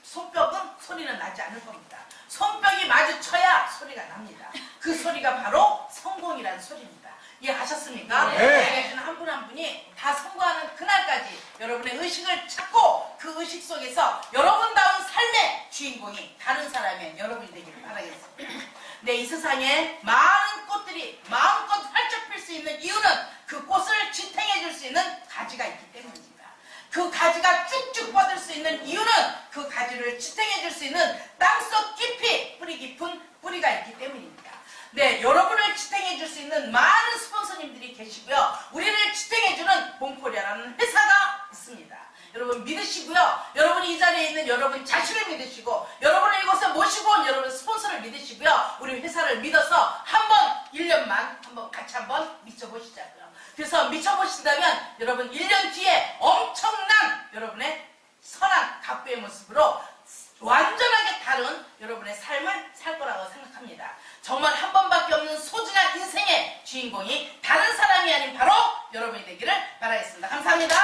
손뼉은 소리는 나지 않을 겁니다. 손뼉이 마주쳐야 소리가 납니다. 그 소리가 바로 성공이라는 소리입니다. 이해하셨습니까? 네. 한 분 한 분이 다 성공하는 그날까지 여러분의 의식을 찾고 그 의식 속에서 여러분다운 삶의 주인공이 다른 사람의 여러분이 되기를 바라겠습니다. 네, 이 세상에 많은 꽃들이 마음껏 활짝 필 수 있는 이유는 그 꽃을 지탱해 줄 수 있는 가지가 있기 때문입니다. 그 가지가 쭉쭉 뻗을 수 있는 이유는 그 가지를 지탱해 줄 수 있는 땅속 깊이 뿌리 깊은 뿌리가 있기 때문입니다. 네, 여러분을 지탱해 줄 수 있는 많은 스폰서님들이 계시고요. 우리를 지탱해 주는 봄코리아라는 회사가 있습니다. 여러분 믿으시고요. 여러분이 이 자리에 있는 여러분 자신을 믿으시고 여러분을 이곳에 모시고 온 여러분 스폰서를 믿으시고요. 우리 회사를 믿어서 한번 1년만 한번 같이 한번 미쳐보시자고요. 그래서 미쳐보신다면 여러분 1년 뒤에 엄청난 여러분의 선한 갑부의 모습으로 완전하게 다른 여러분의 삶을 살 거라고 생각합니다. 정말 한 번밖에 없는 소중한 인생의 주인공이 다른 사람이 아닌 바로 여러분이 되기를 바라겠습니다. 감사합니다.